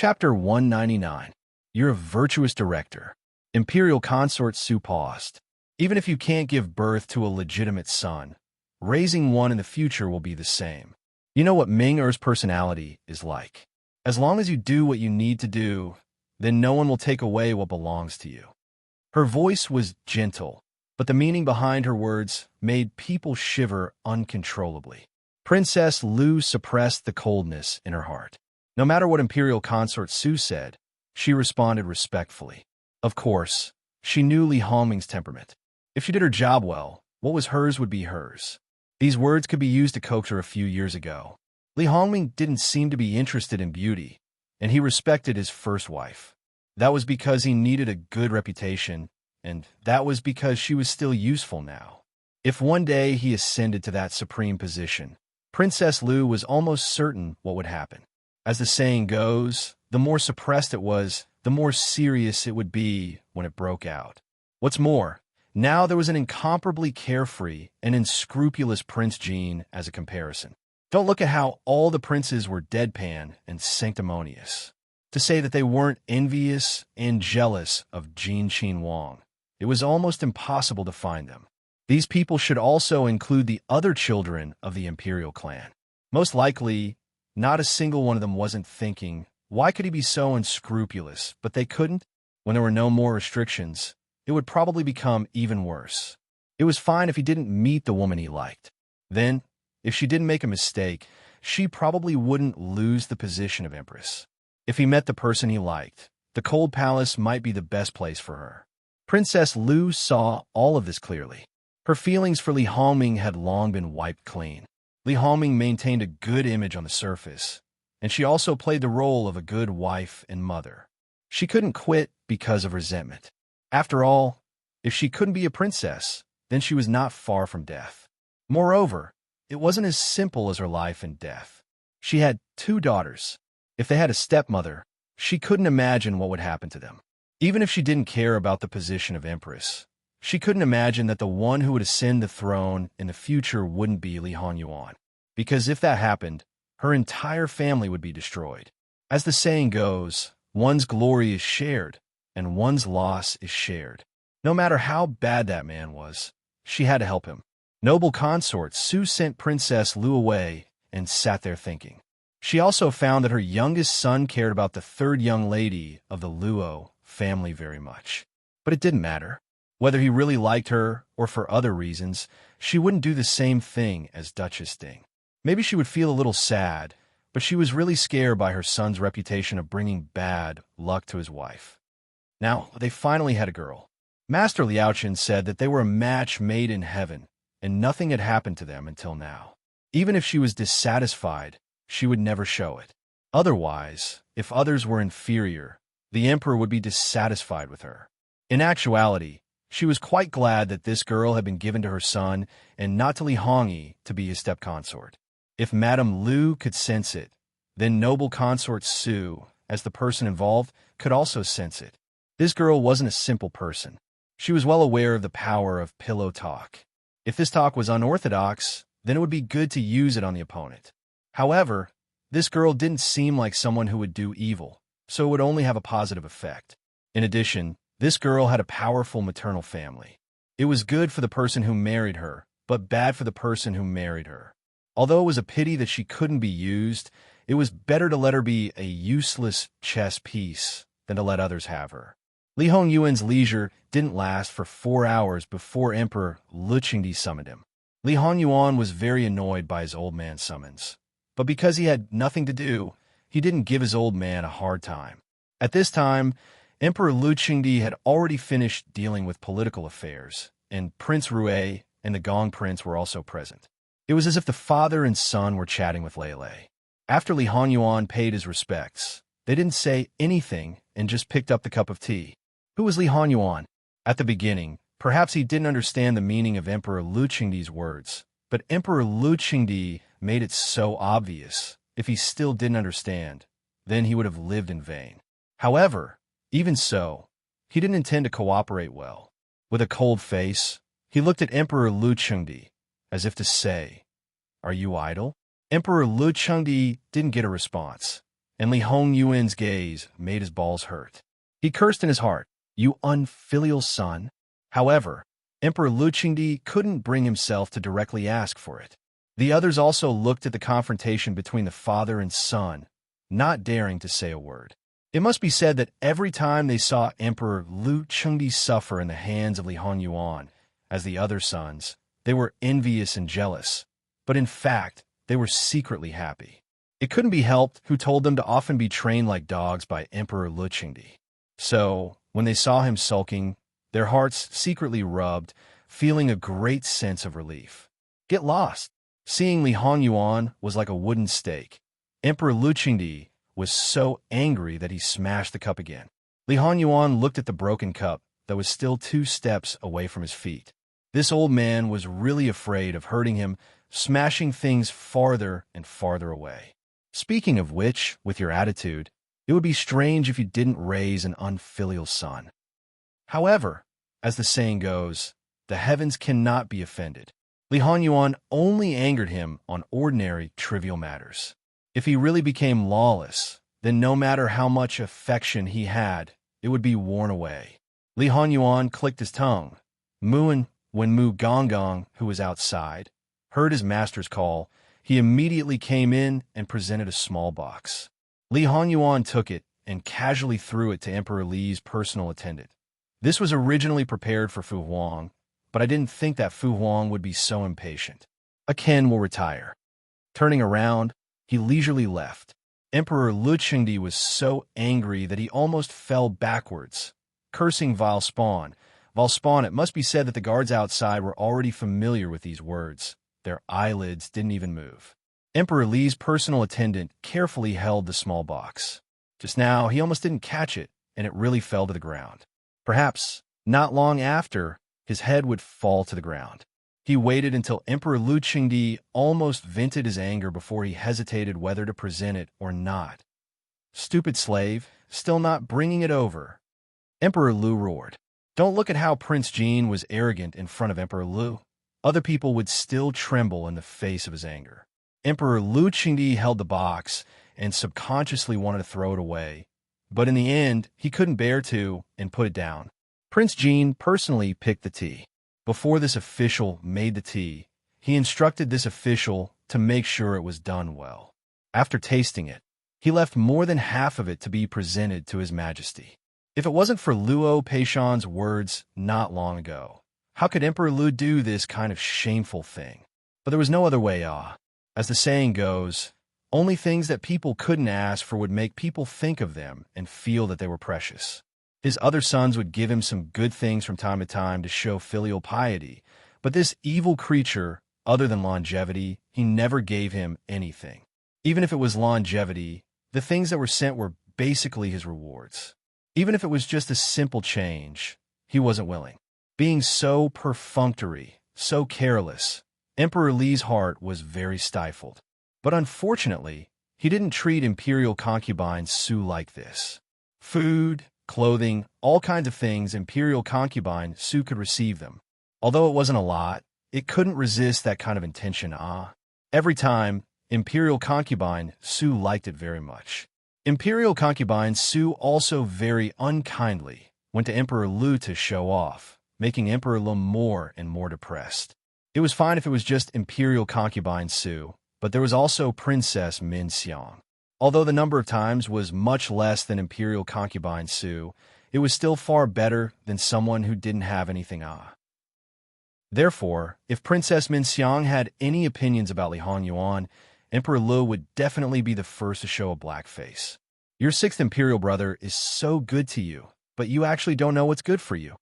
Chapter 199. You're a virtuous director. Imperial Consort Su paused. Even if you can't give birth to a legitimate son, raising one in the future will be the same. You know what Ming Er's personality is like. As long as you do what you need to do, then no one will take away what belongs to you. Her voice was gentle, but the meaning behind her words made people shiver uncontrollably. Princess Lu suppressed the coldness in her heart. No matter what Imperial Consort Su said, she responded respectfully. Of course, she knew Li Hongming's temperament. If she did her job well, what was hers would be hers. These words could be used to coax her a few years ago. Li Hongming didn't seem to be interested in beauty, and he respected his first wife. That was because he needed a good reputation, and that was because she was still useful now. If one day he ascended to that supreme position, Princess Lu was almost certain what would happen. As the saying goes, the more suppressed it was, the more serious it would be when it broke out. What's more, now there was an incomparably carefree and unscrupulous Prince Jean as a comparison. Don't look at how all the princes were deadpan and sanctimonious. To say that they weren't envious and jealous of Jean Qin Wang, it was almost impossible to find them. These people should also include the other children of the imperial clan. Most likely, not a single one of them wasn't thinking, why could he be so unscrupulous? But they couldn't. When there were no more restrictions, it would probably become even worse. It was fine if he didn't meet the woman he liked. Then, if she didn't make a mistake, she probably wouldn't lose the position of Empress. If he met the person he liked, the cold palace might be the best place for her. Princess Lu saw all of this clearly. Her feelings for Li Hongming had long been wiped clean. Li Hongming maintained a good image on the surface, and she also played the role of a good wife and mother. She couldn't quit because of resentment. After all, if she couldn't be a princess, then she was not far from death. Moreover, it wasn't as simple as her life and death. She had 2 daughters. If they had a stepmother, she couldn't imagine what would happen to them. Even if she didn't care about the position of empress, she couldn't imagine that the one who would ascend the throne in the future wouldn't be Li Hongyuan. Because if that happened, her entire family would be destroyed. As the saying goes, one's glory is shared, and one's loss is shared. No matter how bad that man was, she had to help him. Noble consort Su sent Princess Lu away and sat there thinking. She also found that her youngest son cared about the 3rd young lady of the Luo family very much. But it didn't matter. Whether he really liked her or for other reasons, she wouldn't do the same thing as Duchess Ding. Maybe she would feel a little sad, but she was really scared by her son's reputation of bringing bad luck to his wife. Now, they finally had a girl. Master Liaochen said that they were a match made in heaven, and nothing had happened to them until now. Even if she was dissatisfied, she would never show it. Otherwise, if others were inferior, the emperor would be dissatisfied with her. In actuality, she was quite glad that this girl had been given to her son and not to Li Hongyi to be his step-consort. If Madame Lu could sense it, then noble consort Su, as the person involved, could also sense it. This girl wasn't a simple person. She was well aware of the power of pillow talk. If this talk was unorthodox, then it would be good to use it on the opponent. However, this girl didn't seem like someone who would do evil, so it would only have a positive effect. In addition, this girl had a powerful maternal family. It was good for the person who married her, but bad for the person who married her. Although it was a pity that she couldn't be used, it was better to let her be a useless chess piece than to let others have her. Li Hongyuan's leisure didn't last for 4 hours before Emperor Lu Qingdi summoned him. Li Hongyuan was very annoyed by his old man's summons, but because he had nothing to do, he didn't give his old man a hard time. At this time, Emperor Lu Qingdi had already finished dealing with political affairs, and Prince Rue and the Gong Prince were also present. It was as if the father and son were chatting with Lei Lei. After Li Hongyuan paid his respects, they didn't say anything and just picked up the cup of tea. Who was Li Hongyuan? At the beginning, perhaps he didn't understand the meaning of Emperor Lu Qingdi's words, but Emperor Lu Qingdi made it so obvious. If he still didn't understand, then he would have lived in vain. However, even so, he didn't intend to cooperate well. With a cold face, he looked at Emperor Lu Qingdi, as if to say, "Are you idle?" Emperor Lu Qingdi didn't get a response, and Li Hongyuan's gaze made his balls hurt. He cursed in his heart, "You unfilial son." However, Emperor Lu Qingdi couldn't bring himself to directly ask for it. The others also looked at the confrontation between the father and son, not daring to say a word. It must be said that every time they saw Emperor Lu Qingdi suffer in the hands of Li Hongyuan, as the other sons, they were envious and jealous, but in fact, they were secretly happy. It couldn't be helped who told them to often be trained like dogs by Emperor Lu Qingdi. So, when they saw him sulking, their hearts secretly rubbed, feeling a great sense of relief. Get lost. Seeing Li Hongyuan was like a wooden stake. Emperor Lu Qingdi was so angry that he smashed the cup again. Li Hongyuan looked at the broken cup that was still 2 steps away from his feet. This old man was really afraid of hurting him, smashing things farther and farther away. Speaking of which, with your attitude, it would be strange if you didn't raise an unfilial son. However, as the saying goes, the heavens cannot be offended. Li Hongyuan only angered him on ordinary, trivial matters. If he really became lawless, then no matter how much affection he had, it would be worn away. Li Hongyuan clicked his tongue. When Mu Gonggong, who was outside, heard his master's call, he immediately came in and presented a small box. Li Hongyuan took it and casually threw it to Emperor Li's personal attendant. This was originally prepared for Fu Huang, but I didn't think that Fu Huang would be so impatient. A Ken will retire. Turning around, he leisurely left. Emperor Lu Qingdi was so angry that he almost fell backwards, cursing vile spawn. Vile spawn, it must be said that the guards outside were already familiar with these words. Their eyelids didn't even move. Emperor Li's personal attendant carefully held the small box. Just now, he almost didn't catch it, and it really fell to the ground. Perhaps, not long after, his head would fall to the ground. He waited until Emperor Lu Qingdi almost vented his anger before he hesitated whether to present it or not. Stupid slave, still not bringing it over. Emperor Lu roared. Don't look at how Prince Jean was arrogant in front of Emperor Lu. Other people would still tremble in the face of his anger. Emperor Lu Qingdi held the box and subconsciously wanted to throw it away, but in the end, he couldn't bear to and put it down. Prince Jean personally picked the tea. Before this official made the tea, he instructed this official to make sure it was done well. After tasting it, he left more than half of it to be presented to His Majesty. If it wasn't for Luo Peishan's words not long ago, how could Emperor Lu do this kind of shameful thing? But there was no other way. As the saying goes, only things that people couldn't ask for would make people think of them and feel that they were precious. His other sons would give him some good things from time to time to show filial piety, but this evil creature, other than longevity, he never gave him anything. Even if it was longevity, the things that were sent were basically his rewards. Even if it was just a simple change, he wasn't willing. Being so perfunctory, so careless, Emperor Li's heart was very stifled. But unfortunately, he didn't treat imperial concubine Su like this. Food, clothing, all kinds of things imperial concubine Su could receive them. Although it wasn't a lot, it couldn't resist that kind of intention. Every time, imperial concubine Su liked it very much. Imperial concubine Su also very unkindly went to Emperor Lu to show off, making Emperor Lu more and more depressed. It was fine if it was just imperial concubine Su, but there was also Princess Min Xiang. Although the number of times was much less than imperial concubine Su, it was still far better than someone who didn't have anything. Therefore, if Princess Min Xiang had any opinions about Li Hongyuan, Emperor Lu would definitely be the first to show a black face. Your 6th imperial brother is so good to you, but you actually don't know what's good for you.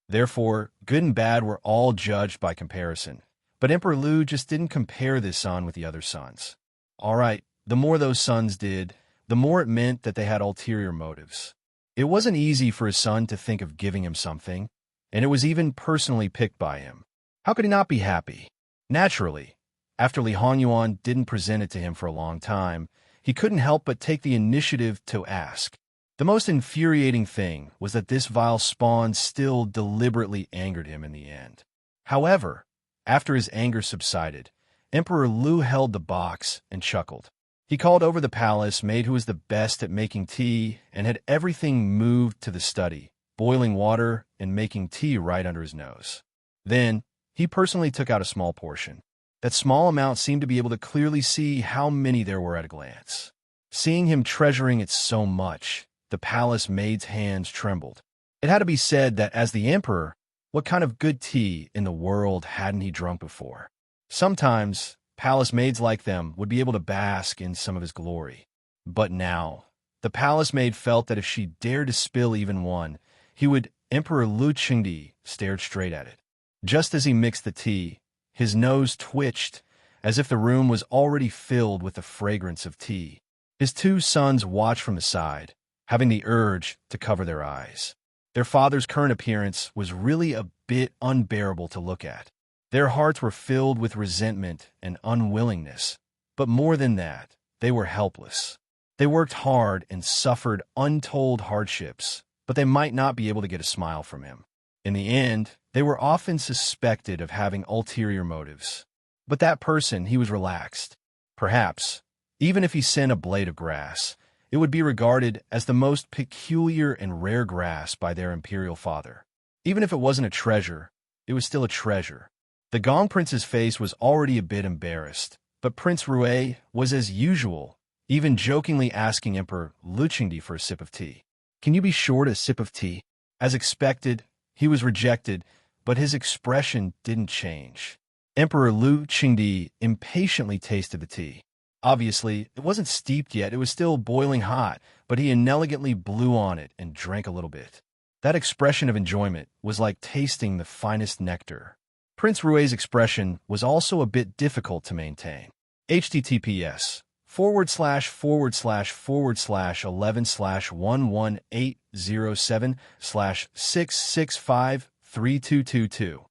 Therefore, good and bad were all judged by comparison. But Emperor Lu just didn't compare this son with the other sons. All right, the more those sons did, the more it meant that they had ulterior motives. It wasn't easy for his son to think of giving him something, and it was even personally picked by him. How could he not be happy? Naturally, after Li Hongyuan didn't present it to him for a long time, he couldn't help but take the initiative to ask. The most infuriating thing was that this vile spawn still deliberately angered him in the end. However, after his anger subsided, Emperor Lu held the box and chuckled. He called over the palace maid who was the best at making tea and had everything moved to the study, boiling water and making tea right under his nose. Then, he personally took out a small portion. That small amount seemed to be able to clearly see how many there were at a glance. Seeing him treasuring it so much, the palace maid's hands trembled. It had to be said that as the emperor, what kind of good tea in the world hadn't he drunk before? Sometimes, palace maids like them would be able to bask in some of his glory. But now, the palace maid felt that if she dared to spill even one, he would. Emperor Lu Qingdi stared straight at it. Just as he mixed the tea, his nose twitched, as if the room was already filled with the fragrance of tea. His two sons watched from the side, having the urge to cover their eyes. Their father's current appearance was really a bit unbearable to look at. Their hearts were filled with resentment and unwillingness, but more than that, they were helpless. They worked hard and suffered untold hardships, but they might not be able to get a smile from him. In the end, they were often suspected of having ulterior motives. But that person, he was relaxed. Perhaps, even if he sent a blade of grass, it would be regarded as the most peculiar and rare grass by their imperial father. Even if it wasn't a treasure, it was still a treasure. The Gong Prince's face was already a bit embarrassed, but Prince Rui was as usual, even jokingly asking Emperor Lu Qingdi for a sip of tea. "Can you be short a sip of tea?" As expected, he was rejected, but his expression didn't change. Emperor Lu Qingdi impatiently tasted the tea. Obviously, it wasn't steeped yet, it was still boiling hot, but he inelegantly blew on it and drank a little bit. That expression of enjoyment was like tasting the finest nectar. Prince Rui's expression was also a bit difficult to maintain. https:///11/118007/6653222.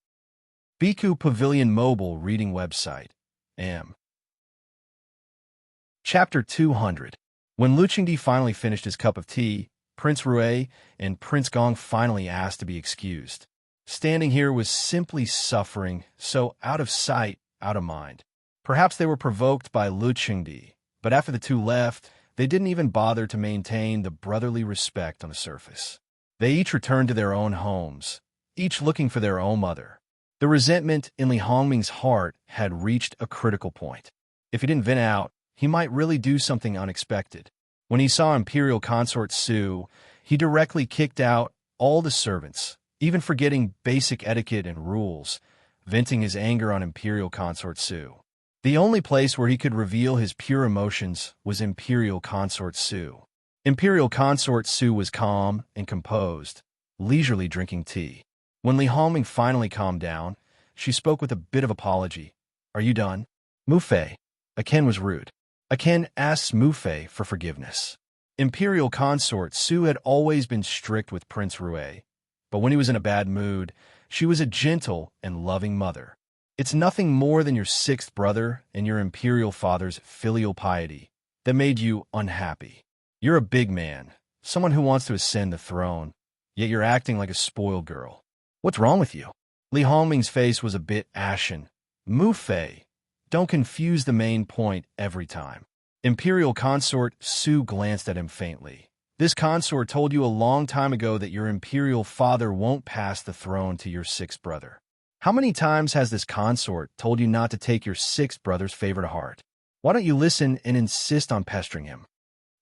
Biku Pavilion Mobile Reading Website. Chapter 200. When Lu Qingdi finally finished his cup of tea, Prince Rui and Prince Gong finally asked to be excused. Standing here was simply suffering, so out of sight, out of mind. Perhaps they were provoked by Lu Qingdi, but after the two left, they didn't even bother to maintain the brotherly respect on the surface. They each returned to their own homes, each looking for their own mother. The resentment in Li Hongming's heart had reached a critical point. If he didn't vent out, he might really do something unexpected. When he saw Imperial Consort Su, he directly kicked out all the servants, even forgetting basic etiquette and rules, venting his anger on Imperial Consort Su. The only place where he could reveal his pure emotions was Imperial Consort Su. Imperial Consort Su was calm and composed, leisurely drinking tea. When Li Hongming finally calmed down, she spoke with a bit of apology. "Are you done?" "Mu Fei." Aken was rude. Aken asked Mu Fei for forgiveness. Imperial Consort Su had always been strict with Prince Rui, but when he was in a bad mood, she was a gentle and loving mother. It's nothing more than your sixth brother and your imperial father's filial piety that made you unhappy. You're a big man, someone who wants to ascend the throne, yet you're acting like a spoiled girl. What's wrong with you? Li Hongming's face was a bit ashen. Mu Fei, don't confuse the main point every time. Imperial Consort Su glanced at him faintly. This consort told you a long time ago that your imperial father won't pass the throne to your sixth brother. How many times has this consort told you not to take your sixth brother's favor to heart? Why don't you listen and insist on pestering him?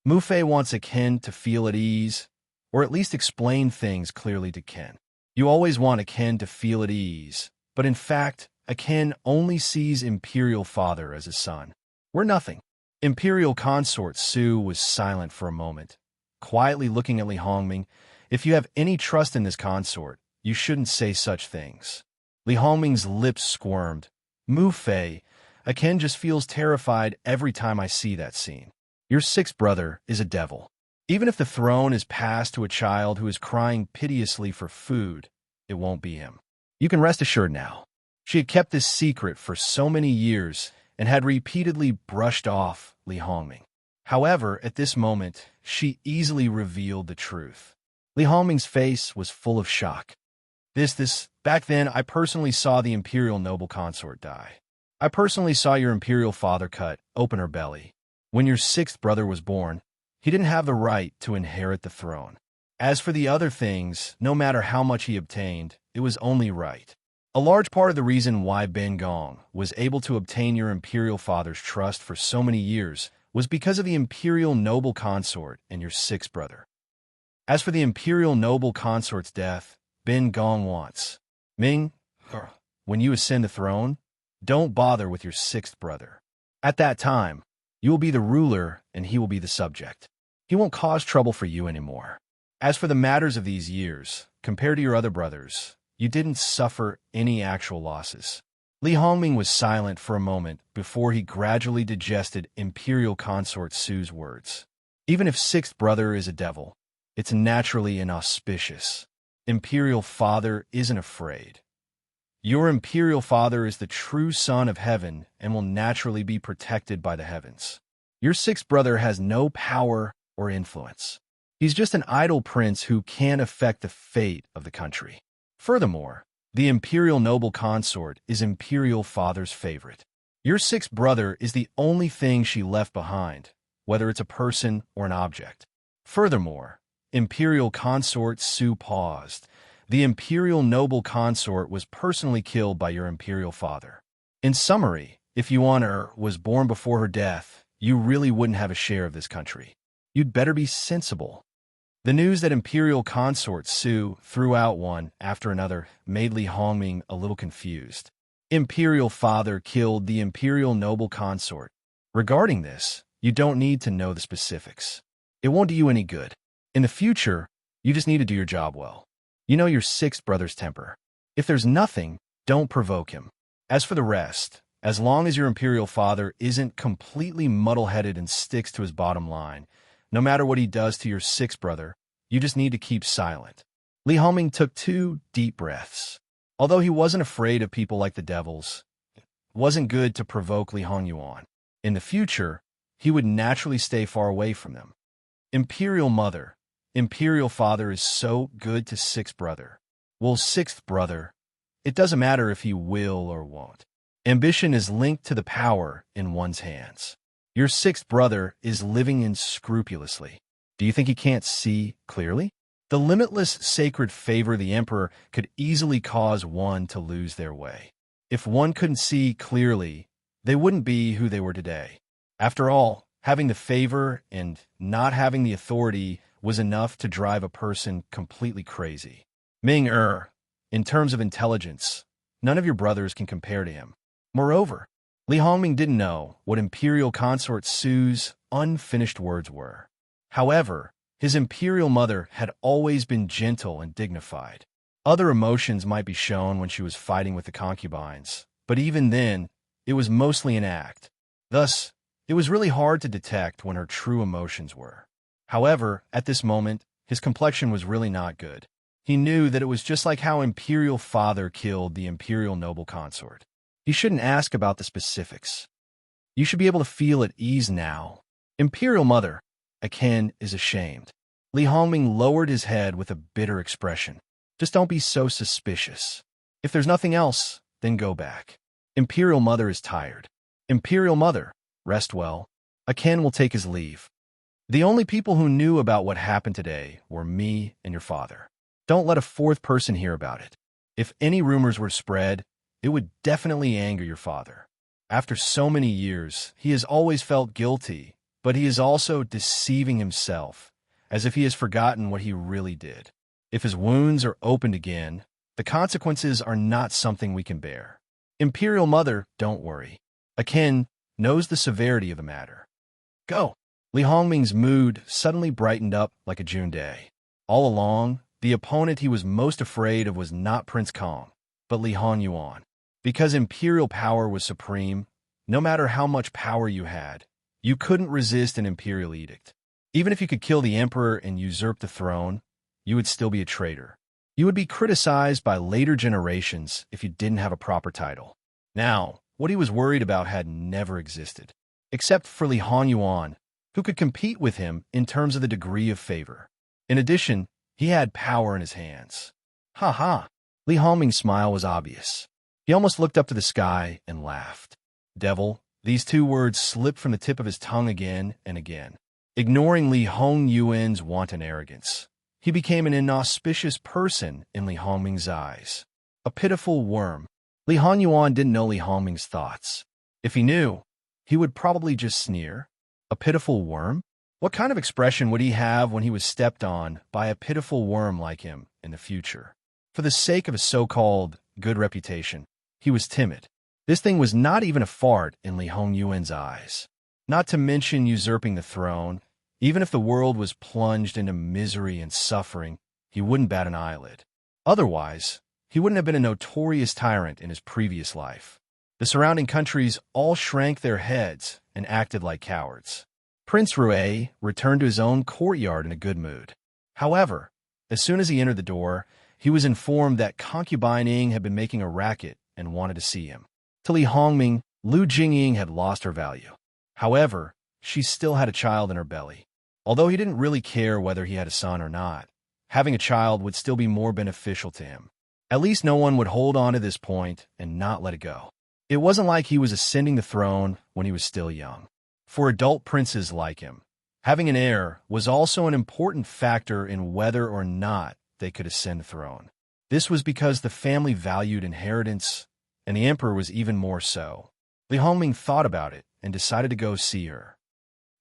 Mu Fei wants Aken to feel at ease, or at least explain things clearly to Ken. You always want Aken to feel at ease, but in fact, Aken only sees Imperial Father as his son. We're nothing. Imperial Consort Su was silent for a moment, quietly looking at Li Hongming. If you have any trust in this consort, you shouldn't say such things. Li Hongming's lips squirmed. Mu Fei, Aken just feels terrified every time I see that scene. Your sixth brother is a devil. Even if the throne is passed to a child who is crying piteously for food, it won't be him. You can rest assured now. She had kept this secret for so many years and had repeatedly brushed off Li Hongming. However, at this moment, she easily revealed the truth. Li Hongming's face was full of shock. Back then, I personally saw the imperial noble consort die. I personally saw your imperial father cut open her belly. When your sixth brother was born, he didn't have the right to inherit the throne. As for the other things, no matter how much he obtained, it was only right. A large part of the reason why Ben Gong was able to obtain your imperial father's trust for so many years was because of the imperial noble consort and your sixth brother. As for the imperial noble consort's death, Ben Gong wants, Ming, when you ascend the throne, don't bother with your sixth brother. At that time, you will be the ruler and he will be the subject. He won't cause trouble for you anymore. As for the matters of these years, compared to your other brothers, you didn't suffer any actual losses. Li Hongming was silent for a moment before he gradually digested Imperial Consort Su's words. Even if sixth brother is a devil, it's naturally inauspicious. Imperial father isn't afraid. Your imperial father is the true son of heaven and will naturally be protected by the heavens. Your sixth brother has no power or influence. He's just an idle prince who can't affect the fate of the country. Furthermore, the imperial noble consort is imperial father's favorite. Your sixth brother is the only thing she left behind, whether it's a person or an object. Furthermore, imperial consort Su paused. The imperial noble consort was personally killed by your imperial father. In summary, if Yuan was born before her death, you really wouldn't have a share of this country. You'd better be sensible. The news that imperial consort Su threw out one after another made Li Hongming a little confused. Imperial father killed the imperial noble consort. Regarding this, you don't need to know the specifics. It won't do you any good. In the future, you just need to do your job well. You know your sixth brother's temper. If there's nothing, don't provoke him. As for the rest, as long as your imperial father isn't completely muddle-headed and sticks to his bottom line, no matter what he does to your sixth brother, you just need to keep silent. Li Hongming took 2 deep breaths. Although he wasn't afraid of people like the devils, it wasn't good to provoke Li Hongyuan. In the future, he would naturally stay far away from them. Imperial mother, imperial father is so good to sixth brother. Well, sixth brother, it doesn't matter if he will or won't. Ambition is linked to the power in one's hands. Your sixth brother is living unscrupulously. Do you think he can't see clearly? The limitless sacred favor of the emperor could easily cause one to lose their way. If one couldn't see clearly, they wouldn't be who they were today. After all, having the favor and not having the authority was enough to drive a person completely crazy. Ming, in terms of intelligence, none of your brothers can compare to him. Moreover, Li Hongming didn't know what imperial consort Su's unfinished words were. However, his imperial mother had always been gentle and dignified. Other emotions might be shown when she was fighting with the concubines, but even then, it was mostly an act. Thus, it was really hard to detect when her true emotions were. However, at this moment, his complexion was really not good. He knew that it was just like how imperial father killed the imperial noble consort. He shouldn't ask about the specifics. You should be able to feel at ease now. Imperial mother, Aken is ashamed. Li Hongming lowered his head with a bitter expression. Just don't be so suspicious. If there's nothing else, then go back. Imperial mother is tired. Imperial mother, rest well. Aken will take his leave. The only people who knew about what happened today were me and your father. Don't let a fourth person hear about it. If any rumors were spread, it would definitely anger your father. After so many years, he has always felt guilty, but he is also deceiving himself, as if he has forgotten what he really did. If his wounds are opened again, the consequences are not something we can bear. Imperial mother, don't worry. Aken knows the severity of the matter. Go. Li Hongming's mood suddenly brightened up like a June day. All along, the opponent he was most afraid of was not Prince Kong, but Li Hongyuan. Because imperial power was supreme, no matter how much power you had, you couldn't resist an imperial edict. Even if you could kill the emperor and usurp the throne, you would still be a traitor. You would be criticized by later generations if you didn't have a proper title. Now, what he was worried about had never existed, except for Li Hongyuan, who could compete with him in terms of the degree of favor. In addition, he had power in his hands. Ha ha! Li Hongming's smile was obvious. He almost looked up to the sky and laughed. Devil, These two words slipped from the tip of his tongue again and again, ignoring Li Hongyuan's wanton arrogance. He became an inauspicious person in Li Hongming's eyes. A pitiful worm. Li Hongyuan didn't know Li Hongming's thoughts. If he knew, he would probably just sneer. A pitiful worm? What kind of expression would he have when he was stepped on by a pitiful worm like him in the future? For the sake of a so-called good reputation, he was timid. This thing was not even a fart in Li Hongyuan's eyes. Not to mention usurping the throne. Even if the world was plunged into misery and suffering, he wouldn't bat an eyelid. Otherwise, he wouldn't have been a notorious tyrant in his previous life. The surrounding countries all shrank their heads and acted like cowards. Prince Rue returned to his own courtyard in a good mood. However, as soon as he entered the door, he was informed that concubine Ying had been making a racket and wanted to see him. To Li Hongming, Lu Jingying had lost her value. However, she still had a child in her belly. Although he didn't really care whether he had a son or not, having a child would still be more beneficial to him. At least no one would hold on to this point and not let it go. It wasn't like he was ascending the throne when he was still young. For adult princes like him, having an heir was also an important factor in whether or not they could ascend the throne. This was because the family valued inheritance, and the emperor was even more so. Li Hongming thought about it and decided to go see her.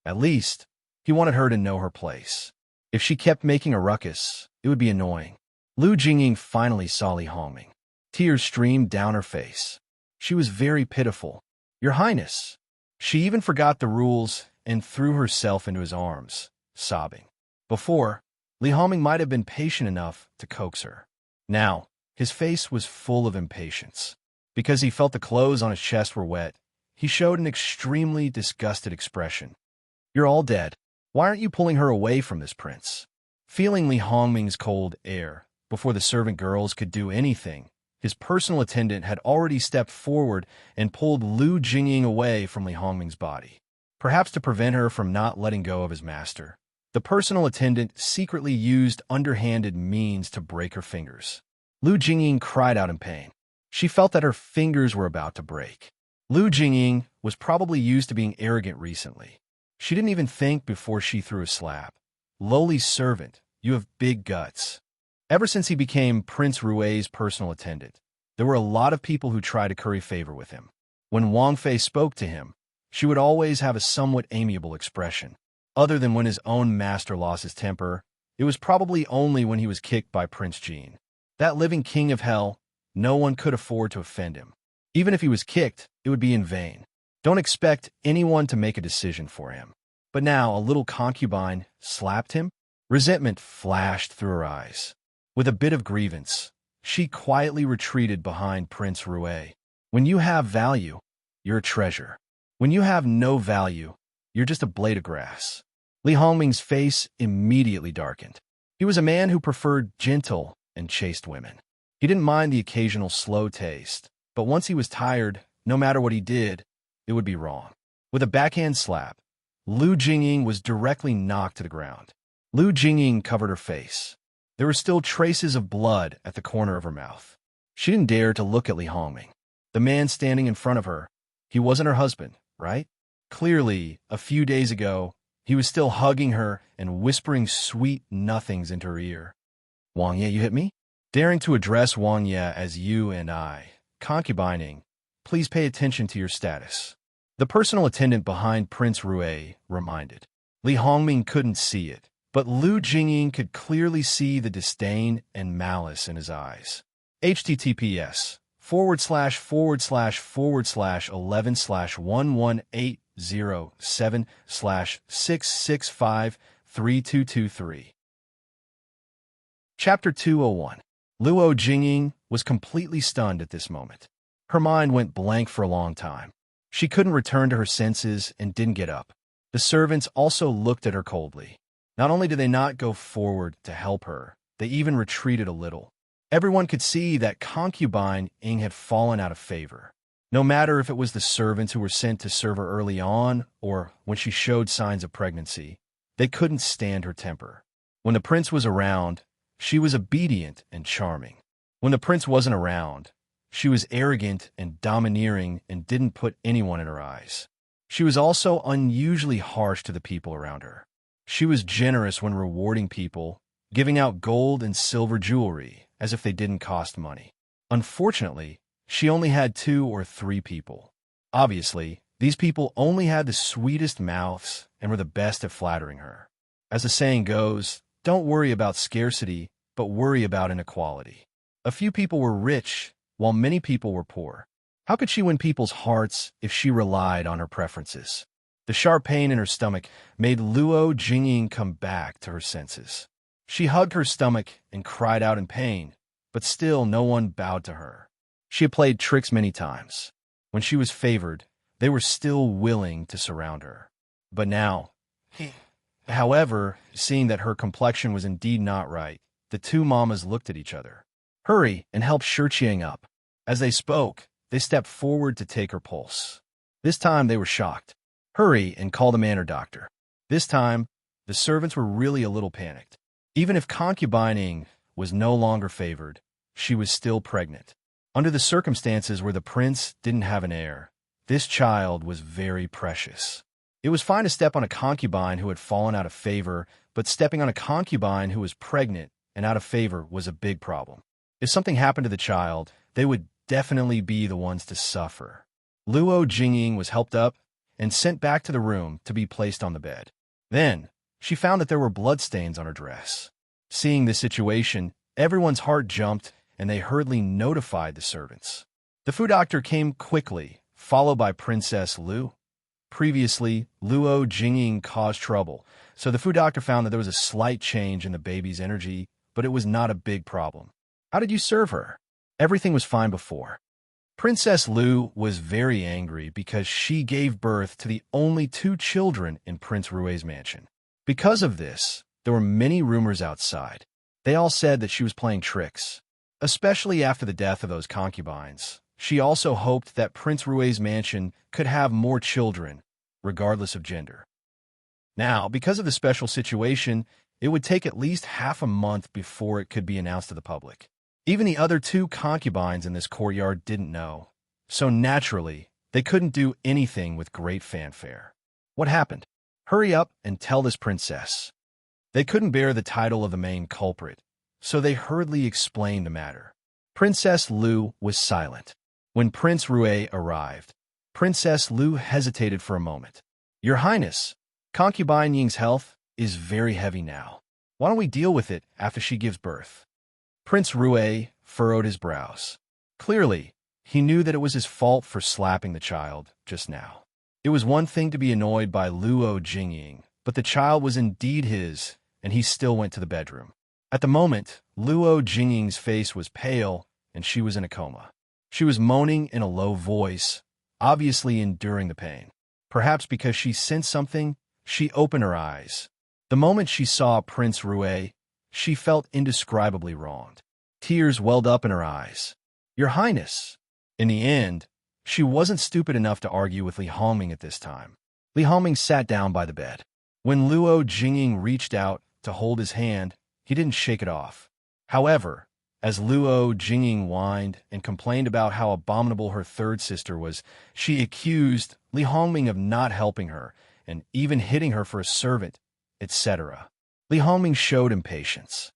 At least, he wanted her to know her place. If she kept making a ruckus, it would be annoying. Lu Jingying finally saw Li Hongming. Tears streamed down her face. She was very pitiful. "Your Highness." She even forgot the rules and threw herself into his arms, sobbing. Before, Li Hongming might have been patient enough to coax her. Now, his face was full of impatience. Because he felt the clothes on his chest were wet, he showed an extremely disgusted expression. "You're all dead. Why aren't you pulling her away from this prince?" Feeling Li Hongming's cold air, before the servant girls could do anything, his personal attendant had already stepped forward and pulled Lu Jingying away from Li Hongming's body. Perhaps to prevent her from not letting go of his master, the personal attendant secretly used underhanded means to break her fingers. Lu Jingying cried out in pain. She felt that her fingers were about to break. Lu Jingying was probably used to being arrogant recently. She didn't even think before she threw a slap. "Lowly servant, you have big guts." Ever since he became Prince Rue's personal attendant, there were a lot of people who tried to curry favor with him. When Wang Fei spoke to him, she would always have a somewhat amiable expression. Other than when his own master lost his temper, it was probably only when he was kicked by Prince Jean. That living king of hell, no one could afford to offend him. Even if he was kicked, it would be in vain. Don't expect anyone to make a decision for him. But now a little concubine slapped him. Resentment flashed through her eyes. With a bit of grievance, she quietly retreated behind Prince Rue. When you have value, you're a treasure. When you have no value, you're just a blade of grass. Li Hongming's face immediately darkened. He was a man who preferred gentle and chaste women. He didn't mind the occasional slow taste, but once he was tired, no matter what he did, it would be wrong. With a backhand slap, Lu Jingying was directly knocked to the ground. Lu Jingying covered her face. There were still traces of blood at the corner of her mouth. She didn't dare to look at Li Hongming. The man standing in front of her, he wasn't her husband, right? Clearly, a few days ago, he was still hugging her and whispering sweet nothings into her ear. "Wang Ye, you hit me?" Daring to address Wang Ye as you and I, concubining, please pay attention to your status. The personal attendant behind Prince Rue reminded. Li Hongming couldn't see it, but Lu Jingying could clearly see the disdain and malice in his eyes. https://11/118007/6653223. Chapter 201. Luo Jingying was completely stunned at this moment. Her mind went blank for a long time. She couldn't return to her senses and didn't get up. The servants also looked at her coldly. Not only did they not go forward to help her, they even retreated a little. Everyone could see that concubine Ying had fallen out of favor. No matter if it was the servants who were sent to serve her early on or when she showed signs of pregnancy, they couldn't stand her temper. When the prince was around, she was obedient and charming. When the prince wasn't around, she was arrogant and domineering and didn't put anyone in her eyes. She was also unusually harsh to the people around her. She was generous when rewarding people, giving out gold and silver jewelry as if they didn't cost money. Unfortunately, she only had 2 or 3 people. Obviously, these people only had the sweetest mouths and were the best at flattering her. As the saying goes, don't worry about scarcity, but worry about inequality. A few people were rich, while many people were poor. How could she win people's hearts if she relied on her preferences? The sharp pain in her stomach made Luo Jingying come back to her senses. She hugged her stomach and cried out in pain, but still no one bowed to her. She had played tricks many times. When she was favored, they were still willing to surround her. But now, however, seeing that her complexion was indeed not right, the 2 mamas looked at each other. Hurry and help Shiqiang up. As they spoke, they stepped forward to take her pulse. This time they were shocked. Hurry and call the manor doctor. This time, the servants were really a little panicked. Even if concubining was no longer favored, she was still pregnant. Under the circumstances where the prince didn't have an heir, this child was very precious. It was fine to step on a concubine who had fallen out of favor, but stepping on a concubine who was pregnant and out of favor was a big problem. If something happened to the child, they would definitely be the ones to suffer. Luo Jingying was helped up and sent back to the room to be placed on the bed. Then, she found that there were bloodstains on her dress. Seeing this situation, everyone's heart jumped and they hurriedly notified the servants. The food doctor came quickly, followed by Princess Lu. Previously, Luo Jingying caused trouble, so the food doctor found that there was a slight change in the baby's energy, but it was not a big problem. How did you serve her? Everything was fine before. Princess Lu was very angry because she gave birth to the only 2 children in Prince Rui's mansion. Because of this, there were many rumors outside. They all said that she was playing tricks. Especially after the death of those concubines, she also hoped that Prince Rui's mansion could have more children, regardless of gender. Now, because of the special situation, it would take at least half a month before it could be announced to the public. Even the other 2 concubines in this courtyard didn't know, so naturally, they couldn't do anything with great fanfare. What happened? Hurry up and tell this princess. They couldn't bear the title of the main culprit, so they hurriedly explained the matter. Princess Lu was silent. When Prince Rui arrived, Princess Lu hesitated for a moment. Your Highness, concubine Ying's health is very heavy now. Why don't we deal with it after she gives birth? Prince Rui furrowed his brows. Clearly, he knew that it was his fault for slapping the child just now. It was one thing to be annoyed by Luo Jingying, but the child was indeed his, and he still went to the bedroom. At the moment, Luo Jingying's face was pale, and she was in a coma. She was moaning in a low voice, obviously enduring the pain. Perhaps because she sensed something, she opened her eyes. The moment she saw Prince Rui, she felt indescribably wronged. Tears welled up in her eyes. Your Highness! In the end, she wasn't stupid enough to argue with Li Hongming at this time. Li Hongming sat down by the bed. When Luo Jingying reached out to hold his hand, he didn't shake it off. However, as Luo Jingying whined and complained about how abominable her 3rd sister was, she accused Li Hongming of not helping her and even hitting her for a servant, etc. Li Hongming showed impatience.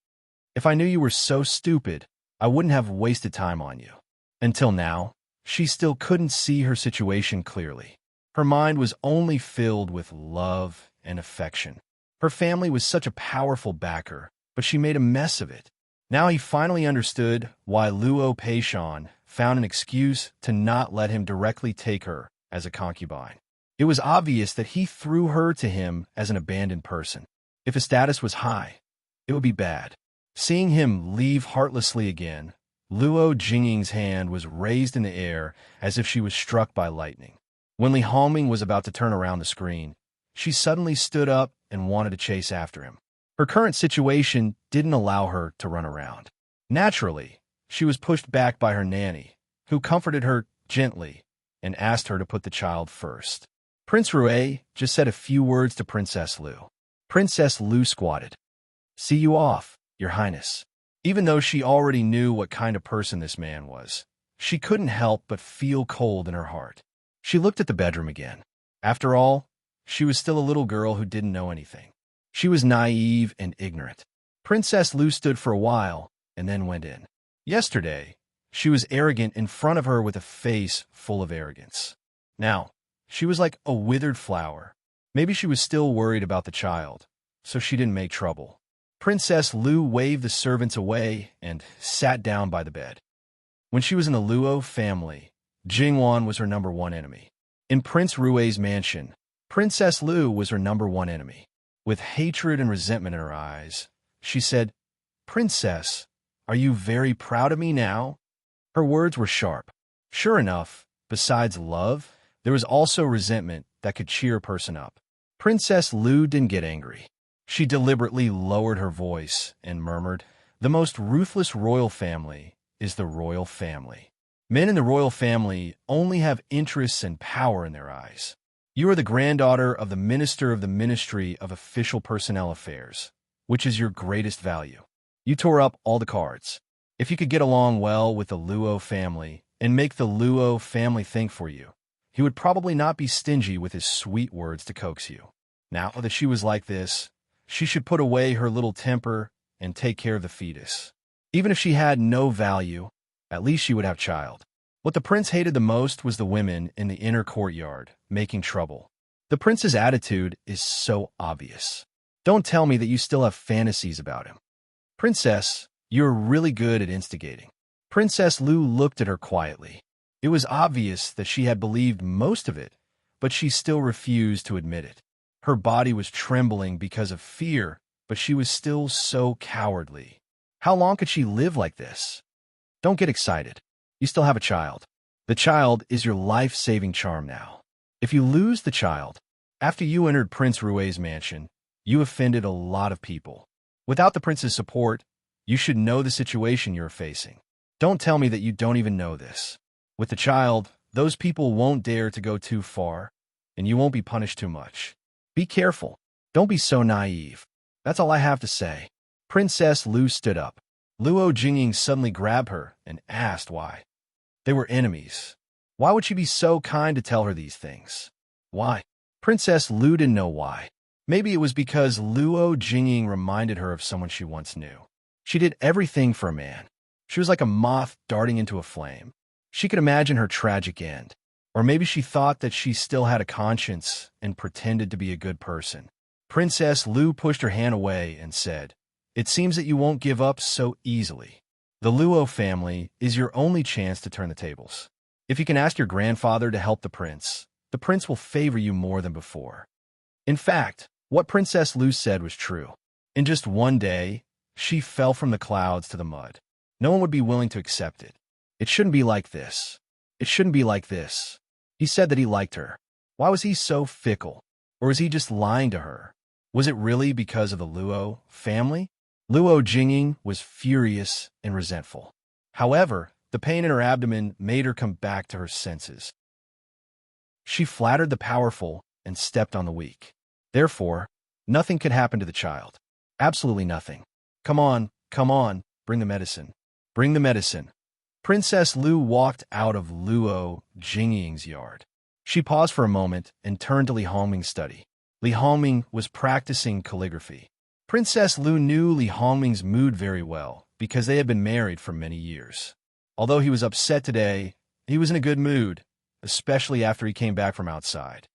If I knew you were so stupid, I wouldn't have wasted time on you. Until now, she still couldn't see her situation clearly. Her mind was only filled with love and affection. Her family was such a powerful backer, but she made a mess of it. Now he finally understood why Luo Peishan found an excuse to not let him directly take her as a concubine. It was obvious that he threw her to him as an abandoned person. If his status was high, it would be bad. Seeing him leave heartlessly again, Luo Jingying's hand was raised in the air as if she was struck by lightning. When Li Hongming was about to turn around the screen, she suddenly stood up and wanted to chase after him. Her current situation didn't allow her to run around. Naturally, she was pushed back by her nanny, who comforted her gently and asked her to put the child first. Prince Rui just said a few words to Princess Lu. Princess Lu squatted. See you off, Your Highness. Even though she already knew what kind of person this man was, she couldn't help but feel cold in her heart. She looked at the bedroom again. After all, she was still a little girl who didn't know anything. She was naive and ignorant. Princess Lu stood for a while and then went in. Yesterday, she was arrogant in front of her with a face full of arrogance. Now, she was like a withered flower. Maybe she was still worried about the child, so she didn't make trouble. Princess Lu waved the servants away and sat down by the bed. When she was in the Luo family, Jingwan was her #1 enemy. In Prince Rui's mansion, Princess Lu was her #1 enemy. With hatred and resentment in her eyes, she said, "Princess, are you very proud of me now?" Her words were sharp. Sure enough, besides love, there was also resentment that could cheer a person up. Princess Lu didn't get angry. She deliberately lowered her voice and murmured, "The most ruthless royal family is the royal family. Men in the royal family only have interests and power in their eyes. You are the granddaughter of the Minister of the Ministry of Official Personnel Affairs, which is your greatest value. You tore up all the cards. If you could get along well with the Luo family and make the Luo family think for you, he would probably not be stingy with his sweet words to coax you. Now that she was like this, she should put away her little temper and take care of the fetus. Even if she had no value, at least she would have child." What the prince hated the most was the women in the inner courtyard, making trouble. The prince's attitude is so obvious. Don't tell me that you still have fantasies about him. Princess, you're really good at instigating. Princess Lu looked at her quietly. It was obvious that she had believed most of it, but she still refused to admit it. Her body was trembling because of fear, but she was still so cowardly. How long could she live like this? Don't get excited. You still have a child. The child is your life-saving charm now. If you lose the child, after you entered Prince Rui's mansion, you offended a lot of people. Without the prince's support, you should know the situation you're facing. Don't tell me that you don't even know this. With the child, those people won't dare to go too far, and you won't be punished too much. Be careful. Don't be so naive. That's all I have to say." Princess Lu stood up. Luo Jingying suddenly grabbed her and asked why. They were enemies. Why would she be so kind to tell her these things? Why? Princess Lu didn't know why. Maybe it was because Luo Jingying reminded her of someone she once knew. She did everything for a man. She was like a moth darting into a flame. She could imagine her tragic end. Or maybe she thought that she still had a conscience and pretended to be a good person. Princess Lu pushed her hand away and said, "It seems that you won't give up so easily. The Luo family is your only chance to turn the tables. If you can ask your grandfather to help the prince will favor you more than before." In fact, what Princess Lu said was true. In just one day, she fell from the clouds to the mud. No one would be willing to accept it. It shouldn't be like this. It shouldn't be like this. He said that he liked her. Why was he so fickle? Or was he just lying to her? Was it really because of the Luo family? Luo Jingying was furious and resentful. However, the pain in her abdomen made her come back to her senses. She flattered the powerful and stepped on the weak. Therefore, nothing could happen to the child. Absolutely nothing. Come on, bring the medicine. Bring the medicine." Princess Lu walked out of Luo Jingying's yard. She paused for a moment and turned to Li Hongming's study. Li Hongming was practicing calligraphy. Princess Lu knew Li Hongming's mood very well because they had been married for many years. Although he was upset today, he was in a good mood, especially after he came back from outside.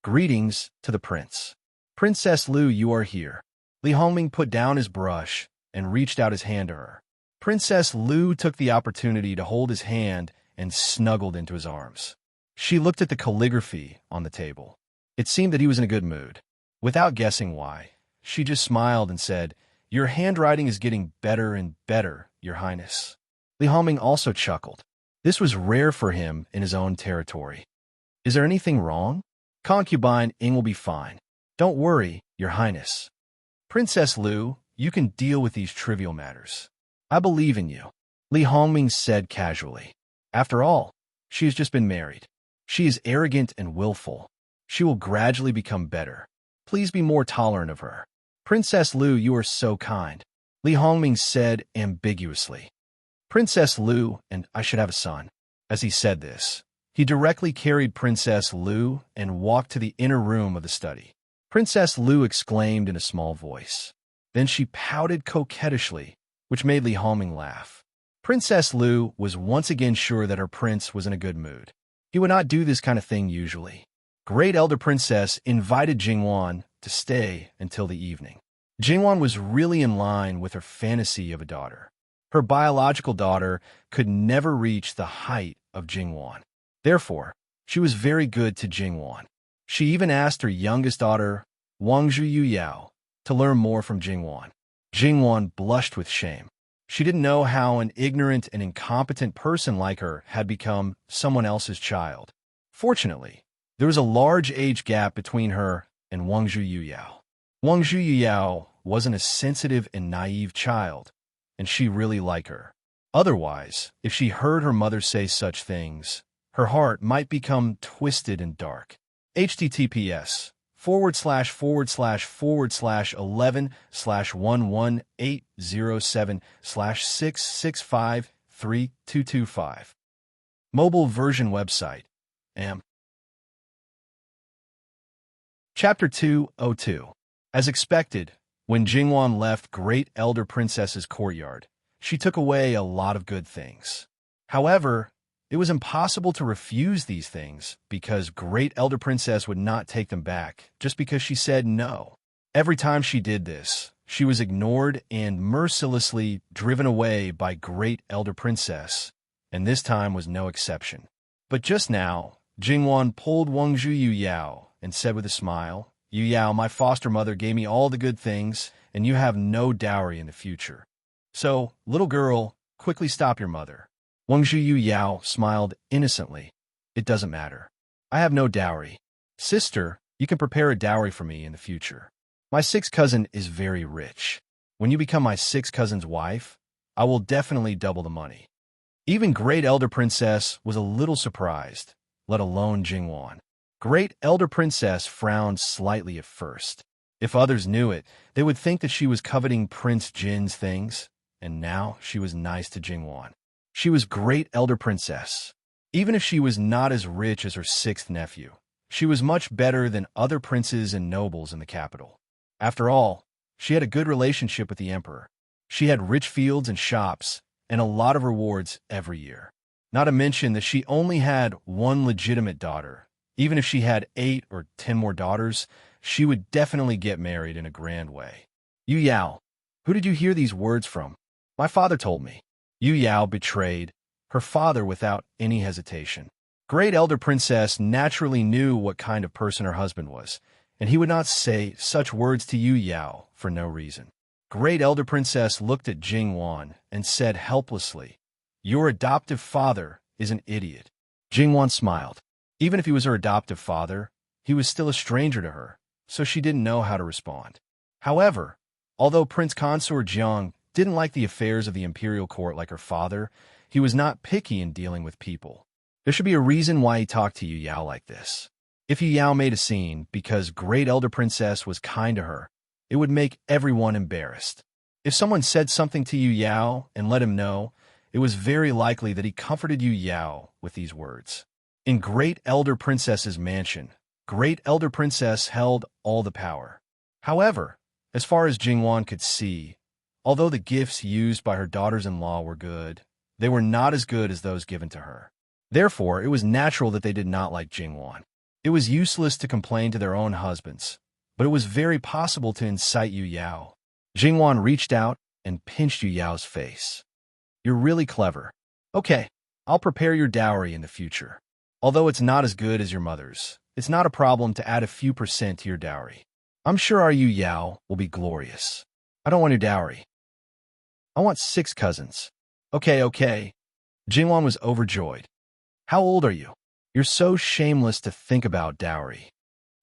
"Greetings to the prince. Princess Lu, you are here." Li Hongming put down his brush and reached out his hand to her. Princess Lu took the opportunity to hold his hand and snuggled into his arms. She looked at the calligraphy on the table. It seemed that he was in a good mood. Without guessing why, she just smiled and said, "Your handwriting is getting better and better, Your Highness." Li Hongming also chuckled. This was rare for him in his own territory. "Is there anything wrong? Concubine Ing will be fine. Don't worry, Your Highness. Princess Lu, you can deal with these trivial matters. I believe in you," Li Hongming said casually. After all, she has just been married. She is arrogant and willful. She will gradually become better. Please be more tolerant of her. "Princess Lu, you are so kind," Li Hongming said ambiguously. "Princess Lu and I should have a son." As he said this, He directly carried Princess Lu and walked to the inner room of the study. Princess Lu exclaimed in a small voice. Then she pouted coquettishly, which made Li Hongming laugh. Princess Lu was once again sure that her prince was in a good mood. He would not do this kind of thing usually. Great Elder Princess invited Jingwan to stay until the evening. Jingwan was really in line with her fantasy of a daughter. Her biological daughter could never reach the height of Jingwan. Therefore, she was very good to Jingwan. She even asked her youngest daughter, Wang Yuyao, to learn more from Jingwan. Jingwan blushed with shame. She didn't know how an ignorant and incompetent person like her had become someone else's child. Fortunately, there was a large age gap between her and Wang Yuyao. Wang Yuyao wasn't a sensitive and naive child, and she really liked her. Otherwise, if she heard her mother say such things, her heart might become twisted and dark. https://11/11807/6653225. Mobile version website. Chapter 202. As expected, when Jingwan left Great Elder Princess's courtyard, she took away a lot of good things. However, it was impossible to refuse these things because Great Elder Princess would not take them back just because she said no. Every time she did this, she was ignored and mercilessly driven away by Great Elder Princess, and this time was no exception. But just now, Jingwan pulled Wang Yuyao and said with a smile, Yuyao, my foster mother gave me all the good things, and you have no dowry in the future. So, little girl, quickly stop your mother. Wang Yuyao smiled innocently. It doesn't matter. I have no dowry. Sister, you can prepare a dowry for me in the future. My sixth cousin is very rich. When you become my sixth cousin's wife, I will definitely double the money. Even Great Elder Princess was a little surprised, let alone Jingwan. Great Elder Princess frowned slightly at first. If others knew it, they would think that she was coveting Prince Jin's things, and now she was nice to Jingwan. She was Great Elder Princess. Even if she was not as rich as her sixth nephew, she was much better than other princes and nobles in the capital. After all, she had a good relationship with the emperor. She had rich fields and shops, and a lot of rewards every year. Not to mention that she only had one legitimate daughter. Even if she had 8 or 10 more daughters, she would definitely get married in a grand way. Yuyao, who did you hear these words from? My father told me. Yuyao betrayed her father without any hesitation. Great Elder Princess naturally knew what kind of person her husband was, and he would not say such words to Yuyao for no reason. Great Elder Princess looked at Jingwan and said helplessly, Your adoptive father is an idiot. Jingwan smiled. Even if he was her adoptive father, he was still a stranger to her, so she didn't know how to respond. However, although Prince Consort Jiang didn't like the affairs of the imperial court like her father, he was not picky in dealing with people. There should be a reason why he talked to Yuyao like this. If Yuyao made a scene because Great Elder Princess was kind to her, it would make everyone embarrassed. If someone said something to Yuyao and let him know, it was very likely that he comforted Yuyao with these words. In Great Elder Princess's mansion, Great Elder Princess held all the power. However, as far as Jingwan could see, although the gifts used by her daughters-in-law were good, they were not as good as those given to her. Therefore, it was natural that they did not like Jingwan. It was useless to complain to their own husbands, but it was very possible to incite Yuyao. Jingwan reached out and pinched Yuyao's face. You're really clever. Okay, I'll prepare your dowry in the future. Although it's not as good as your mother's, it's not a problem to add a few % to your dowry. I'm sure our Yuyao will be glorious. I don't want your dowry. I want 6 cousins. Okay. Jingwan was overjoyed. How old are you? You're so shameless to think about dowry.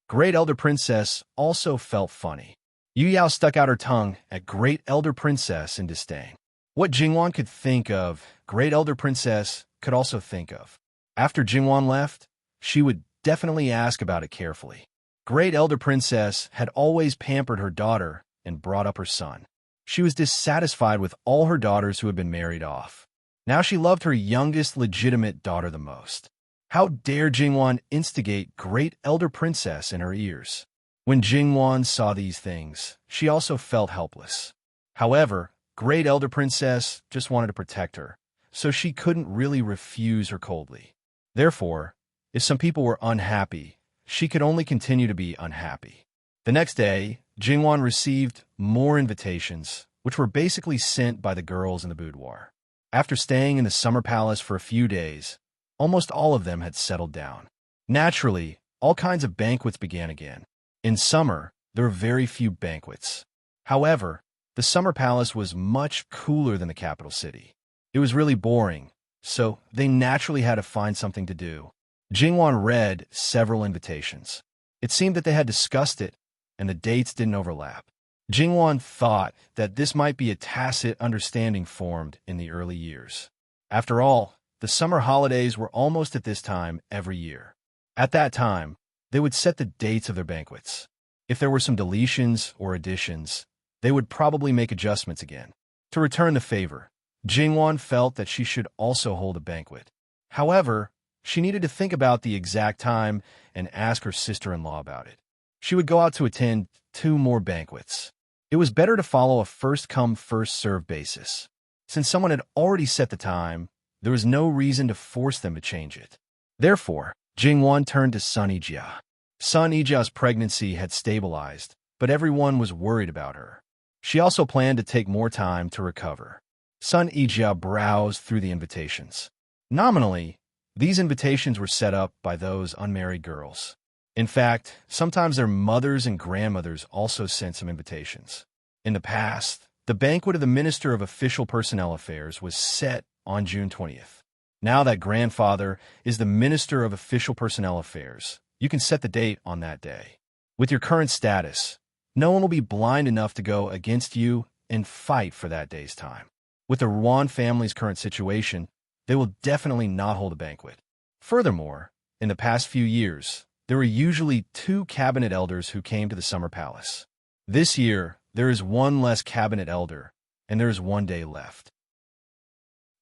Great Elder Princess also felt funny. Yuyao stuck out her tongue at Great Elder Princess in disdain. What Jingwan could think of, Great Elder Princess could also think of. After Jingwan left, she would definitely ask about it carefully. Great Elder Princess had always pampered her daughter and brought up her son. She was dissatisfied with all her daughters who had been married off. Now she loved her youngest legitimate daughter the most. How dare Jingwan instigate great elder princess in her ears? When Jingwan saw these things, she also felt helpless. However, great elder princess just wanted to protect her, so she couldn't really refuse her coldly. Therefore, if some people were unhappy, she could only continue to be unhappy. The next day, Jingwan received more invitations, which were basically sent by the girls in the boudoir. After staying in the summer palace for a few days, almost all of them had settled down. Naturally, all kinds of banquets began again. In summer, there were very few banquets. However, the summer palace was much cooler than the capital city. It was really boring, so they naturally had to find something to do. Jingwan read several invitations. It seemed that they had discussed it, and the dates didn't overlap. Jingwan thought that this might be a tacit understanding formed in the early years. After all, the summer holidays were almost at this time every year. At that time, they would set the dates of their banquets. If there were some deletions or additions, they would probably make adjustments again. To return the favor, Jingwan felt that she should also hold a banquet. However, she needed to think about the exact time and ask her sister-in-law about it. She would go out to attend 2 more banquets. It was better to follow a first-come, first-served basis. Since someone had already set the time, there was no reason to force them to change it. Therefore, Jingwan turned to Sun Ijia. Sun Ijia's pregnancy had stabilized, but everyone was worried about her. She also planned to take more time to recover. Sun Ijia browsed through the invitations. Nominally, these invitations were set up by those unmarried girls. In fact, sometimes their mothers and grandmothers also sent some invitations. In the past, the banquet of the Minister of Official Personnel Affairs was set on June 20th. Now that grandfather is the Minister of Official Personnel Affairs, you can set the date on that day. With your current status, no one will be blind enough to go against you and fight for that day's time. With the Ruan family's current situation, they will definitely not hold a banquet. Furthermore, in the past few years, there were usually 2 cabinet elders who came to the summer palace. This year, there is 1 less cabinet elder, and there is 1 day left.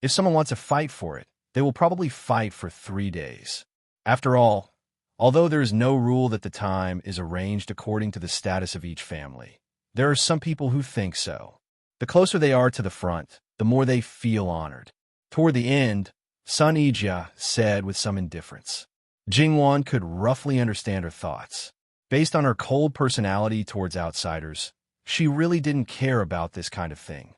If someone wants to fight for it, they will probably fight for 3 days. After all, although there is no rule that the time is arranged according to the status of each family, there are some people who think so. The closer they are to the front, the more they feel honored. Toward the end, Sun Ijia said with some indifference. Jingwan could roughly understand her thoughts. Based on her cold personality towards outsiders, she really didn't care about this kind of thing.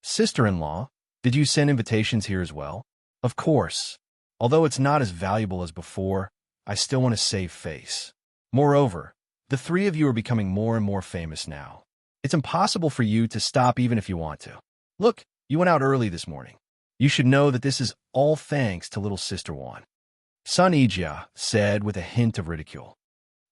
Sister-in-law, did you send invitations here as well? Of course. Although it's not as valuable as before, I still want to save face. Moreover, the 3 of you are becoming more and more famous now. It's impossible for you to stop even if you want to. Look, you went out early this morning. You should know that this is all thanks to little sister Wan. Sun Ijia said with a hint of ridicule.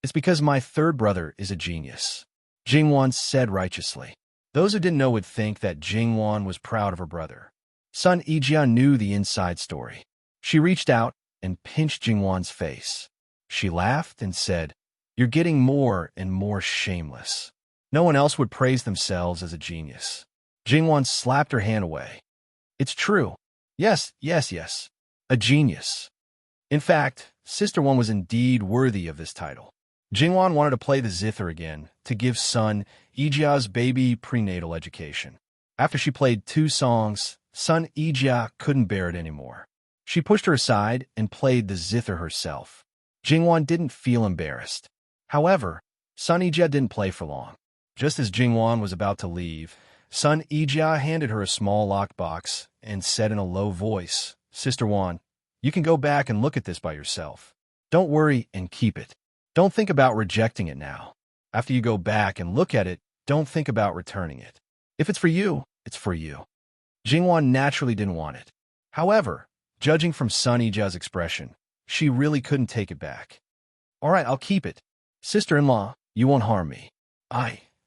It's because my 3rd brother is a genius. Jingwan said righteously. Those who didn't know would think that Jingwan was proud of her brother. Sun Ijia knew the inside story. She reached out and pinched Jingwan's face. She laughed and said, "You're getting more and more shameless. No one else would praise themselves as a genius." Jingwan slapped her hand away. It's true. Yes. A genius. In fact, Sister One was indeed worthy of this title. Jingwan wanted to play the zither again to give Sun Ijia's baby prenatal education. After she played 2 songs, Sun Ijia couldn't bear it anymore. She pushed her aside and played the zither herself. Jingwan didn't feel embarrassed. However, Sun Ijia didn't play for long. Just as Jingwan was about to leave, Sun Ijia handed her a small locked box and said in a low voice, "Sister Wan, you can go back and look at this by yourself. Don't worry and keep it. Don't think about rejecting it now. After you go back and look at it, don't think about returning it. If it's for you, it's for you." Jingwan naturally didn't want it. However, judging from Sun Ijia's expression, she really couldn't take it back. "All right, I'll keep it. Sister-in-law, you won't harm me.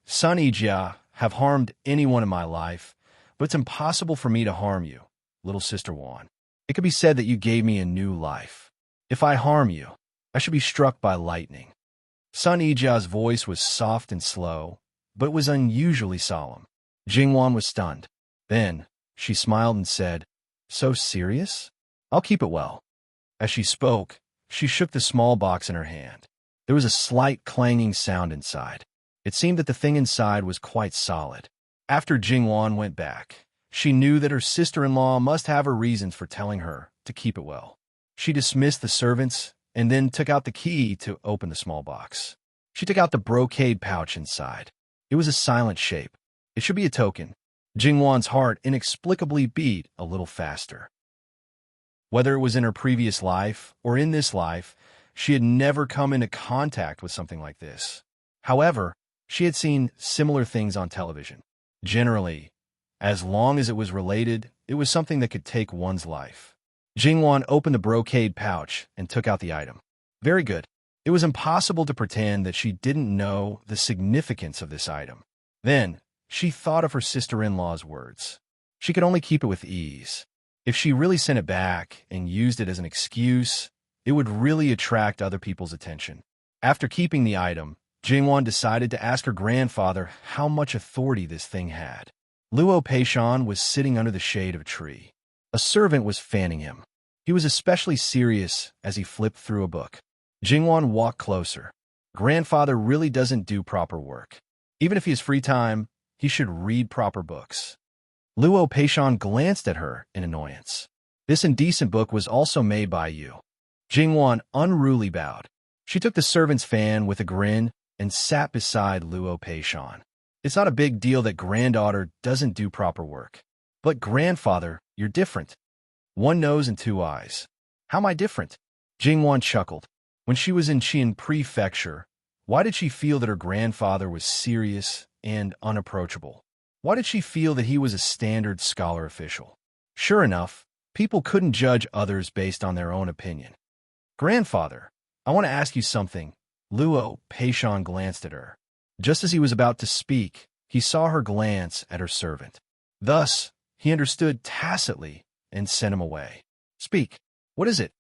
Sun Ijia, have harmed anyone in my life, but it's impossible for me to harm you, little sister Wan. It could be said that you gave me a new life. If I harm you, I should be struck by lightning." Sun Ijia's voice was soft and slow, but it was unusually solemn. Jingwan was stunned. Then, she smiled and said, "So serious? I'll keep it well." As she spoke, She shook the small box in her hand. There was a slight clanging sound inside. It seemed that the thing inside was quite solid. After Jingwan went back, she knew that her sister-in-law must have her reasons for telling her to keep it well. She dismissed the servants and then took out the key to open the small box. She took out the brocade pouch inside. It was a silent shape. It should be a token. Jingwan's heart inexplicably beat a little faster. Whether it was in her previous life or in this life, she had never come into contact with something like this. However, she had seen similar things on television. Generally, as long as it was related, it was something that could take one's life. Jingwan opened the brocade pouch and took out the item. Very good. It was impossible to pretend that she didn't know the significance of this item. Then, she thought of her sister-in-law's words. She could only keep it with ease. If she really sent it back and used it as an excuse, it would really attract other people's attention. After keeping the item, Jingwan decided to ask her grandfather how much authority this thing had. Luo Peishan was sitting under the shade of a tree. A servant was fanning him. He was especially serious as he flipped through a book. Jingwan walked closer. Grandfather really doesn't do proper work. Even if he has free time, he should read proper books. Luo Peishan glanced at her in annoyance. This indecent book was also made by you. Jingwan unruly bowed. She took the servant's fan with a grin and sat beside Luo Peishan. It's not a big deal that granddaughter doesn't do proper work. But grandfather, you're different. One nose and two eyes. How am I different? Jingwan chuckled. When she was in Qian Prefecture, why did she feel that her grandfather was serious and unapproachable? Why did she feel that he was a standard scholar official? Sure enough, people couldn't judge others based on their own opinion. Grandfather, I want to ask you something. Luo Peishan glanced at her. Just as he was about to speak, he saw her glance at her servant. Thus, he understood tacitly and sent him away. Speak. What is it?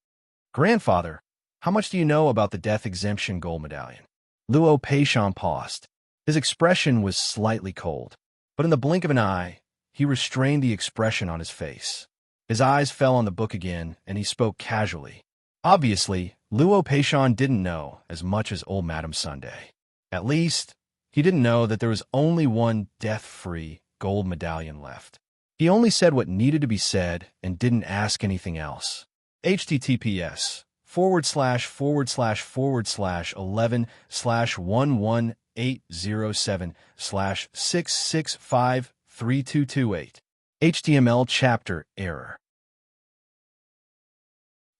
Grandfather, how much do you know about the death exemption gold medallion? Luo Peishan paused. His expression was slightly cold, but in the blink of an eye, he restrained the expression on his face. His eyes fell on the book again, and he spoke casually. Obviously, Luo Peishan didn't know as much as old Madame Sunday. At least, he didn't know that there was only one death-free gold medallion left. He only said what needed to be said and didn't ask anything else. https:///11/11807/6653228. HTML chapter error.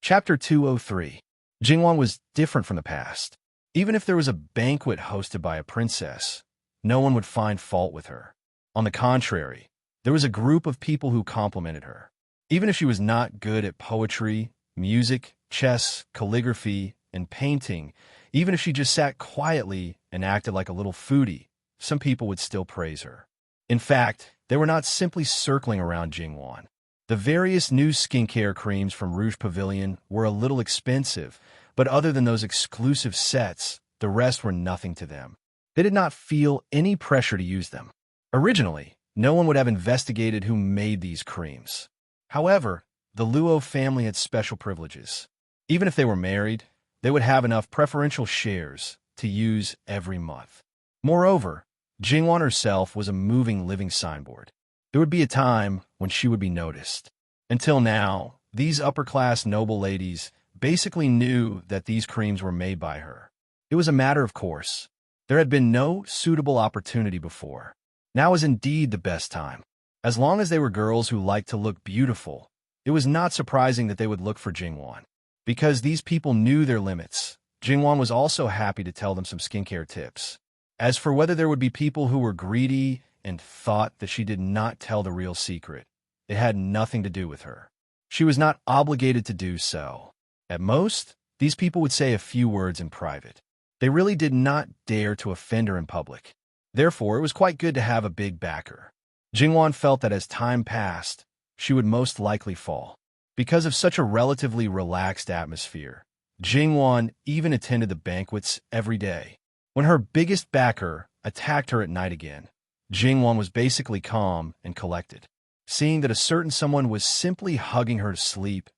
Chapter 203. Jingwan was different from the past. Even if there was a banquet hosted by a princess, no one would find fault with her. On the contrary, there was a group of people who complimented her. Even if she was not good at poetry, music, chess, calligraphy, and painting, even if she just sat quietly and acted like a little foodie, some people would still praise her. In fact, they were not simply circling around Jingwan. The various new skincare creams from Rouge Pavilion were a little expensive, but other than those exclusive sets, the rest were nothing to them. They did not feel any pressure to use them. Originally, no one would have investigated who made these creams. However, the Luo family had special privileges. Even if they were married, they would have enough preferential shares to use every month. Moreover, Jingwan herself was a moving living signboard. There would be a time when she would be noticed. Until now, these upper-class noble ladies basically knew that these creams were made by her. It was a matter of course. There had been no suitable opportunity before. Now was indeed the best time. As long as they were girls who liked to look beautiful, it was not surprising that they would look for Jingwan. Because these people knew their limits, Jingwan was also happy to tell them some skincare tips. As for whether there would be people who were greedy and thought that she did not tell the real secret, it had nothing to do with her. She was not obligated to do so. At most, these people would say a few words in private. They really did not dare to offend her in public. Therefore, it was quite good to have a big backer. Jingwan felt that as time passed, she would most likely fall. Because of such a relatively relaxed atmosphere, Jingwan even attended the banquets every day. When her biggest backer attacked her at night again, Jingwan was basically calm and collected. Seeing that a certain someone was simply hugging her to sleep,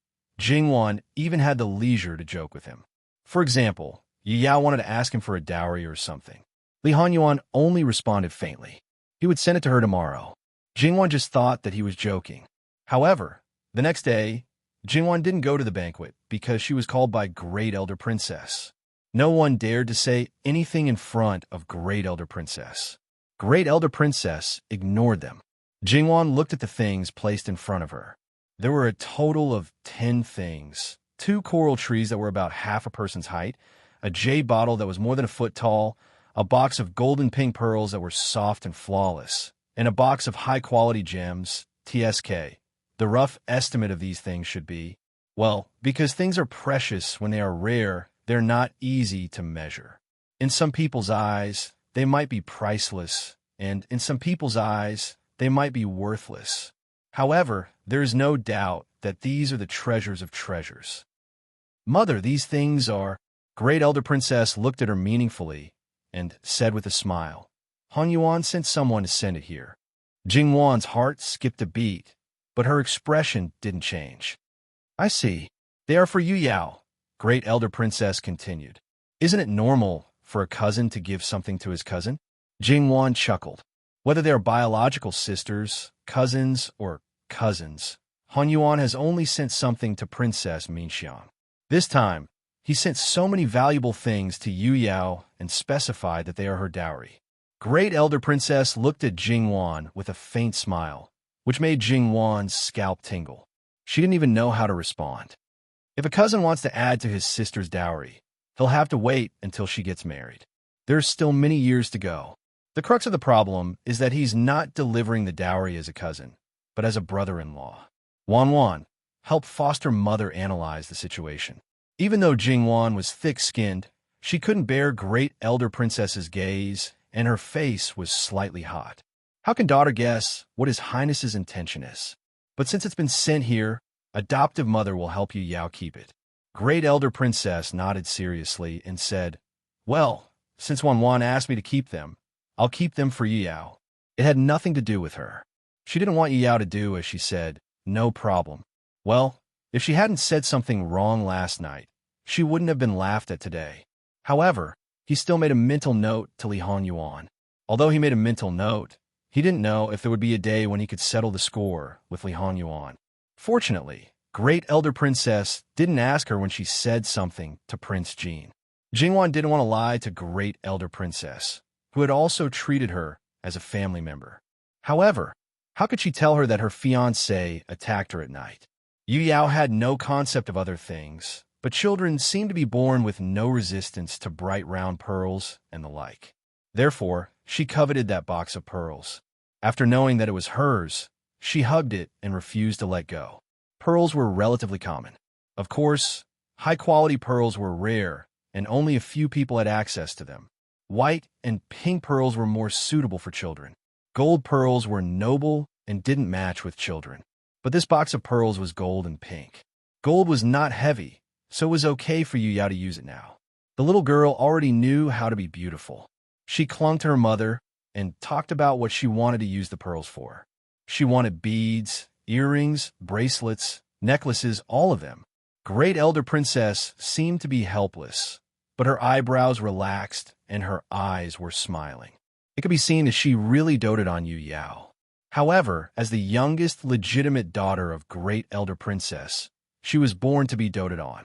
Jingwan even had the leisure to joke with him. For example, Yu Yao wanted to ask him for a dowry or something. Li Hanyuan only responded faintly. He would send it to her tomorrow. Jingwan just thought that he was joking. However, the next day, Jingwan didn't go to the banquet because she was called by Great Elder Princess. No one dared to say anything in front of Great Elder Princess. Great Elder Princess ignored them. Jingwan looked at the things placed in front of her. There were a total of 10 things. 2 coral trees that were about half a person's height, a jade bottle that was more than a foot tall, a box of golden pink pearls that were soft and flawless, and a box of high-quality gems, TSK. The rough estimate of these things should be, well, because things are precious when they are rare, they're not easy to measure. In some people's eyes, they might be priceless, and in some people's eyes, they might be worthless. However, there is no doubt that these are the treasures of treasures. Mother, these things are... Great Elder Princess looked at her meaningfully and said with a smile, Hanyuan sent someone to send it here. Jingwan's heart skipped a beat, but her expression didn't change. I see. They are for Yu Yao, Great Elder Princess continued. Isn't it normal for a cousin to give something to his cousin? Jingwan chuckled. Whether they are biological sisters, cousins, or cousins, Hanyuan has only sent something to Princess Minxiang. This time, he sent so many valuable things to Yu Yao and specified that they are her dowry. Great Elder Princess looked at Jingwan with a faint smile, which made Jingwan's scalp tingle. She didn't even know how to respond. If a cousin wants to add to his sister's dowry, he'll have to wait until she gets married. There's still many years to go. The crux of the problem is that he's not delivering the dowry as a cousin, but as a brother-in-law. Wan helped foster mother analyze the situation. Even though Jingwan was thick-skinned, she couldn't bear Great Elder Princess's gaze, and her face was slightly hot. How can daughter guess what His Highness's intention is? But since it's been sent here, adoptive mother will help Yu Yao keep it. Great Elder Princess nodded seriously and said, Well, since Wan asked me to keep them, I'll keep them for Yu Yao. It had nothing to do with her. She didn't want Yu Yao to do as she said, no problem. Well, if she hadn't said something wrong last night, she wouldn't have been laughed at today. However, he still made a mental note to Li Hanyuan. Although he made a mental note, he didn't know if there would be a day when he could settle the score with Li Hanyuan. Fortunately, Great Elder Princess didn't ask her when she said something to Prince Jean. Jingwan didn't want to lie to Great Elder Princess, who had also treated her as a family member. However, how could she tell her that her fiancé attacked her at night? Yu Yao had no concept of other things, but children seem to be born with no resistance to bright round pearls and the like. Therefore, she coveted that box of pearls. After knowing that it was hers, she hugged it and refused to let go. Pearls were relatively common. Of course, high-quality pearls were rare, and only a few people had access to them. White and pink pearls were more suitable for children. Gold pearls were noble and didn't match with children. But this box of pearls was gold and pink. Gold was not heavy, so it was okay for Yu Yao to use it now. The little girl already knew how to be beautiful. She clung to her mother and talked about what she wanted to use the pearls for. She wanted beads, earrings, bracelets, necklaces, all of them. Great Elder Princess seemed to be helpless, but her eyebrows relaxed and her eyes were smiling. It could be seen that she really doted on Yu Yao. However, as the youngest legitimate daughter of Great Elder Princess, she was born to be doted on.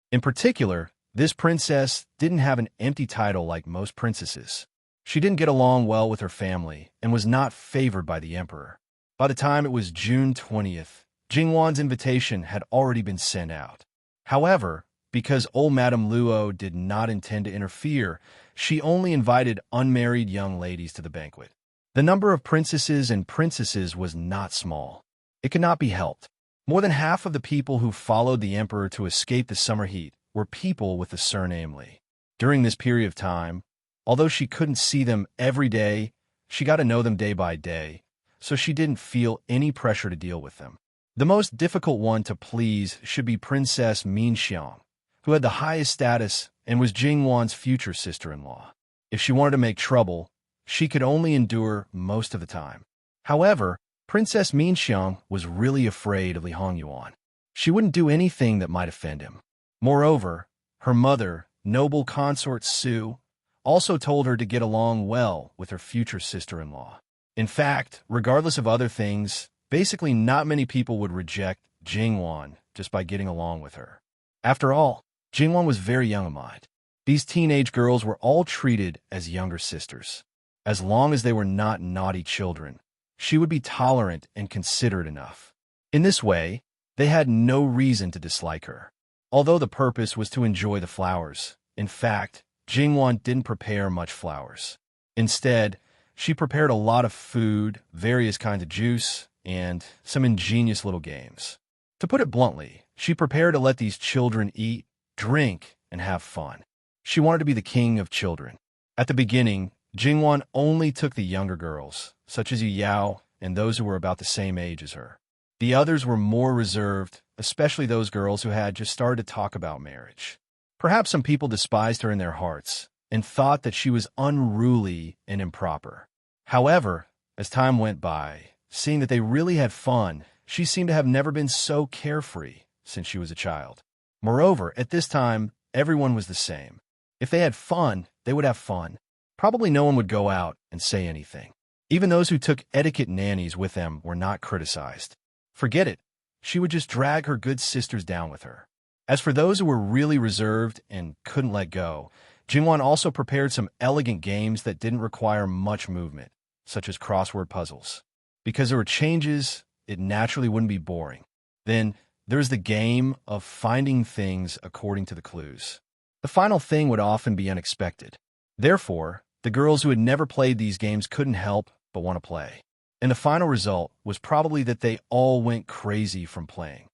In particular, this princess didn't have an empty title like most princesses. She didn't get along well with her family and was not favored by the emperor. By the time it was June 20th, Jingwan's invitation had already been sent out. However, because old Madame Luo did not intend to interfere, she only invited unmarried young ladies to the banquet. The number of princesses and princesses was not small. It could not be helped. More than half of the people who followed the emperor to escape the summer heat were people with the surname Li. During this period of time, although she couldn't see them every day, she got to know them day by day, so she didn't feel any pressure to deal with them. The most difficult one to please should be Princess Minxiang, who had the highest status and was Jingwan's future sister-in-law. If she wanted to make trouble, she could only endure most of the time. However, Princess Minxiang was really afraid of Li Hanyuan. She wouldn't do anything that might offend him. Moreover, her mother, noble consort Su, also told her to get along well with her future sister-in-law. In fact, regardless of other things, basically not many people would reject Jingwan just by getting along with her. After all, Jingwan was very young of mind. These teenage girls were all treated as younger sisters. As long as they were not naughty children, she would be tolerant and considerate enough. In this way, they had no reason to dislike her. Although the purpose was to enjoy the flowers, in fact, Jingwan didn't prepare much flowers. Instead, she prepared a lot of food, various kinds of juice, and some ingenious little games. To put it bluntly, she prepared to let these children eat, drink, and have fun. She wanted to be the king of children. At the beginning, Jingwan only took the younger girls, such as Yu Yao and those who were about the same age as her. The others were more reserved, especially those girls who had just started to talk about marriage. Perhaps some people despised her in their hearts and thought that she was unruly and improper. However, as time went by, seeing that they really had fun, she seemed to have never been so carefree since she was a child. Moreover, at this time, everyone was the same. If they had fun, they would have fun. Probably no one would go out and say anything. Even those who took etiquette nannies with them were not criticized. Forget it. She would just drag her good sisters down with her. As for those who were really reserved and couldn't let go, Jingwan also prepared some elegant games that didn't require much movement, such as crossword puzzles. Because there were changes, it naturally wouldn't be boring. Then, there's the game of finding things according to the clues. The final thing would often be unexpected. Therefore, the girls who had never played these games couldn't help but want to play. And the final result was probably that they all went crazy from playing.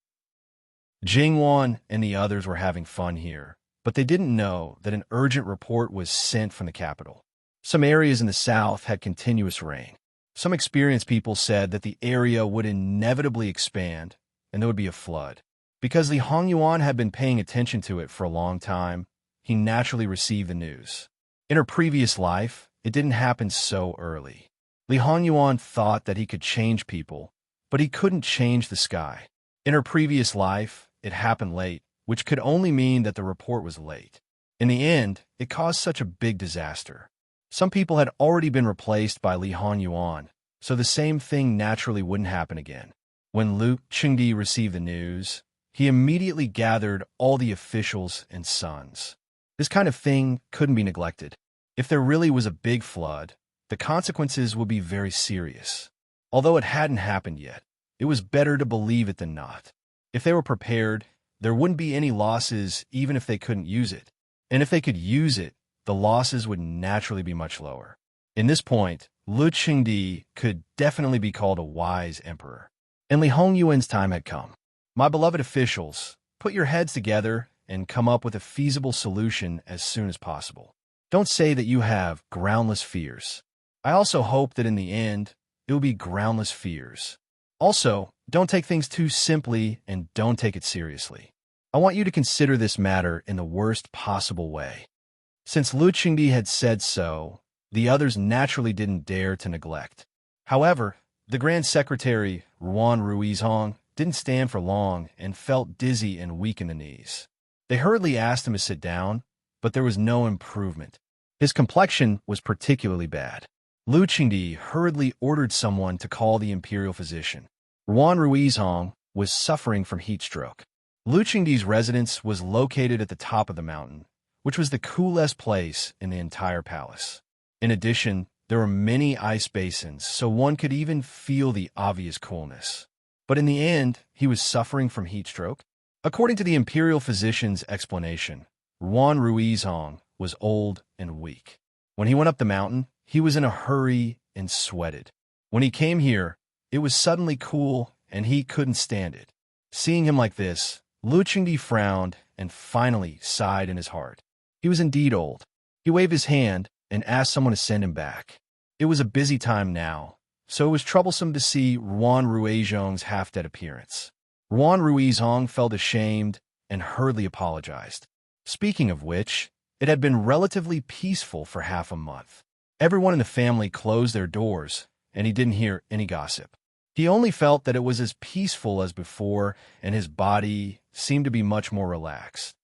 Jingwan and the others were having fun here, but they didn't know that an urgent report was sent from the capital. Some areas in the south had continuous rain. Some experienced people said that the area would inevitably expand and there would be a flood. Because Li Hongyuan had been paying attention to it for a long time, he naturally received the news. In her previous life, it didn't happen so early. Li Hongyuan thought that he could change people, but he couldn't change the sky. In her previous life, it happened late, which could only mean that the report was late. In the end, it caused such a big disaster. Some people had already been replaced by Li Hongyuan, so the same thing naturally wouldn't happen again. When Lu Qingdi received the news, he immediately gathered all the officials and sons. This kind of thing couldn't be neglected. If there really was a big flood, the consequences would be very serious. Although it hadn't happened yet, it was better to believe it than not. If they were prepared, there wouldn't be any losses even if they couldn't use it. And if they could use it, the losses would naturally be much lower. In this point, Lu Qingdi could definitely be called a wise emperor. And Li Hongyuan's time had come. My beloved officials, put your heads together and come up with a feasible solution as soon as possible. Don't say that you have groundless fears. I also hope that in the end, it will be groundless fears. Also, don't take things too simply and don't take it seriously. I want you to consider this matter in the worst possible way. Since Lu Qingdi had said so, the others naturally didn't dare to neglect. However, the Grand Secretary, Ruan Ruizhong, didn't stand for long and felt dizzy and weak in the knees. They hurriedly asked him to sit down, but there was no improvement. His complexion was particularly bad. Lu Qingdi hurriedly ordered someone to call the imperial physician. Ruan Ruizhong was suffering from heat stroke. Lu Qingdi's residence was located at the top of the mountain, which was the coolest place in the entire palace. In addition, there were many ice basins, so one could even feel the obvious coolness. But in the end, he was suffering from heat stroke. According to the imperial physician's explanation, Ruan Ruizhong was old and weak. When he went up the mountain, he was in a hurry and sweated. When he came here, it was suddenly cool and he couldn't stand it. Seeing him like this, Lu Qingdi frowned and finally sighed in his heart. He was indeed old. He waved his hand and asked someone to send him back. It was a busy time now, so it was troublesome to see Ruan Ruizhong's half-dead appearance. Ruan Ruizhong felt ashamed and hurriedly apologized. Speaking of which, it had been relatively peaceful for half a month. Everyone in the family closed their doors, and he didn't hear any gossip. He only felt that it was as peaceful as before, and his body seemed to be much more relaxed.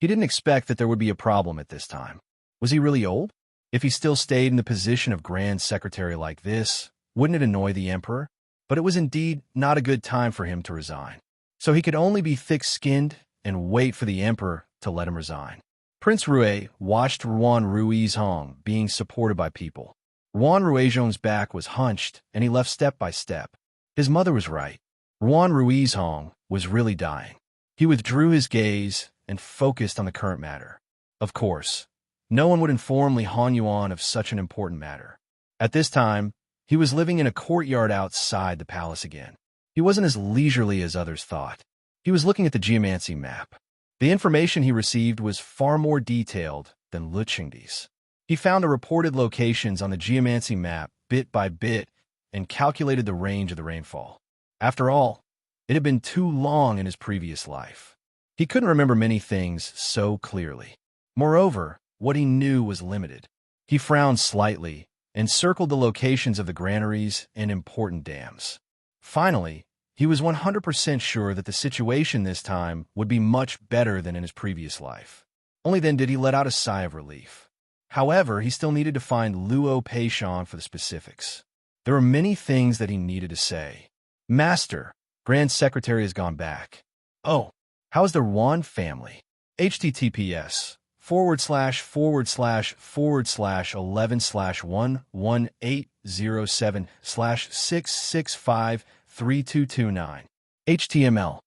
He didn't expect that there would be a problem at this time. Was he really old? If he still stayed in the position of Grand Secretary like this, wouldn't it annoy the emperor? But it was indeed not a good time for him to resign. So he could only be thick-skinned and wait for the emperor to let him resign. Prince Rue watched Ruan Ruizhong being supported by people. Ruan Ruizhong's back was hunched, and he left step by step. His mother was right. Ruan Ruizhong was really dying. He withdrew his gaze and focused on the current matter. Of course, no one would inform Li Hanyuan of such an important matter. At this time, he was living in a courtyard outside the palace again. He wasn't as leisurely as others thought. He was looking at the geomancy map. The information he received was far more detailed than Lu Qingdi's. He found the reported locations on the geomancy map bit by bit and calculated the range of the rainfall. After all, it had been too long in his previous life. He couldn't remember many things so clearly. Moreover, what he knew was limited. He frowned slightly and circled the locations of the granaries and important dams. Finally, he was 100% sure that the situation this time would be much better than in his previous life. Only then did he let out a sigh of relief. However, he still needed to find Luo Peishan for the specifics. There were many things that he needed to say. Master, Grand Secretary has gone back. Oh, how is the Yuan family? https://11/11807/6653229. HTML.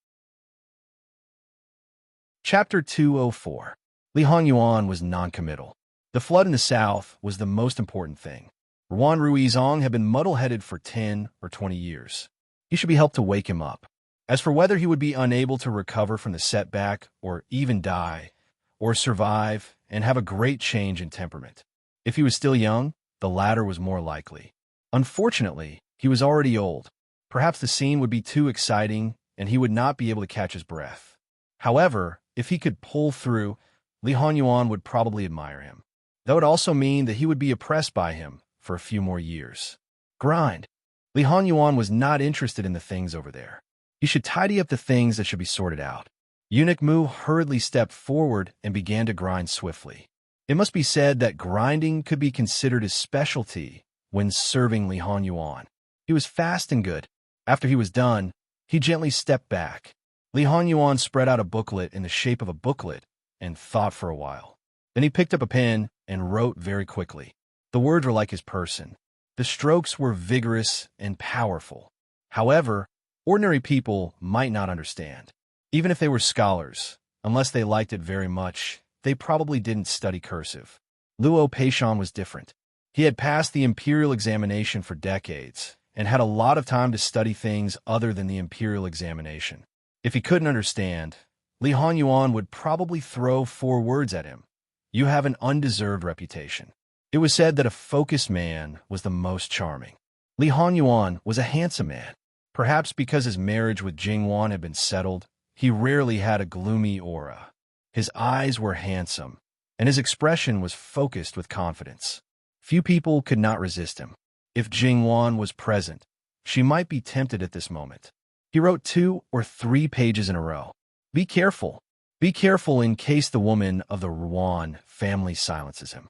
Chapter 204. Li Hanyuan was noncommittal. The flood in the south was the most important thing. Ruan Ruizhong had been muddle-headed for 10 or 20 years. He should be helped to wake him up. As for whether he would be unable to recover from the setback, or even die, or survive and have a great change in temperament. If he was still young, the latter was more likely. Unfortunately, he was already old. Perhaps the scene would be too exciting and he would not be able to catch his breath. However, if he could pull through, Li Hanyuan would probably admire him. That would also mean that he would be oppressed by him for a few more years. Grind. Li Hanyuan was not interested in the things over there. He should tidy up the things that should be sorted out. Eunuch Mu hurriedly stepped forward and began to grind swiftly. It must be said that grinding could be considered his specialty when serving Li Hanyuan. He was fast and good. After he was done, he gently stepped back. Li Hanyuan spread out a booklet in the shape of a booklet and thought for a while. Then he picked up a pen and wrote very quickly. The words were like his person. The strokes were vigorous and powerful. However, ordinary people might not understand. Even if they were scholars, unless they liked it very much, they probably didn't study cursive. Luo Peishan was different. He had passed the imperial examination for decades and had a lot of time to study things other than the imperial examination. If he couldn't understand, Li Hanyuan would probably throw 4 words at him. You have an undeserved reputation. It was said that a focused man was the most charming. Li Hanyuan was a handsome man. Perhaps because his marriage with Jingwan had been settled, he rarely had a gloomy aura. His eyes were handsome, and his expression was focused with confidence. Few people could not resist him. If Jingwan was present, she might be tempted at this moment. He wrote 2 or 3 pages in a row. Be careful. Be careful in case the woman of the Ruan family silences him.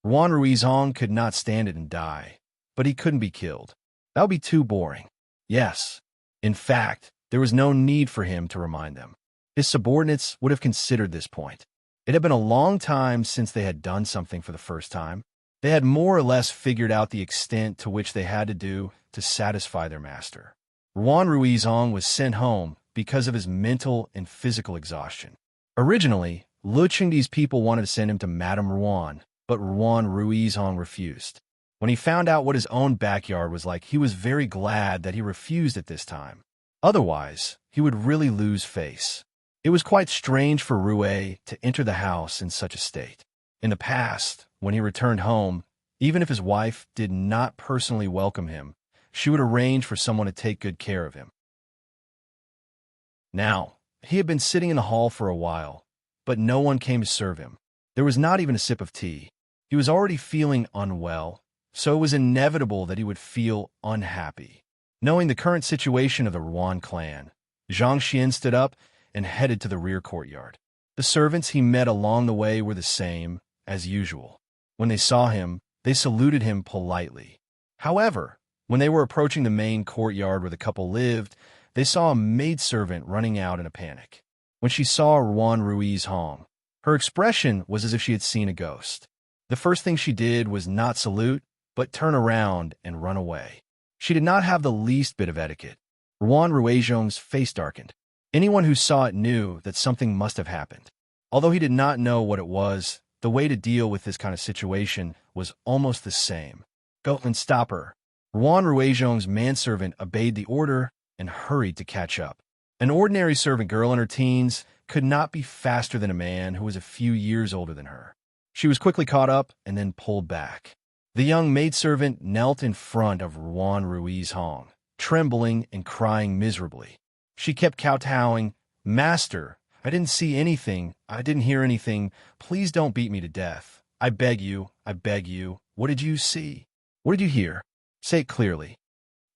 Ruan Ruizhong could not stand it and die, but he couldn't be killed. That would be too boring. Yes. In fact, there was no need for him to remind them. His subordinates would have considered this point. It had been a long time since they had done something for the first time. They had more or less figured out the extent to which they had to do to satisfy their master. Ruan Ruizhong was sent home because of his mental and physical exhaustion. Originally, Lu Qingdi's people wanted to send him to Madame Ruan, but Ruan Ruizhong refused. When he found out what his own backyard was like, he was very glad that he refused at this time. Otherwise, he would really lose face. It was quite strange for Rue to enter the house in such a state. In the past, when he returned home, even if his wife did not personally welcome him, she would arrange for someone to take good care of him. Now, he had been sitting in the hall for a while, but no one came to serve him. There was not even a sip of tea. He was already feeling unwell, so it was inevitable that he would feel unhappy. Knowing the current situation of the Ruan clan, Zhang Xian stood up and headed to the rear courtyard. The servants he met along the way were the same as usual. When they saw him, they saluted him politely. However, when they were approaching the main courtyard where the couple lived, they saw a maidservant running out in a panic. When she saw Ruan Ruiz Hong, her expression was as if she had seen a ghost. The first thing she did was not salute, but turn around and run away. She did not have the least bit of etiquette. Ruan Ruizhong's face darkened. Anyone who saw it knew that something must have happened. Although he did not know what it was, the way to deal with this kind of situation was almost the same. Go and stop her. Ruan Ruizhong's manservant obeyed the order and hurried to catch up. An ordinary servant girl in her teens could not be faster than a man who was a few years older than her. She was quickly caught up and then pulled back. The young maidservant knelt in front of Ruan Ruiz Hong, trembling and crying miserably. She kept kowtowing, "Master, I didn't see anything. I didn't hear anything. Please don't beat me to death. I beg you. I beg you. What did you see? What did you hear? Say it clearly."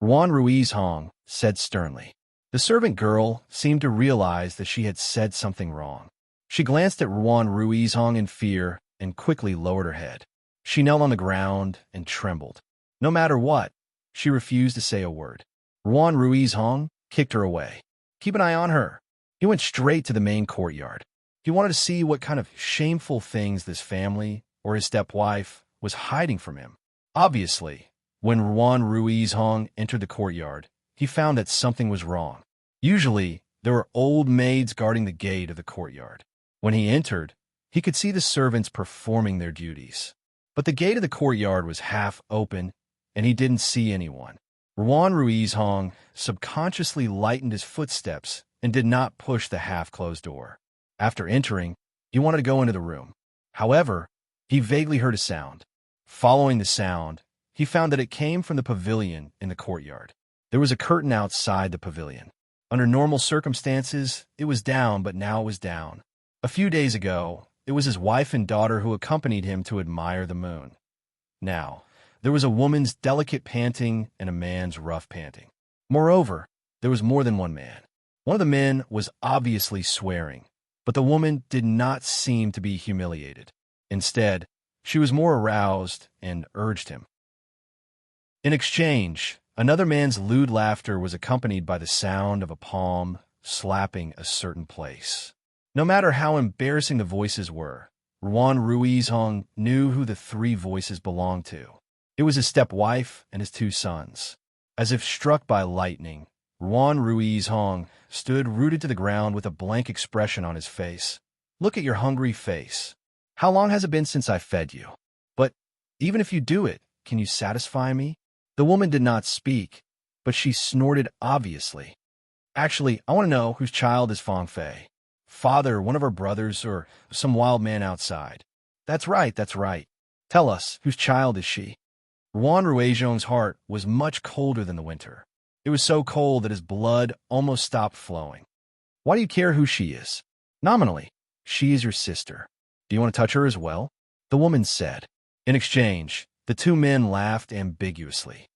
Ruan Ruiz Hong said sternly. The servant girl seemed to realize that she had said something wrong. She glanced at Ruan Ruiz Hong in fear and quickly lowered her head. She knelt on the ground and trembled. No matter what, she refused to say a word. Ruan Ruiz Hong kicked her away. "Keep an eye on her." He went straight to the main courtyard. He wanted to see what kind of shameful things this family or his stepwife was hiding from him. Obviously, when Ruan Ruiz Hong entered the courtyard, he found that something was wrong. Usually, there were old maids guarding the gate of the courtyard. When he entered, he could see the servants performing their duties. But the gate of the courtyard was half open, and he didn't see anyone. Ruan Ruiz Hong subconsciously lightened his footsteps and did not push the half-closed door. After entering, he wanted to go into the room. However, he vaguely heard a sound. Following the sound, he found that it came from the pavilion in the courtyard. There was a curtain outside the pavilion. Under normal circumstances, it was down, but now it was down. A few days ago, it was his wife and daughter who accompanied him to admire the moon. Now, there was a woman's delicate panting and a man's rough panting. Moreover, there was more than one man. One of the men was obviously swearing, but the woman did not seem to be humiliated. Instead, she was more aroused and urged him. In exchange, another man's lewd laughter was accompanied by the sound of a palm slapping a certain place. No matter how embarrassing the voices were, Ruan Ruiz Hong knew who the three voices belonged to. It was his stepwife and his two sons. As if struck by lightning, Ruan Ruiz Hong stood rooted to the ground with a blank expression on his face. "Look at your hungry face. How long has it been since I fed you? But even if you do it, can you satisfy me?" The woman did not speak, but she snorted obviously. "Actually, I want to know whose child is Fang Fei. Father, one of our brothers, or some wild man outside?" That's right, that's right. Tell us, whose child is she?" Ruan Ruizhong's heart was much colder than the winter. It was so cold that his blood almost stopped flowing. "Why do you care who she is? Nominally, she is your sister. Do you want to touch her as well?" the woman said. In exchange, the two men laughed ambiguously.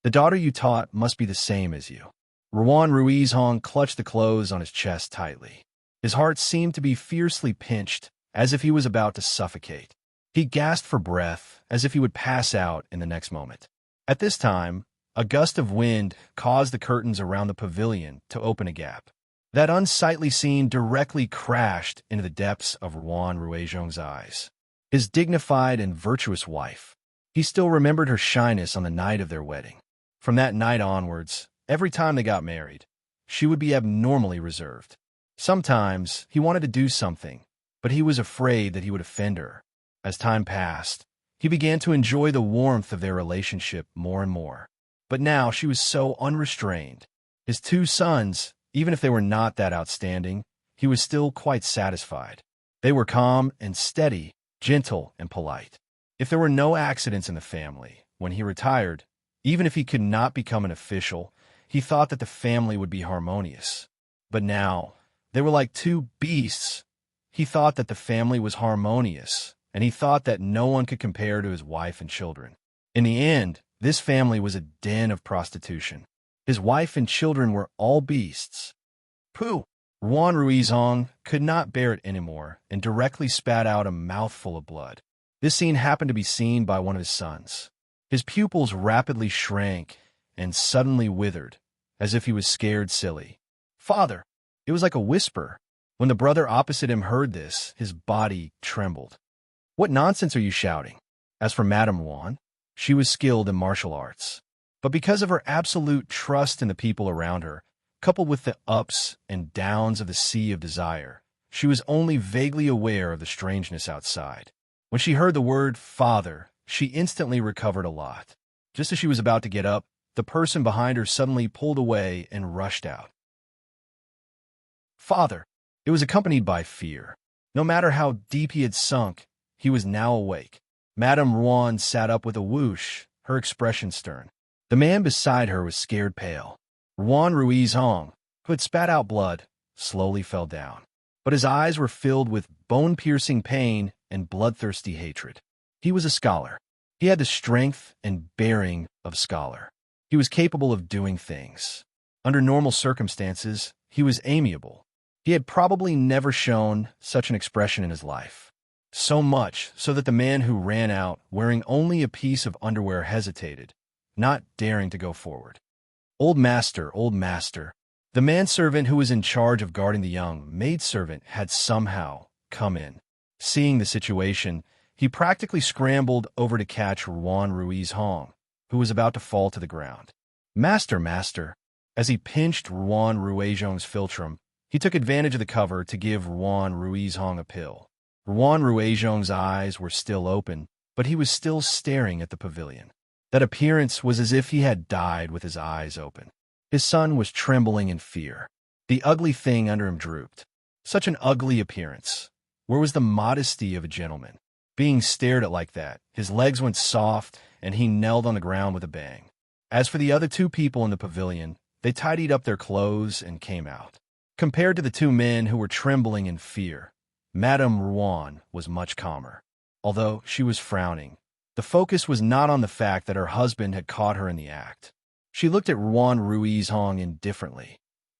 "The daughter you taught must be the same as you." Ruan Ruiz Hong clutched the clothes on his chest tightly. His heart seemed to be fiercely pinched, as if he was about to suffocate. He gasped for breath, as if he would pass out in the next moment. At this time, a gust of wind caused the curtains around the pavilion to open a gap. That unsightly scene directly crashed into the depths of Ruan Ruizhong's eyes. His dignified and virtuous wife. He still remembered her shyness on the night of their wedding. From that night onwards, every time they got married, she would be abnormally reserved. Sometimes he wanted to do something, but he was afraid that he would offend her. As time passed, he began to enjoy the warmth of their relationship more and more. But now she was so unrestrained. His two sons, even if they were not that outstanding, he was still quite satisfied. They were calm and steady, gentle and polite. If there were no accidents in the family, when he retired, even if he could not become an official, he thought that the family would be harmonious. But now, they were like two beasts. He thought that the family was harmonious, and he thought that no one could compare to his wife and children. In the end, this family was a den of prostitution. His wife and children were all beasts. Pooh! Juan Ruizong could not bear it anymore and directly spat out a mouthful of blood. This scene happened to be seen by one of his sons. His pupils rapidly shrank and suddenly withered, as if he was scared silly. "Father!" It was like a whisper. When the brother opposite him heard this, his body trembled. "What nonsense are you shouting?" As for Madame Juan, she was skilled in martial arts. But because of her absolute trust in the people around her, coupled with the ups and downs of the sea of desire, she was only vaguely aware of the strangeness outside. When she heard the word father, she instantly recovered a lot. Just as she was about to get up, the person behind her suddenly pulled away and rushed out. Father! It was accompanied by fear. No matter how deep he had sunk, he was now awake. Madame Juan sat up with a whoosh, her expression stern. The man beside her was scared pale. Juan Ruizong, who had spat out blood, slowly fell down. But his eyes were filled with bone-piercing pain and bloodthirsty hatred. He was a scholar. He had the strength and bearing of a scholar. He was capable of doing things. Under normal circumstances, he was amiable. He had probably never shown such an expression in his life. So much so that the man who ran out wearing only a piece of underwear hesitated, not daring to go forward. Old master, the manservant who was in charge of guarding the young maidservant had somehow come in. Seeing the situation, he practically scrambled over to catch Juan Ruizong, who was about to fall to the ground. Master. As he pinched Juan Ruizong's philtrum, he took advantage of the cover to give Juan Ruizong a pill. Juan Ruizong's eyes were still open, but he was still staring at the pavilion. That appearance was as if he had died with his eyes open. His son was trembling in fear. The ugly thing under him drooped. Such an ugly appearance. Where was the modesty of a gentleman? Being stared at like that, his legs went soft, and he knelt on the ground with a bang. As for the other two people in the pavilion, they tidied up their clothes and came out. Compared to the two men who were trembling in fear, Madame Juan was much calmer. Although she was frowning, the focus was not on the fact that her husband had caught her in the act. She looked at Juan Ruizong indifferently.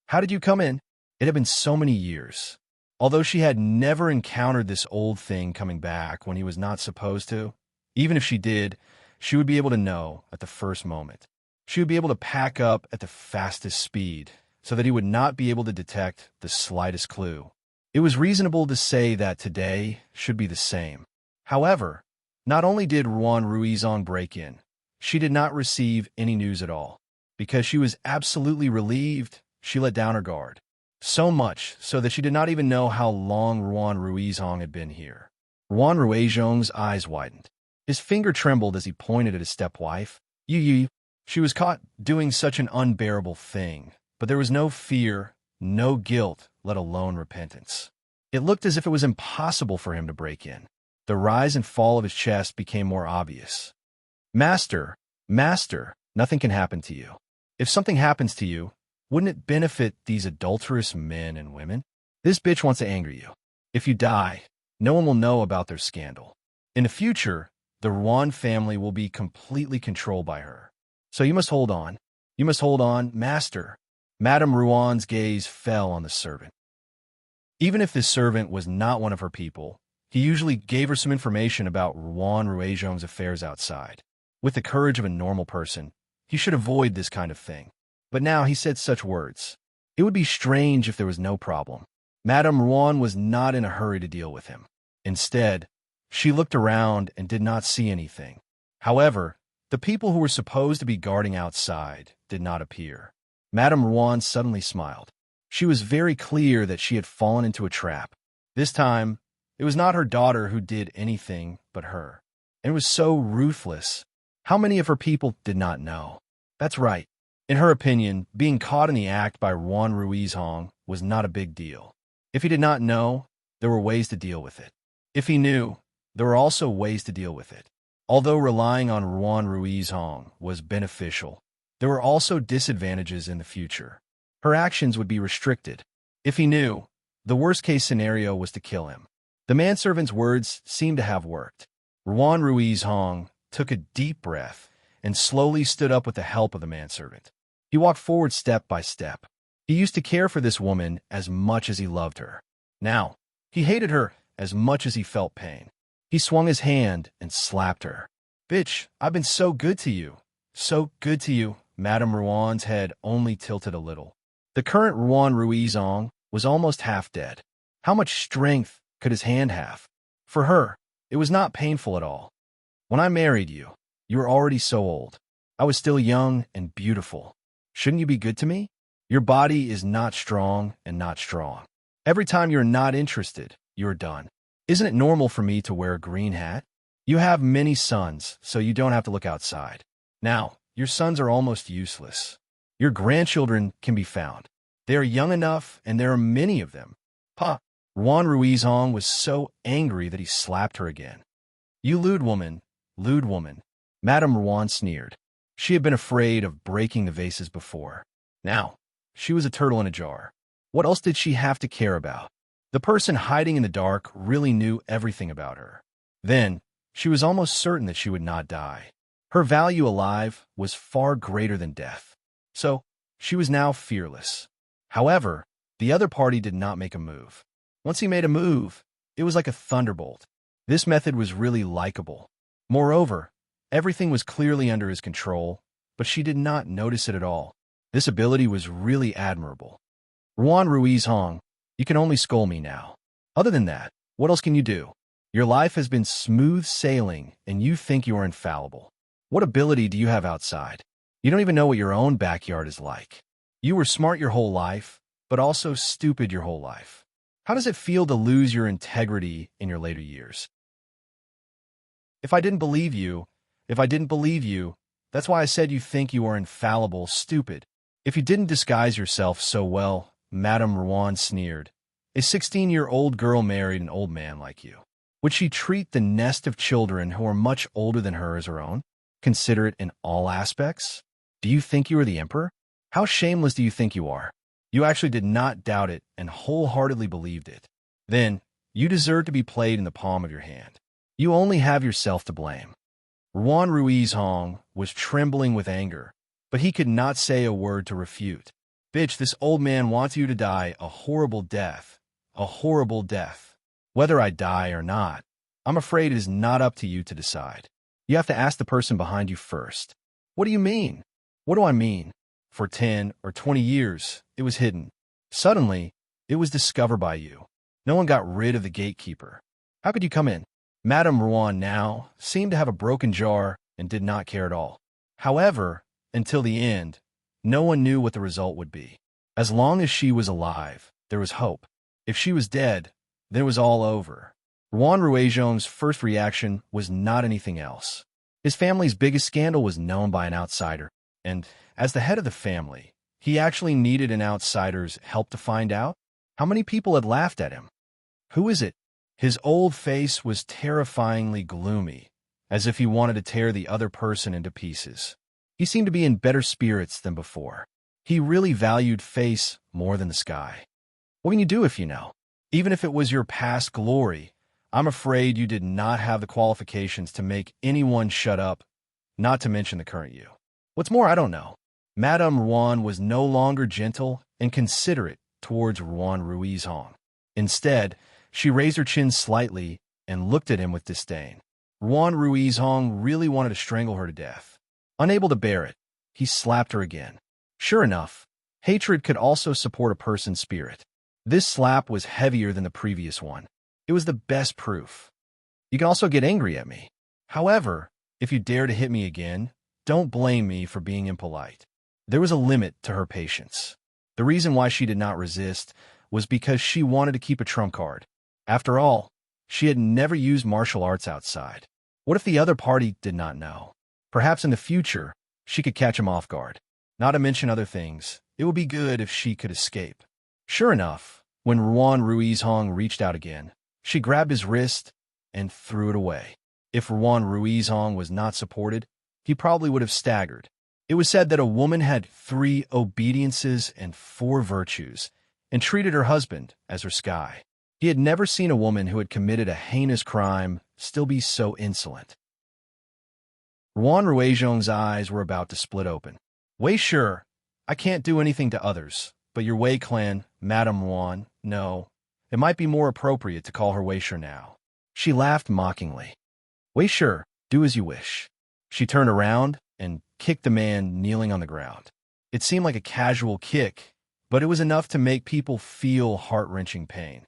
"How did you come in?" It had been so many years. Although she had never encountered this old thing coming back when he was not supposed to, even if she did, she would be able to know at the first moment. She would be able to pack up at the fastest speed so that he would not be able to detect the slightest clue. It was reasonable to say that today should be the same. However, not only did Juan Ruizong break in, she did not receive any news at all. Because she was absolutely relieved, she let down her guard. So much so that she did not even know how long Juan Ruizong had been here. Juan Ruizong's eyes widened. His finger trembled as he pointed at his stepwife. She was caught doing such an unbearable thing, but there was no fear, no guilt, let alone repentance. It looked as if it was impossible for him to break in. The rise and fall of his chest became more obvious. Master, nothing can happen to you. If something happens to you, wouldn't it benefit these adulterous men and women? This bitch wants to anger you. If you die, no one will know about their scandal. In the future, the Juan family will be completely controlled by her. So you must hold on. You must hold on, master. Madame Juan's gaze fell on the servant. Even if this servant was not one of her people, he usually gave her some information about Juan Ruizong's affairs outside. With the courage of a normal person, he should avoid this kind of thing. But now he said such words. It would be strange if there was no problem. Madame Juan was not in a hurry to deal with him. Instead, she looked around and did not see anything. However, the people who were supposed to be guarding outside did not appear. Madame Juan suddenly smiled. She was very clear that she had fallen into a trap. This time, it was not her daughter who did anything but her. And it was so ruthless. How many of her people did not know? That's right. In her opinion, being caught in the act by Juan Ruizong was not a big deal. If he did not know, there were ways to deal with it. If he knew, there were also ways to deal with it. Although relying on Juan Ruizong was beneficial, there were also disadvantages in the future. Her actions would be restricted. If he knew, the worst-case scenario was to kill him. The manservant's words seemed to have worked. Juan Ruizong took a deep breath and slowly stood up with the help of the manservant. He walked forward step by step. He used to care for this woman as much as he loved her. Now, he hated her as much as he felt pain. He swung his hand and slapped her. "Bitch, I've been so good to you. So good to you." Madame Ruan's head only tilted a little. The current Ruan Ruizong was almost half dead. How much strength could his hand have? For her, it was not painful at all. "When I married you, you were already so old. I was still young and beautiful. Shouldn't you be good to me? Your body is not strong and not strong. Every time you're not interested, you're done. Isn't it normal for me to wear a green hat? You have many sons, so you don't have to look outside. Now, your sons are almost useless. Your grandchildren can be found. They are young enough, and there are many of them." Pa! Ruan Ruizong was so angry that he slapped her again. "You lewd woman, lewd woman." Madame Ruan sneered. She had been afraid of breaking the vases before. Now, she was a turtle in a jar. What else did she have to care about? The person hiding in the dark really knew everything about her. Then, she was almost certain that she would not die. Her value alive was far greater than death. So, she was now fearless. However, the other party did not make a move. Once he made a move, it was like a thunderbolt. This method was really likable. Moreover, everything was clearly under his control, but she did not notice it at all. This ability was really admirable. "Ruan Ruizong, you can only scold me now. Other than that, what else can you do? Your life has been smooth sailing, and you think you are infallible. What ability do you have outside? You don't even know what your own backyard is like. You were smart your whole life, but also stupid your whole life. How does it feel to lose your integrity in your later years? If I didn't believe you, that's why I said you think you are infallible, stupid. If you didn't disguise yourself so well," Madame Ruan sneered. "A 16-year-old girl married an old man like you. Would she treat the nest of children who are much older than her as her own? Considerate in all aspects? Do you think you are the emperor? How shameless do you think you are? You actually did not doubt it and wholeheartedly believed it. Then, you deserve to be played in the palm of your hand. You only have yourself to blame." Ruan Ruizong was trembling with anger, but he could not say a word to refute. "Bitch, this old man wants you to die a horrible death. A horrible death. Whether I die or not, I'm afraid it is not up to you to decide. You have to ask the person behind you first." "What do you mean?" "What do I mean? For 10 or 20 years, it was hidden. Suddenly, it was discovered by you. No one got rid of the gatekeeper. How could you come in?" Madame Ruan now seemed to have a broken jar and did not care at all. However, until the end, no one knew what the result would be. As long as she was alive, there was hope. If she was dead, then it was all over. Ruan Ruizong's first reaction was not anything else. His family's biggest scandal was known by an outsider, and as the head of the family, he actually needed an outsider's help to find out. How many people had laughed at him? Who is it? His old face was terrifyingly gloomy, as if he wanted to tear the other person into pieces. He seemed to be in better spirits than before. He really valued face more than the sky. "What can you do if you know? Even if it was your past glory, I'm afraid you did not have the qualifications to make anyone shut up, not to mention the current you. What's more, I don't know." Madame Ruan was no longer gentle and considerate towards Ruan Ruizong. Instead, she raised her chin slightly and looked at him with disdain. Ruan Ruizong really wanted to strangle her to death. Unable to bear it, he slapped her again. Sure enough, hatred could also support a person's spirit. This slap was heavier than the previous one. It was the best proof. "You can also get angry at me. However, if you dare to hit me again, don't blame me for being impolite." There was a limit to her patience. The reason why she did not resist was because she wanted to keep a trump card. After all, she had never used martial arts outside. What if the other party did not know? Perhaps in the future, she could catch him off guard. Not to mention other things, it would be good if she could escape. Sure enough, when Ruan Ruizong reached out again, she grabbed his wrist and threw it away. If Ruan Ruizong was not supported, he probably would have staggered. It was said that a woman had 3 obediences and 4 virtues, and treated her husband as her sky. He had never seen a woman who had committed a heinous crime still be so insolent. Ruan Ruizong's eyes were about to split open. "Wei sure, I can't do anything to others, but your Wei clan, Madame Wan, no. It might be more appropriate to call her Wei Shi now. She laughed mockingly. Wei Shi, do as you wish. She turned around and kicked the man kneeling on the ground. It seemed like a casual kick, but it was enough to make people feel heart-wrenching pain.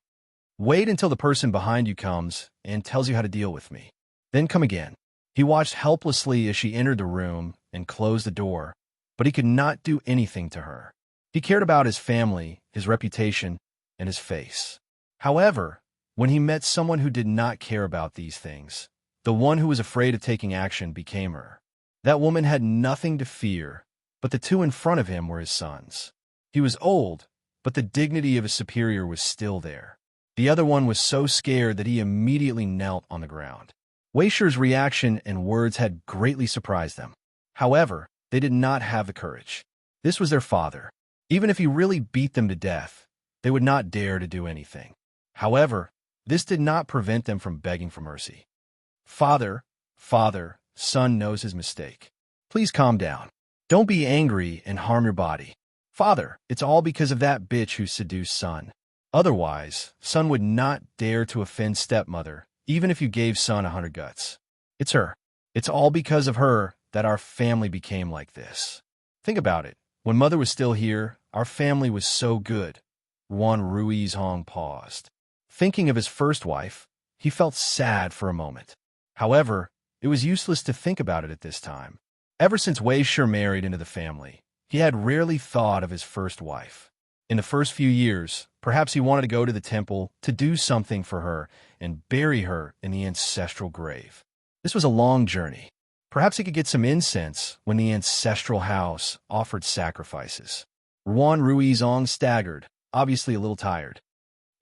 Wait until the person behind you comes and tells you how to deal with me. Then come again. He watched helplessly as she entered the room and closed the door, but he could not do anything to her. He cared about his family, his reputation, and his face. However, when he met someone who did not care about these things, the one who was afraid of taking action became her. That woman had nothing to fear, but the two in front of him were his sons. He was old, but the dignity of his superior was still there. The other one was so scared that he immediately knelt on the ground. Wei Shi's reaction and words had greatly surprised them. However, they did not have the courage. This was their father. Even if he really beat them to death, they would not dare to do anything. However, this did not prevent them from begging for mercy. Father, son knows his mistake. Please calm down. Don't be angry and harm your body. Father, it's all because of that bitch who seduced son. Otherwise, son would not dare to offend stepmother, even if you gave son 100 guts. It's her. It's all because of her that our family became like this. Think about it. When mother was still here, our family was so good. Wan Ruiz Hong paused. Thinking of his first wife, he felt sad for a moment. However, it was useless to think about it at this time. Ever since Wei Shi married into the family, he had rarely thought of his first wife. In the first few years, perhaps he wanted to go to the temple to do something for her and bury her in the ancestral grave. This was a long journey. Perhaps he could get some incense when the ancestral house offered sacrifices. Wan Ruizong staggered, obviously a little tired.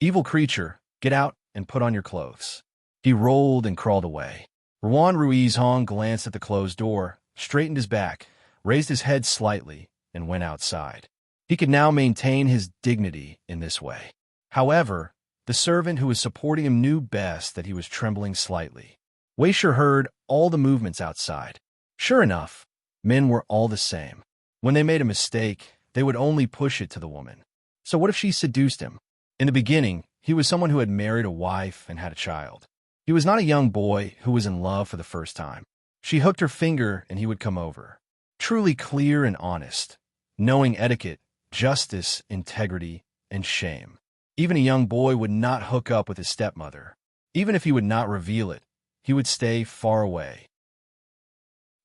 Evil creature, get out and put on your clothes. He rolled and crawled away. Wan Ruizong glanced at the closed door, straightened his back, raised his head slightly, and went outside. He could now maintain his dignity in this way. However, the servant who was supporting him knew best that he was trembling slightly. Wei Shi heard all the movements outside. Sure enough, men were all the same. When they made a mistake, they would only push it to the woman. So what if she seduced him? In the beginning, he was someone who had married a wife and had a child. He was not a young boy who was in love for the first time. She hooked her finger and he would come over. Truly clear and honest, knowing etiquette, justice, integrity, and shame. Even a young boy would not hook up with his stepmother. Even if he would not reveal it, he would stay far away.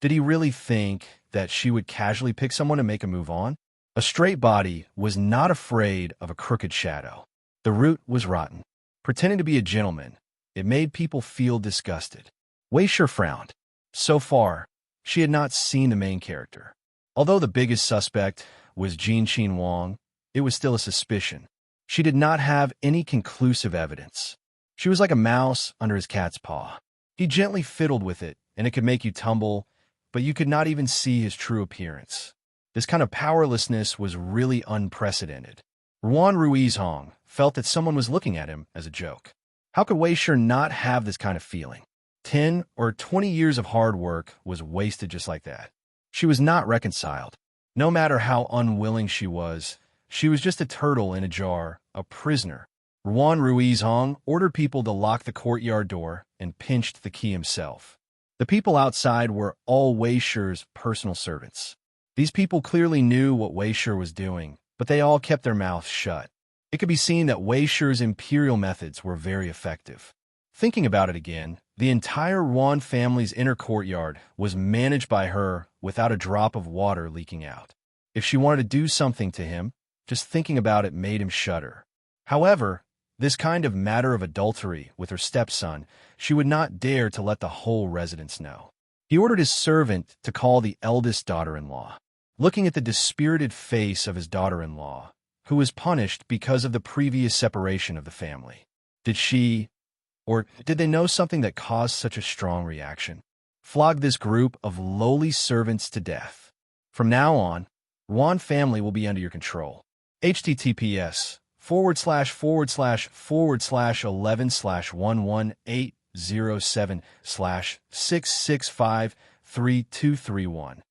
Did he really think that she would casually pick someone and make a move on? A straight body was not afraid of a crooked shadow. The root was rotten. Pretending to be a gentleman, it made people feel disgusted. Wei Shi frowned. So far, she had not seen the main character. Although the biggest suspect was Jinqin Wang, it was still a suspicion. She did not have any conclusive evidence. She was like a mouse under his cat's paw. He gently fiddled with it, and it could make you tumble, but you could not even see his true appearance. This kind of powerlessness was really unprecedented. Wan Ruizhong felt that someone was looking at him as a joke. How could Wei Shi not have this kind of feeling? 10 or 20 years of hard work was wasted just like that. She was not reconciled. No matter how unwilling she was just a turtle in a jar, a prisoner. Wan Ruizhong ordered people to lock the courtyard door and pinched the key himself. The people outside were all Wei Shi's personal servants. These people clearly knew what Wei Shi was doing, but they all kept their mouths shut. It could be seen that Wei Shi's imperial methods were very effective. Thinking about it again, the entire Wan family's inner courtyard was managed by her without a drop of water leaking out. If she wanted to do something to him, just thinking about it made him shudder. However, this kind of matter of adultery with her stepson, she would not dare to let the whole residence know. He ordered his servant to call the eldest daughter-in-law. Looking at the dispirited face of his daughter-in-law, who was punished because of the previous separation of the family. Did she, or did they know something that caused such a strong reaction? Flog this group of lowly servants to death. From now on, Wan family will be under your control. https://11/11807/6653231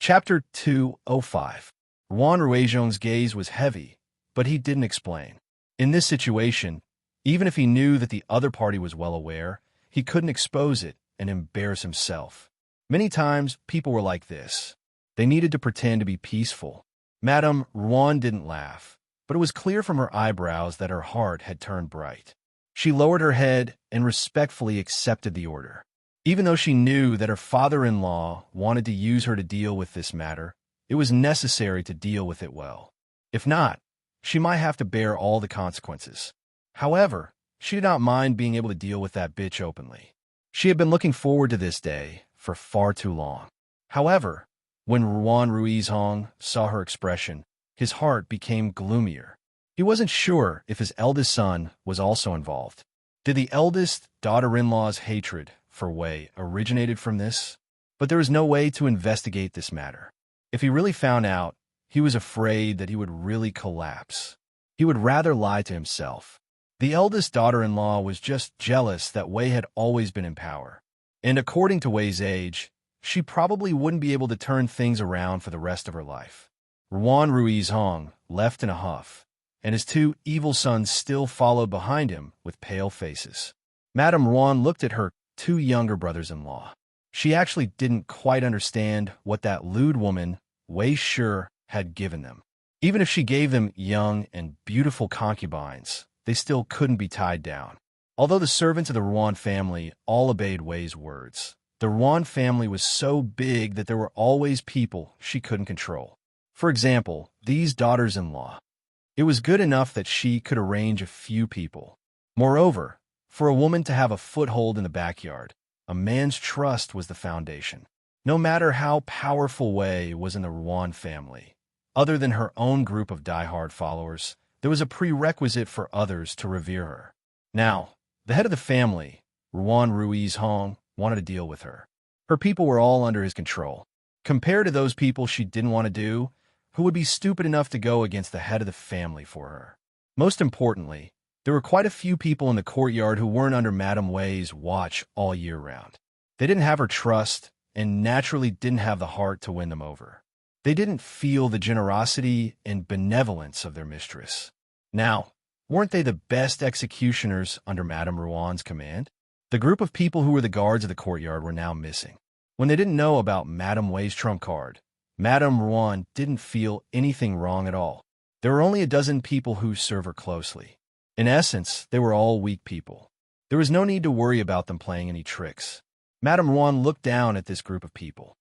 Chapter 205. Juan Ruizhong's gaze was heavy, but he didn't explain. In this situation, even if he knew that the other party was well aware, he couldn't expose it and embarrass himself. Many times, people were like this. They needed to pretend to be peaceful. Madame Juan didn't laugh, but it was clear from her eyebrows that her heart had turned bright. She lowered her head and respectfully accepted the order. Even though she knew that her father-in-law wanted to use her to deal with this matter, it was necessary to deal with it well. If not, she might have to bear all the consequences. However, she did not mind being able to deal with that bitch openly. She had been looking forward to this day for far too long. However, when Juan Ruizhong saw her expression, his heart became gloomier. He wasn't sure if his eldest son was also involved. Did the eldest daughter-in-law's hatred for Wei originated from this? But there was no way to investigate this matter. If he really found out, he was afraid that he would really collapse. He would rather lie to himself. The eldest daughter-in-law was just jealous that Wei had always been in power. And according to Wei's age, she probably wouldn't be able to turn things around for the rest of her life. Juan Ruizhong left in a huff, and his two evil sons still followed behind him with pale faces. Madame Juan looked at her two younger brothers-in-law. She actually didn't quite understand what that lewd woman, Wei Shi, had given them. Even if she gave them young and beautiful concubines, they still couldn't be tied down. Although the servants of the Ruan family all obeyed Wei's words, the Ruan family was so big that there were always people she couldn't control. For example, these daughters-in-law. It was good enough that she could arrange a few people. Moreover, for a woman to have a foothold in the backyard, a man's trust was the foundation. No matter how powerful Wei was in the Ruan family, other than her own group of die-hard followers, there was a prerequisite for others to revere her. Now, the head of the family, Juan Ruizhong, wanted to deal with her. Her people were all under his control. Compared to those people she didn't want to do, who would be stupid enough to go against the head of the family for her? Most importantly, there were quite a few people in the courtyard who weren't under Madame Wei's watch all year round. They didn't have her trust and naturally didn't have the heart to win them over. They didn't feel the generosity and benevolence of their mistress. Now, weren't they the best executioners under Madame Ruan's command? The group of people who were the guards of the courtyard were now missing. When they didn't know about Madame Wei's trump card, Madame Ruan didn't feel anything wrong at all. There were only a dozen people who serve her closely. In essence, they were all weak people. There was no need to worry about them playing any tricks. Madame Ruan looked down at this group of people.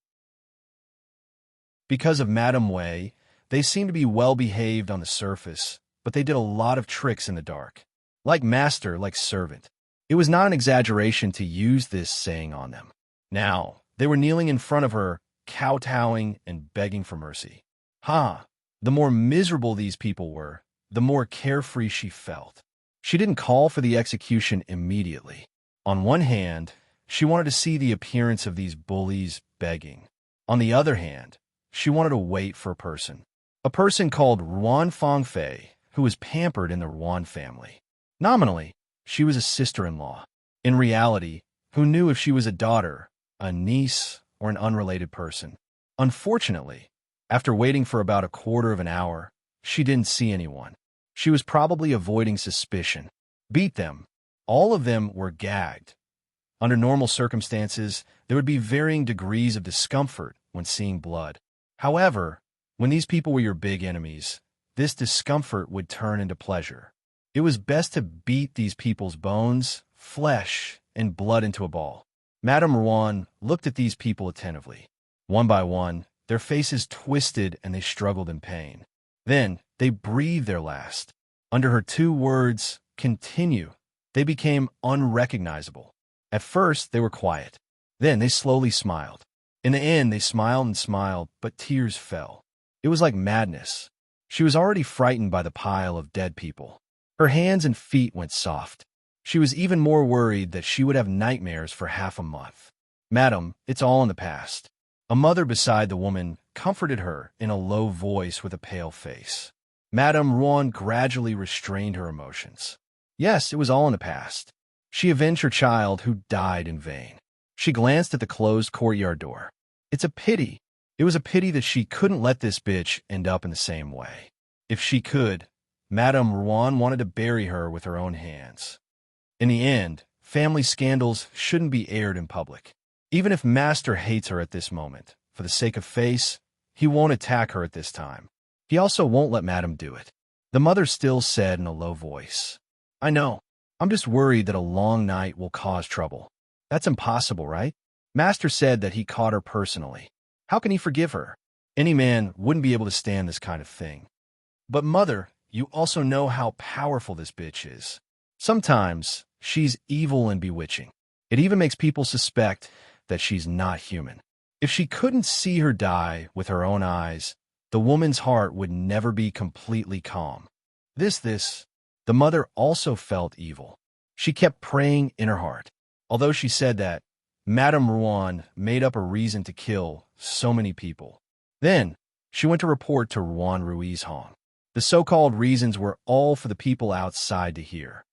Because of Madame Wei, they seemed to be well-behaved on the surface, but they did a lot of tricks in the dark. Like master, like servant. It was not an exaggeration to use this saying on them. Now, they were kneeling in front of her, kowtowing and begging for mercy. The more miserable these people were, the more carefree she felt. She didn't call for the execution immediately. On one hand, she wanted to see the appearance of these bullies begging. On the other hand, she wanted to wait for a person called Ruan Fangfei, who was pampered in the Ruan family. Nominally, she was a sister-in-law. In reality, who knew if she was a daughter, a niece, or an unrelated person? Unfortunately, after waiting for about a quarter of an hour, she didn't see anyone. She was probably avoiding suspicion. Beat them. All of them were gagged. Under normal circumstances, there would be varying degrees of discomfort when seeing blood. However, when these people were your big enemies, this discomfort would turn into pleasure. It was best to beat these people's bones, flesh, and blood into a ball. Madame Ruan looked at these people attentively. One by one, their faces twisted and they struggled in pain. Then, they breathed their last. Under her two words, continue, they became unrecognizable. At first, they were quiet. Then they slowly smiled. In the end, they smiled and smiled, but tears fell. It was like madness. She was already frightened by the pile of dead people. Her hands and feet went soft. She was even more worried that she would have nightmares for half a month. Madam, it's all in the past. A mother beside the woman comforted her in a low voice with a pale face. Madame Ruan gradually restrained her emotions. Yes, it was all in the past. She avenged her child who died in vain. She glanced at the closed courtyard door. It's a pity. It was a pity that she couldn't let this bitch end up in the same way. If she could, Madame Rouen wanted to bury her with her own hands. In the end, family scandals shouldn't be aired in public. Even if Master hates her at this moment, for the sake of face, he won't attack her at this time. He also won't let Madame do it. The mother still said in a low voice, "I know. I'm just worried that a long night will cause trouble." "That's impossible, right?" Master said that he caught her personally. How can he forgive her? Any man wouldn't be able to stand this kind of thing. "But mother, you also know how powerful this bitch is. Sometimes she's evil and bewitching. It even makes people suspect that she's not human. If she couldn't see her die with her own eyes, the woman's heart would never be completely calm." The mother also felt evil. She kept praying in her heart. Although she said that, Madame Rouen made up a reason to kill so many people. Then, she went to report to Rouen Ruiz Hong. The so-called reasons were all for the people outside to hear.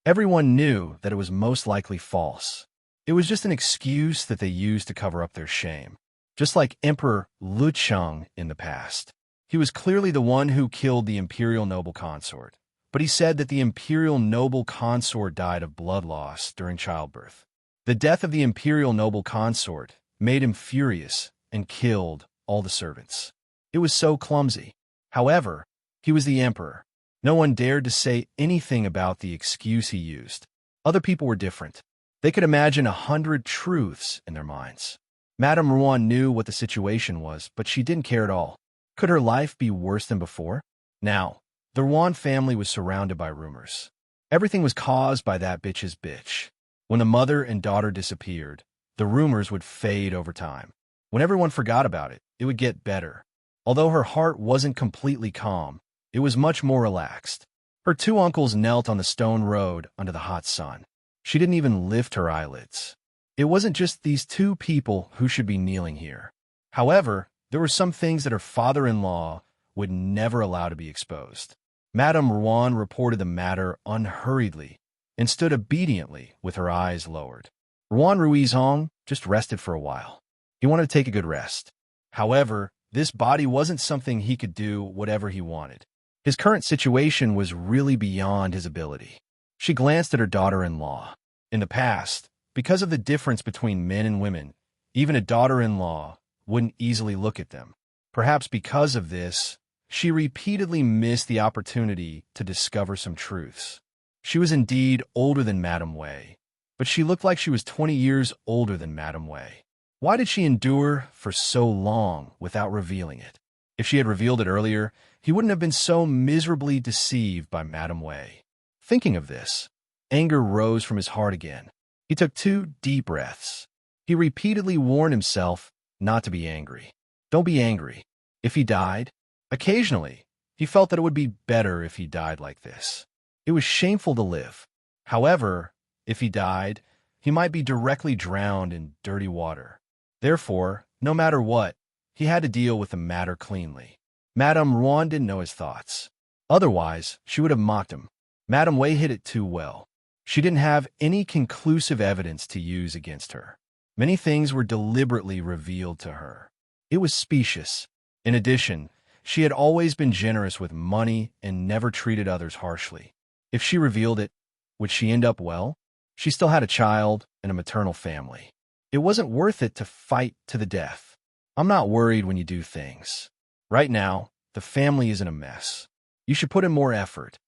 Everyone knew that it was most likely false. It was just an excuse that they used to cover up their shame. Just like Emperor Lu Cheng in the past. He was clearly the one who killed the imperial noble consort, but he said that the imperial noble consort died of blood loss during childbirth. The death of the imperial noble consort made him furious and killed all the servants. It was so clumsy. However, he was the emperor. No one dared to say anything about the excuse he used. Other people were different. They could imagine 100 truths in their minds. Madame Rouen knew what the situation was, but she didn't care at all. Could her life be worse than before? Now, the Rouen family was surrounded by rumors. Everything was caused by that bitch's bitch. When the mother and daughter disappeared, the rumors would fade over time. When everyone forgot about it, it would get better. Although her heart wasn't completely calm, it was much more relaxed. Her two uncles knelt on the stone road under the hot sun. She didn't even lift her eyelids. It wasn't just these two people who should be kneeling here. However, there were some things that her father-in-law would never allow to be exposed. Madame Rouen reported the matter unhurriedly and stood obediently with her eyes lowered. Rouen Ruiz Hong just rested for a while. He wanted to take a good rest. However, this body wasn't something he could do whatever he wanted. His current situation was really beyond his ability. She glanced at her daughter-in-law. In the past, because of the difference between men and women, even a daughter-in-law wouldn't easily look at them. Perhaps because of this, she repeatedly missed the opportunity to discover some truths. She was indeed older than Madame Wei, but she looked like she was 20 years older than Madame Wei. Why did she endure for so long without revealing it? If she had revealed it earlier, he wouldn't have been so miserably deceived by Madame Wei. Thinking of this, anger rose from his heart again. He took 2 deep breaths. He repeatedly warned himself not to be angry. Don't be angry. If he died, occasionally, he felt that it would be better if he died like this. It was shameful to live. However, if he died, he might be directly drowned in dirty water. Therefore, no matter what, he had to deal with the matter cleanly. Madame Rouen didn't know his thoughts. Otherwise, she would have mocked him. Madame Wei hid it too well. She didn't have any conclusive evidence to use against her. Many things were deliberately revealed to her. It was specious. In addition, she had always been generous with money and never treated others harshly. If she revealed it, would she end up well? She still had a child and a maternal family. It wasn't worth it to fight to the death. I'm not worried when you do things. Right now, the family is in a mess. You should put in more effort.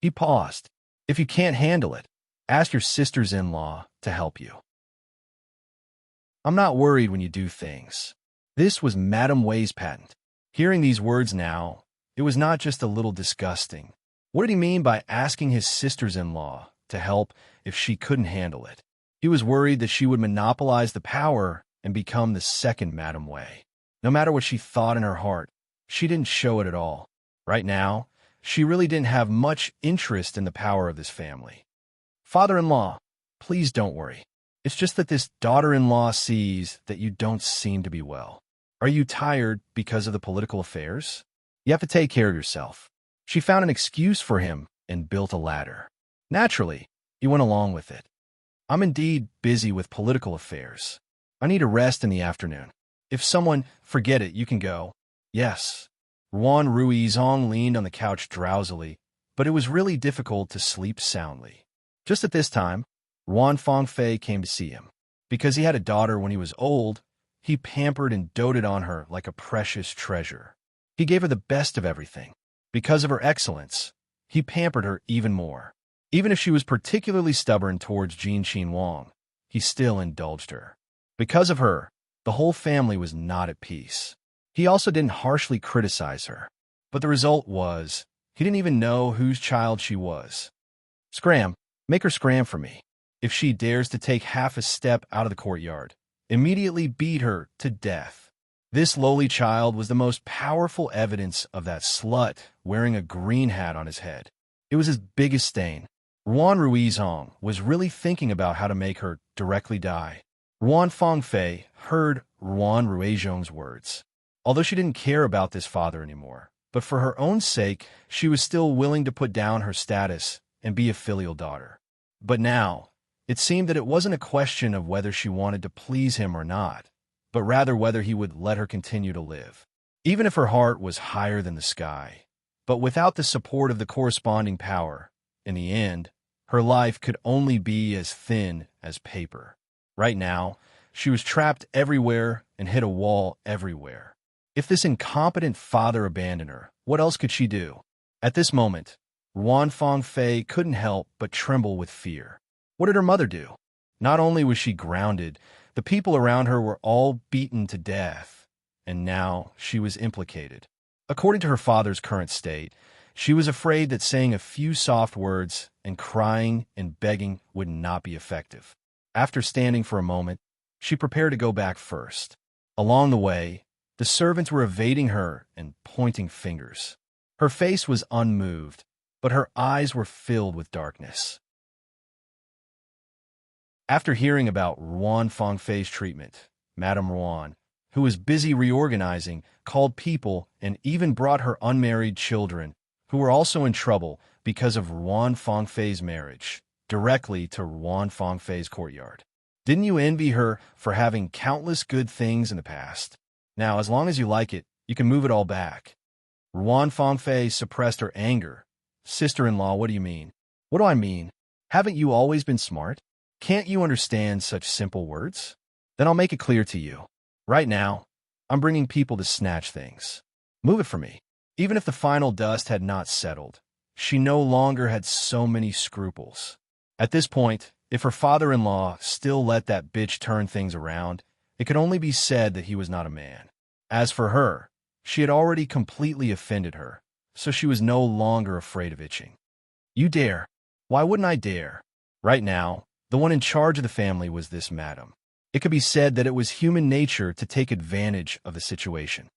He paused. If you can't handle it, ask your sisters-in-law to help you. I'm not worried when you do things. This was Madame Wei's patent. Hearing these words now, it was not just a little disgusting. What did he mean by asking his sisters-in-law to help if she couldn't handle it? He was worried that she would monopolize the power and become the second Madame Wei. No matter what she thought in her heart, she didn't show it at all. Right now, she really didn't have much interest in the power of this family. Father-in-law, please don't worry. It's just that this daughter-in-law sees that you don't seem to be well. Are you tired because of the political affairs? You have to take care of yourself. She found an excuse for him and built a ladder. Naturally, he went along with it. I'm indeed busy with political affairs. I need a rest in the afternoon. If someone, forget it, you can go. Yes. Ruan Ruizong leaned on the couch drowsily, but it was really difficult to sleep soundly. Just at this time, Ruan Fangfei came to see him. Because he had a daughter when he was old, he pampered and doted on her like a precious treasure. He gave her the best of everything. Because of her excellence, he pampered her even more. Even if she was particularly stubborn towards Jinqin Wang, he still indulged her. Because of her, the whole family was not at peace. He also didn't harshly criticize her. But the result was, he didn't even know whose child she was. Scram, make her scram for me. If she dares to take half a step out of the courtyard, immediately beat her to death. This lowly child was the most powerful evidence of that slut wearing a green hat on his head. It was his biggest stain. Ruan Ruizong was really thinking about how to make her directly die. Ruan Fangfei heard Ruan Ruizong's words. Although she didn't care about this father anymore, but for her own sake, she was still willing to put down her status and be a filial daughter. But now, it seemed that it wasn't a question of whether she wanted to please him or not, but rather whether he would let her continue to live. Even if her heart was higher than the sky, but without the support of the corresponding power, in the end, her life could only be as thin as paper. Right now, she was trapped everywhere and hit a wall everywhere. If this incompetent father abandoned her, what else could she do? At this moment, Ruan Fangfei couldn't help but tremble with fear. What did her mother do? Not only was she grounded, the people around her were all beaten to death, and now she was implicated. According to her father's current state, she was afraid that saying a few soft words and crying and begging would not be effective. After standing for a moment, she prepared to go back first. Along the way, the servants were evading her and pointing fingers. Her face was unmoved, but her eyes were filled with darkness. After hearing about Ruan Fangfei's treatment, Madame Ruan, who was busy reorganizing, called people and even brought her unmarried children, who were also in trouble because of Ruan Fangfei's marriage, directly to Ruan Fangfei's courtyard. Didn't you envy her for having countless good things in the past? Now, as long as you like it, you can move it all back. Ruan Fangfei suppressed her anger. Sister-in-law, what do you mean? What do I mean? Haven't you always been smart? Can't you understand such simple words? Then I'll make it clear to you. Right now, I'm bringing people to snatch things. Move it for me. Even if the final dust had not settled, she no longer had so many scruples. At this point, if her father-in-law still let that bitch turn things around, it could only be said that he was not a man. As for her, she had already completely offended her, so she was no longer afraid of itching. You dare? Why wouldn't I dare? Right now, the one in charge of the family was this madam. It could be said that it was human nature to take advantage of the situation.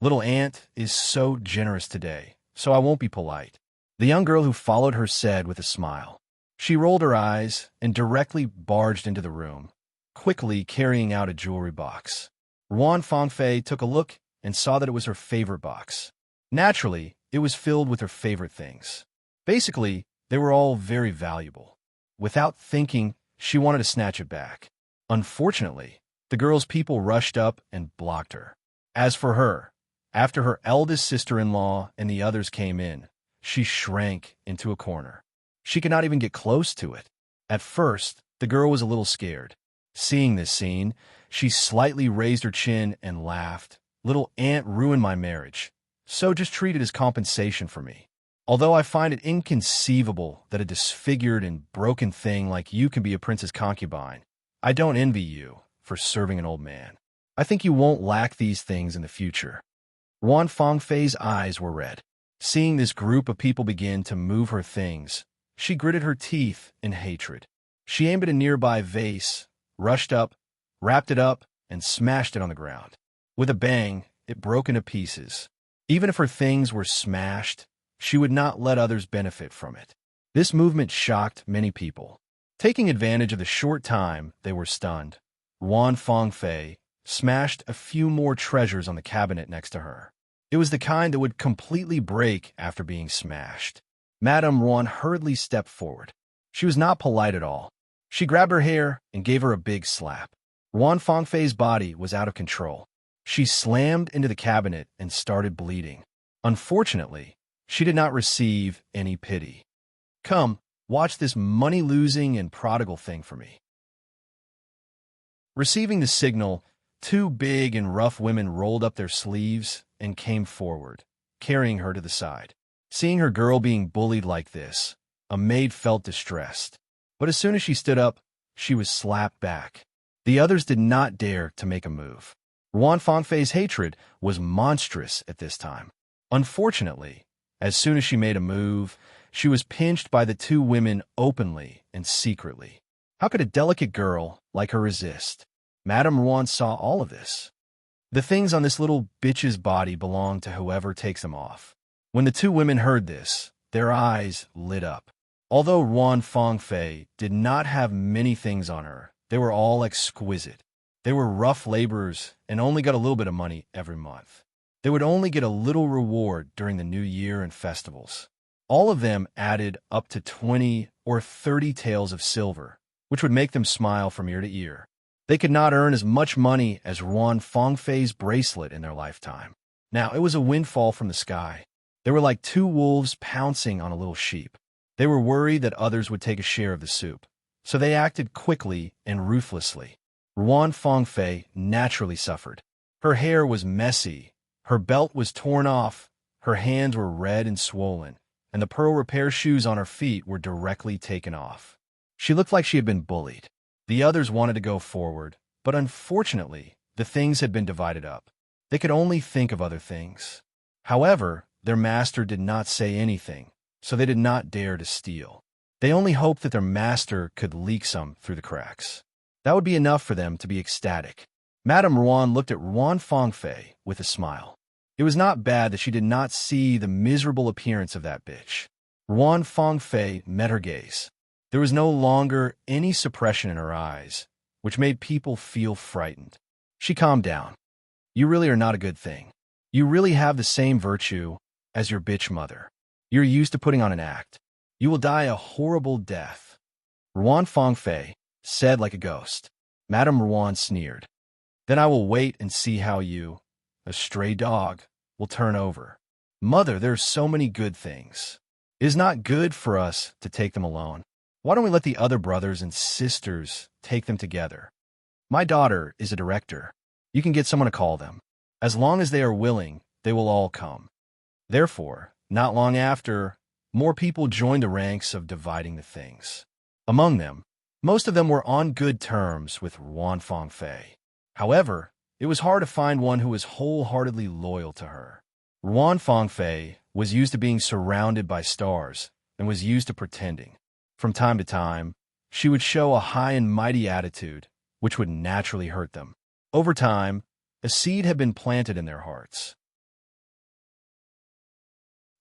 Little Aunt is so generous today, so I won't be polite. The young girl who followed her said with a smile. She rolled her eyes and directly barged into the room, quickly carrying out a jewelry box. Ruan Fangfei took a look and saw that it was her favorite box. Naturally, it was filled with her favorite things. Basically, they were all very valuable. Without thinking, she wanted to snatch it back. Unfortunately, the girl's people rushed up and blocked her. As for her, after her eldest sister-in-law and the others came in, she shrank into a corner. She could not even get close to it. At first, the girl was a little scared. Seeing this scene, she slightly raised her chin and laughed. Little Aunt ruined my marriage, so just treat it as compensation for me. Although I find it inconceivable that a disfigured and broken thing like you can be a prince's concubine, I don't envy you for serving an old man. I think you won't lack these things in the future. Ruan Fangfei's eyes were red. Seeing this group of people begin to move her things, she gritted her teeth in hatred. She aimed at a nearby vase, rushed up, wrapped it up, and smashed it on the ground. With a bang, it broke into pieces. Even if her things were smashed, she would not let others benefit from it. This movement shocked many people. Taking advantage of the short time they were stunned, Ruan Fangfei smashed a few more treasures on the cabinet next to her. It was the kind that would completely break after being smashed. Madame Ruan hurriedly stepped forward. She was not polite at all. She grabbed her hair and gave her a big slap. Ruan Fangfei's body was out of control. She slammed into the cabinet and started bleeding. Unfortunately, she did not receive any pity. "Come, watch this money-losing and prodigal thing for me." Receiving the signal, two big and rough women rolled up their sleeves and came forward, carrying her to the side. Seeing her girl being bullied like this, a maid felt distressed. But as soon as she stood up, she was slapped back. The others did not dare to make a move. Ruan Fangfei's hatred was monstrous at this time. Unfortunately, as soon as she made a move, she was pinched by the two women openly and secretly. How could a delicate girl like her resist? Madame Ruan saw all of this. The things on this little bitch's body belong to whoever takes them off. When the two women heard this, their eyes lit up. Although Ruan Fangfei did not have many things on her, they were all exquisite. They were rough laborers and only got a little bit of money every month. They would only get a little reward during the new year and festivals. All of them added up to 20 or 30 taels of silver, which would make them smile from ear to ear. They could not earn as much money as Ruan Fangfei's bracelet in their lifetime. Now, it was a windfall from the sky. They were like two wolves pouncing on a little sheep. They were worried that others would take a share of the soup, so they acted quickly and ruthlessly. Ruan Fangfei naturally suffered. Her hair was messy, her belt was torn off, her hands were red and swollen, and the pearl repair shoes on her feet were directly taken off. She looked like she had been bullied. The others wanted to go forward, but unfortunately, the things had been divided up. They could only think of other things. However, their master did not say anything, so they did not dare to steal. They only hoped that their master could leak some through the cracks. That would be enough for them to be ecstatic. Madame Ruan looked at Ruan Fangfei with a smile. It was not bad that she did not see the miserable appearance of that bitch. Ruan Fangfei met her gaze. There was no longer any suppression in her eyes, which made people feel frightened. She calmed down. "You really are not a good thing. You really have the same virtue as your bitch mother. You're used to putting on an act. You will die a horrible death." Ruan Fangfei said like a ghost. Madame Ruan sneered. "Then I will wait and see how you, a stray dog, will turn over. Mother, there are so many good things. It is not good for us to take them alone. Why don't we let the other brothers and sisters take them together? My daughter is a director. You can get someone to call them. As long as they are willing, they will all come." Therefore, not long after, more people joined the ranks of dividing the things. Among them, most of them were on good terms with Ruan Fangfei. However, it was hard to find one who was wholeheartedly loyal to her. Ruan Fangfei was used to being surrounded by stars and was used to pretending. From time to time, she would show a high and mighty attitude, which would naturally hurt them. Over time, a seed had been planted in their hearts.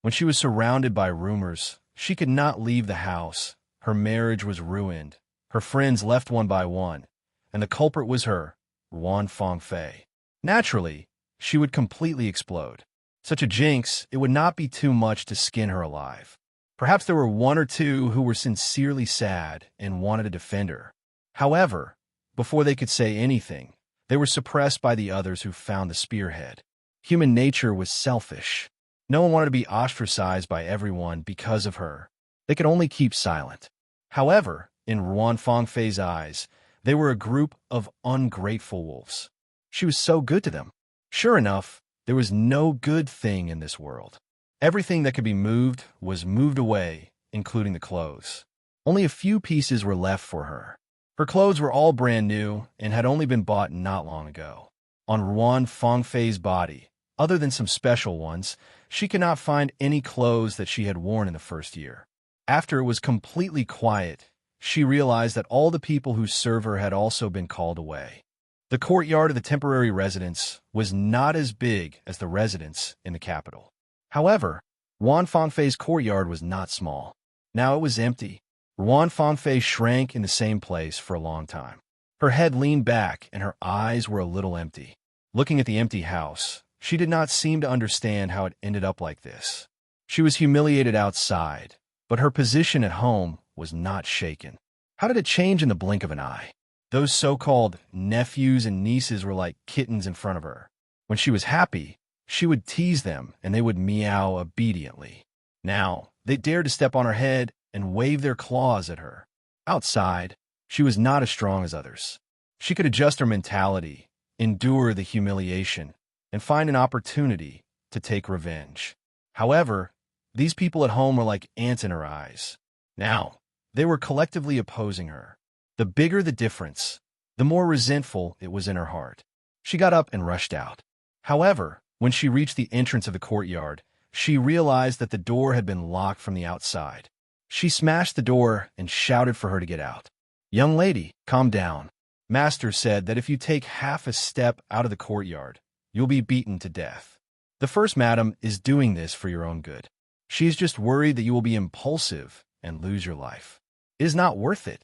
When she was surrounded by rumors, she could not leave the house. Her marriage was ruined. Her friends left one by one, and the culprit was her, Ruan Fangfei. Naturally, she would completely explode. Such a jinx, it would not be too much to skin her alive. Perhaps there were one or two who were sincerely sad and wanted to defend her. However, before they could say anything, they were suppressed by the others who found the spearhead. Human nature was selfish. No one wanted to be ostracized by everyone because of her. They could only keep silent. However, in Ruan Fangfei's eyes, they were a group of ungrateful wolves. She was so good to them. Sure enough, there was no good thing in this world. Everything that could be moved was moved away, including the clothes. Only a few pieces were left for her. Her clothes were all brand new and had only been bought not long ago. On Ruan Fangfei's body, other than some special ones, she could not find any clothes that she had worn in the first year. After it was completely quiet, she realized that all the people who serve her had also been called away. The courtyard of the temporary residence was not as big as the residence in the capital. However, Ruan Fangfei's courtyard was not small. Now it was empty. Ruan Fangfei shrank in the same place for a long time. Her head leaned back and her eyes were a little empty. Looking at the empty house, she did not seem to understand how it ended up like this. She was humiliated outside, but her position at home was not shaken. How did it change in the blink of an eye? Those so-called nephews and nieces were like kittens in front of her. When she was happy, she would tease them and they would meow obediently. Now, they dared to step on her head and wave their claws at her. Outside, she was not as strong as others. She could adjust her mentality, endure the humiliation, and find an opportunity to take revenge. However, these people at home were like ants in her eyes. Now, they were collectively opposing her. The bigger the difference, the more resentful it was in her heart. She got up and rushed out. However, when she reached the entrance of the courtyard, she realized that the door had been locked from the outside. She smashed the door and shouted for her to get out. "Young lady, calm down. Master said that if you take half a step out of the courtyard, you'll be beaten to death. The first madam is doing this for your own good. She is just worried that you will be impulsive and lose your life. It is not worth it."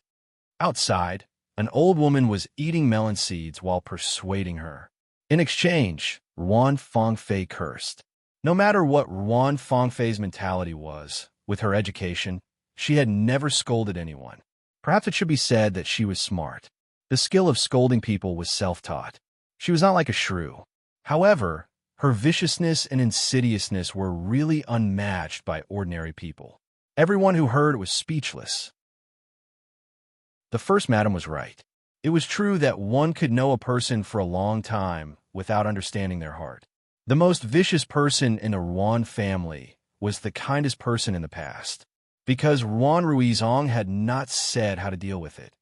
Outside, an old woman was eating melon seeds while persuading her. In exchange, Ruan Fangfei cursed. No matter what Ruan Fangfei's mentality was, with her education, she had never scolded anyone. Perhaps it should be said that she was smart. The skill of scolding people was self-taught. She was not like a shrew. However, her viciousness and insidiousness were really unmatched by ordinary people. Everyone who heard was speechless. The first madam was right. It was true that one could know a person for a long time without understanding their heart. The most vicious person in a Ruan family was the kindest person in the past. Because Ruan Ruizong had not said how to deal with it,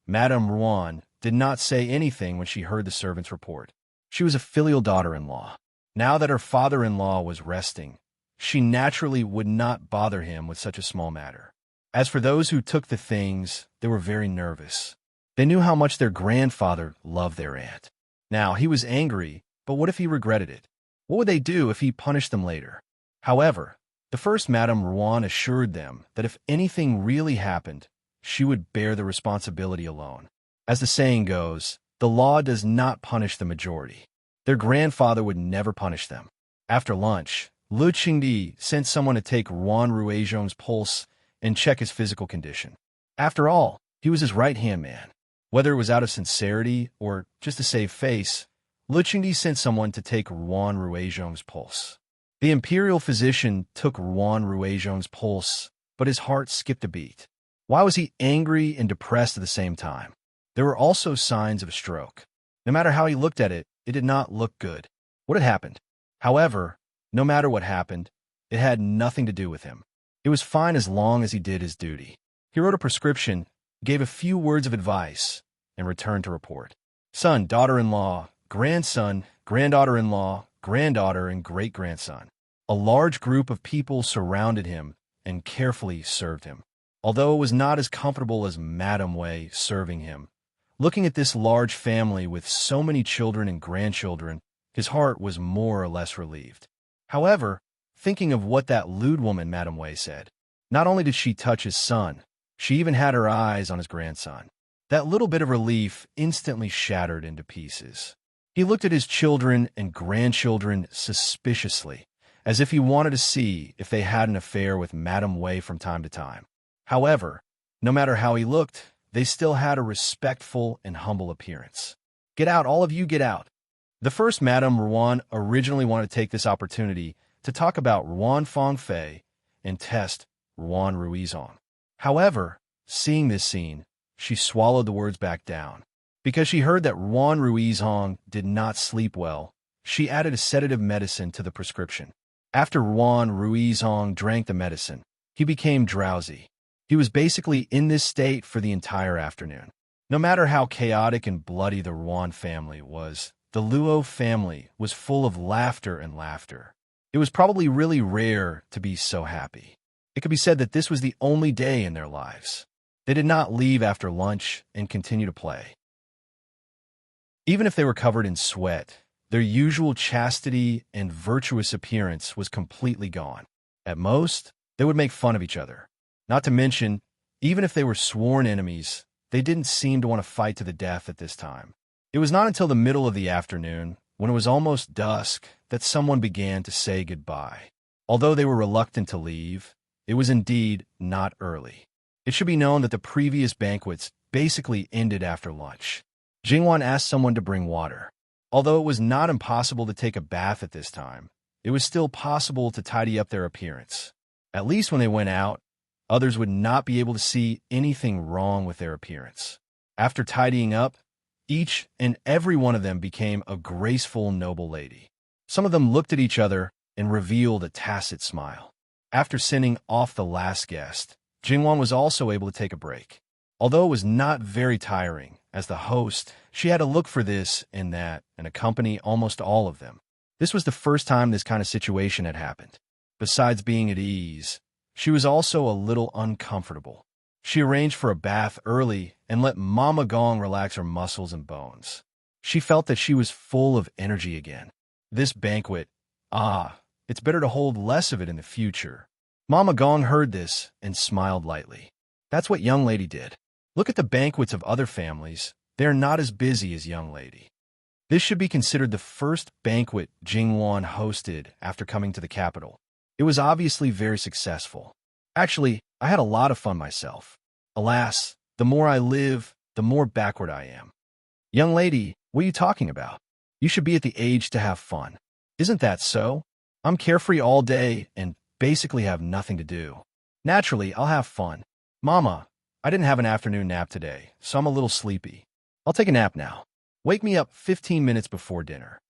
Madame Ruan did not say anything when she heard the servant's report. She was a filial daughter-in-law. Now that her father-in-law was resting, she naturally would not bother him with such a small matter. As for those who took the things, they were very nervous. They knew how much their grandfather loved their aunt. Now, he was angry, but what if he regretted it? What would they do if he punished them later? However, the first Madame Ruan assured them that if anything really happened, she would bear the responsibility alone. As the saying goes, the law does not punish the majority. Their grandfather would never punish them. After lunch, Lu Qingdi sent someone to take Ruan Ruizhong's pulse and check his physical condition. After all, he was his right-hand man. Whether it was out of sincerity or just to save face, Lu Qingdi sent someone to take Ruan Ruizhong's pulse. The imperial physician took Ruan Ruizhong's pulse, but his heart skipped a beat. Why was he angry and depressed at the same time? There were also signs of a stroke. No matter how he looked at it, it did not look good. What had happened? However, no matter what happened, it had nothing to do with him. It was fine as long as he did his duty. He wrote a prescription, gave a few words of advice, and returned to report. Son, daughter-in-law, grandson, granddaughter-in-law, granddaughter, and great-grandson. A large group of people surrounded him and carefully served him. Although it was not as comfortable as Madame Wei serving him, looking at this large family with so many children and grandchildren, his heart was more or less relieved. However, thinking of what that lewd woman Madame Wei said, not only did she touch his son, she even had her eyes on his grandson. That little bit of relief instantly shattered into pieces. He looked at his children and grandchildren suspiciously, as if he wanted to see if they had an affair with Madame Wei from time to time. However, no matter how he looked, they still had a respectful and humble appearance. Get out, all of you, get out. The first Madame Ruan originally wanted to take this opportunity to talk about Ruan Fangfei and test Ruan Ruizong. However, seeing this scene, she swallowed the words back down. Because she heard that Ruan Ruizong did not sleep well, she added a sedative medicine to the prescription. After Ruan Ruizong drank the medicine, he became drowsy. He was basically in this state for the entire afternoon. No matter how chaotic and bloody the Ruan family was, the Luo family was full of laughter and laughter. It was probably really rare to be so happy. It could be said that this was the only day in their lives. They did not leave after lunch and continue to play. Even if they were covered in sweat, their usual chastity and virtuous appearance was completely gone. At most, they would make fun of each other. Not to mention, even if they were sworn enemies, they didn't seem to want to fight to the death at this time. It was not until the middle of the afternoon, when it was almost dusk, that someone began to say goodbye. Although they were reluctant to leave, it was indeed not early. It should be known that the previous banquets basically ended after lunch. Jingwan asked someone to bring water. Although it was not impossible to take a bath at this time, it was still possible to tidy up their appearance. At least when they went out, others would not be able to see anything wrong with their appearance. After tidying up, each and every one of them became a graceful, noble lady. Some of them looked at each other and revealed a tacit smile. After sending off the last guest, Jingwan was also able to take a break. Although it was not very tiring, as the host, she had to look for this and that and accompany almost all of them. This was the first time this kind of situation had happened. Besides being at ease, she was also a little uncomfortable. She arranged for a bath early and let Mama Gong relax her muscles and bones. She felt that she was full of energy again. This banquet, it's better to hold less of it in the future. Mama Gong heard this and smiled lightly. That's what young lady did. Look at the banquets of other families. They are not as busy as young lady. This should be considered the first banquet Jingwan hosted after coming to the capital. It was obviously very successful. Actually, I had a lot of fun myself. Alas, the more I live, the more backward I am. Young lady, what are you talking about? You should be at the age to have fun. Isn't that so? I'm carefree all day and basically have nothing to do. Naturally, I'll have fun. Mama, I didn't have an afternoon nap today, so I'm a little sleepy. I'll take a nap now. Wake me up 15 minutes before dinner.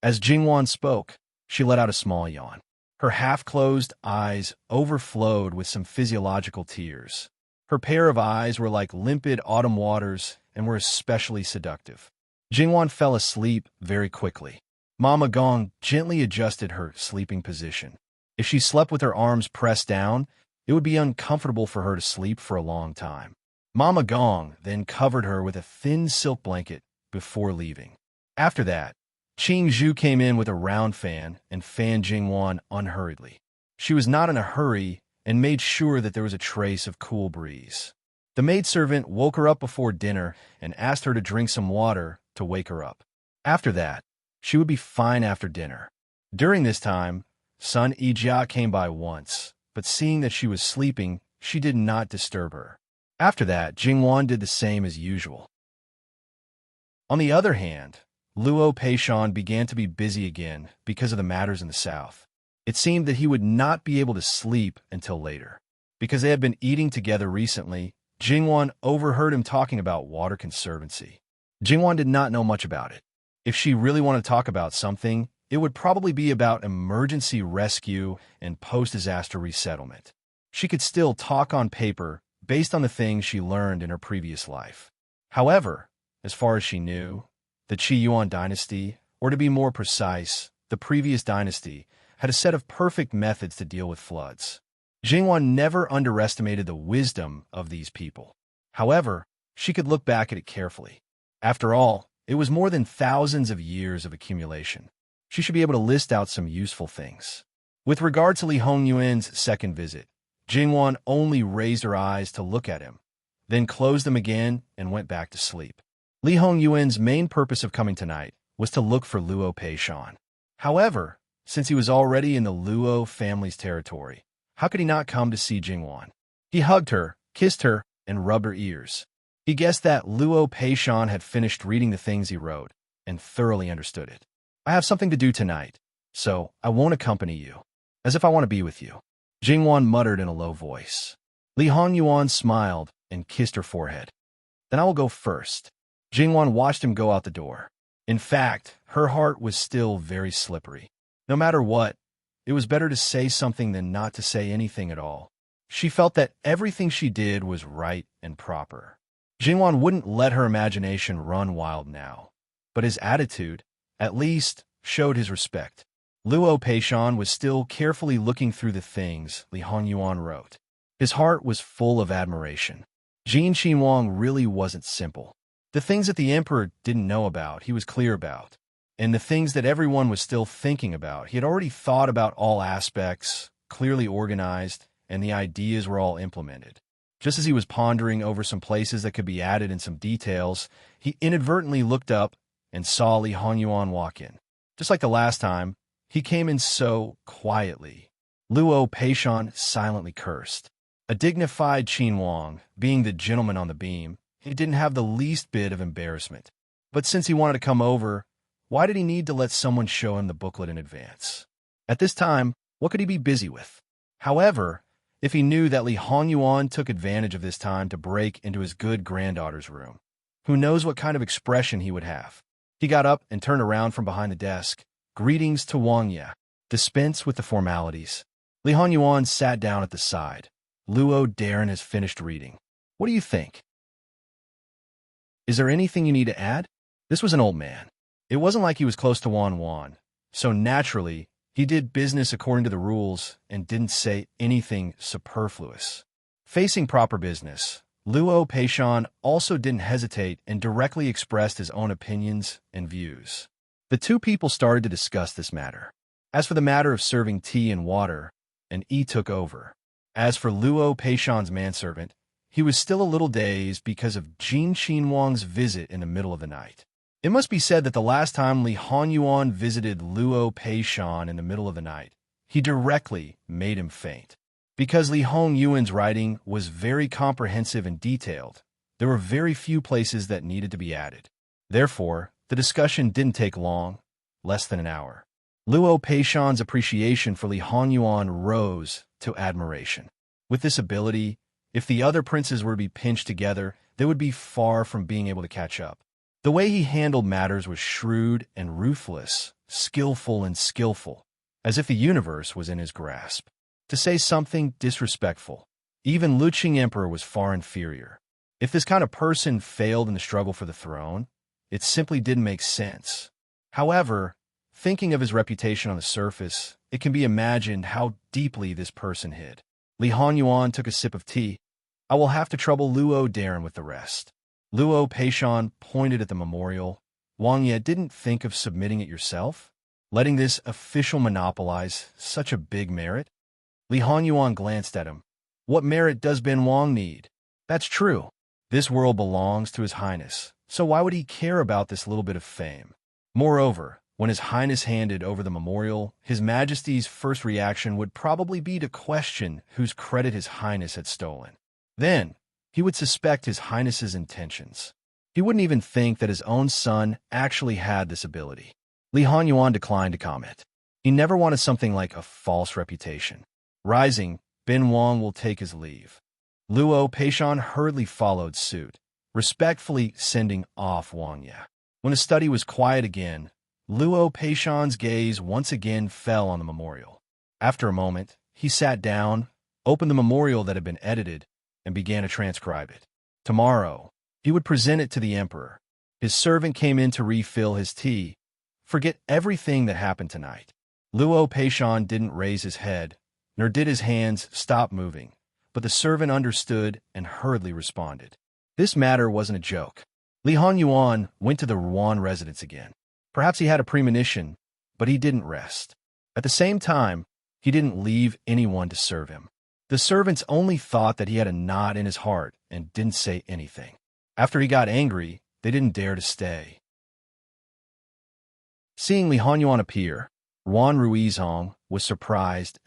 As Jingwan spoke, she let out a small yawn. Her half-closed eyes overflowed with some physiological tears. Her pair of eyes were like limpid autumn waters and were especially seductive. Jingwan fell asleep very quickly. Mama Gong gently adjusted her sleeping position. If she slept with her arms pressed down, it would be uncomfortable for her to sleep for a long time. Mama Gong then covered her with a thin silk blanket before leaving. After that, Qing Zhu came in with a round fan and fanned Jingwan unhurriedly. She was not in a hurry and made sure that there was a trace of cool breeze. The maidservant woke her up before dinner and asked her to drink some water to wake her up. After that, she would be fine after dinner. During this time, Sun Yijia came by once, but seeing that she was sleeping, she did not disturb her. After that, Jingwan did the same as usual. On the other hand, Luo Peishan began to be busy again because of the matters in the south. It seemed that he would not be able to sleep until later. Because they had been eating together recently, Jingwan overheard him talking about water conservancy. Jingwan did not know much about it. If she really wanted to talk about something, it would probably be about emergency rescue and post-disaster resettlement. She could still talk on paper based on the things she learned in her previous life. However, as far as she knew, the Qi Yuan dynasty, or to be more precise, the previous dynasty, had a set of perfect methods to deal with floods. Jingwan never underestimated the wisdom of these people. However, she could look back at it carefully. After all, it was more than thousands of years of accumulation. She should be able to list out some useful things. With regard to Li Hongyuan's second visit, Jingwan only raised her eyes to look at him, then closed them again and went back to sleep. Li Hongyuan's main purpose of coming tonight was to look for Luo Peishan. However, since he was already in the Luo family's territory, how could he not come to see Jingwan? He hugged her, kissed her, and rubbed her ears. He guessed that Luo Peishan had finished reading the things he wrote and thoroughly understood it. I have something to do tonight, so I won't accompany you, as if I want to be with you. Jingwan muttered in a low voice. Li Hongyuan smiled and kissed her forehead. Then I will go first. Jingwan watched him go out the door. In fact, her heart was still very slippery. No matter what, it was better to say something than not to say anything at all. She felt that everything she did was right and proper. Jingwan wouldn't let her imagination run wild now, but his attitude, at least, showed his respect. Luo Peishan was still carefully looking through the things Li Hongyuan wrote. His heart was full of admiration. Jin Qinhuang really wasn't simple. The things that the emperor didn't know about, he was clear about. And the things that everyone was still thinking about, he had already thought about all aspects, clearly organized, and the ideas were all implemented. Just as he was pondering over some places that could be added in some details, he inadvertently looked up and saw Li Hongyuan walk in. Just like the last time, he came in so quietly. Luo Peishan silently cursed. A dignified Qinhuang, being the gentleman on the beam, he didn't have the least bit of embarrassment. But since he wanted to come over, Why did he need to let someone show him the booklet in advance? At this time, what could he be busy with? However, if he knew that Li Hongyuan took advantage of this time to break into his good granddaughter's room, who knows what kind of expression he would have? He got up and turned around from behind the desk. Greetings to Wang Ye. Dispense with the formalities. Li Hongyuan sat down at the side. Luo Darren has finished reading. What do you think? Is there anything you need to add? This was an old man. It wasn't like he was close to Wan, so naturally, he did business according to the rules and didn't say anything superfluous. Facing proper business, Luo Peishan also didn't hesitate and directly expressed his own opinions and views. The two people started to discuss this matter. As for the matter of serving tea and water, an E took over. As for Luo Peishan's manservant, he was still a little dazed because of Jin Xinwang's visit in the middle of the night. It must be said that the last time Li Hongyuan visited Luo Peishan in the middle of the night, he directly made him faint. Because Li Hongyuan's writing was very comprehensive and detailed, there were very few places that needed to be added. Therefore, the discussion didn't take long, less than an hour. Luo Peishan's appreciation for Li Hongyuan rose to admiration. With this ability, if the other princes were to be pinched together, they would be far from being able to catch up. The way he handled matters was shrewd and ruthless, skillful and skillful, as if the universe was in his grasp. To say something disrespectful, even Luqing Emperor was far inferior. If this kind of person failed in the struggle for the throne, it simply didn't make sense. However, thinking of his reputation on the surface, it can be imagined how deeply this person hid. Li Hongyuan took a sip of tea. I will have to trouble Luo Darren with the rest. Luo Peishan pointed at the memorial. Wang Ye didn't think of submitting it yourself? Letting this official monopolize such a big merit? Li Hongyuan glanced at him. What merit does Ben Wang need? That's true. This world belongs to His Highness, so why would he care about this little bit of fame? Moreover, when His Highness handed over the memorial, His Majesty's first reaction would probably be to question whose credit His Highness had stolen. Then, he would suspect His Highness's intentions. He wouldn't even think that his own son actually had this ability. Li Hongyuan declined to comment. He never wanted something like a false reputation. Rising, Ben Wang will take his leave. Luo Peishan hurriedly followed suit, respectfully sending off Wang Ye. When the study was quiet again, Luo Peishan's gaze once again fell on the memorial. After a moment, he sat down, opened the memorial that had been edited, and began to transcribe it. Tomorrow, he would present it to the emperor. His servant came in to refill his tea. Forget everything that happened tonight. Luo Peishan didn't raise his head, nor did his hands stop moving, but the servant understood and hurriedly responded. This matter wasn't a joke. Li Hongyuan went to the Rouen residence again. Perhaps he had a premonition, but he didn't rest. At the same time, he didn't leave anyone to serve him. The servants only thought that he had a knot in his heart and didn't say anything. After he got angry, they didn't dare to stay. Seeing Li Hongyuan appear, Ruan Ruizhong was surprised.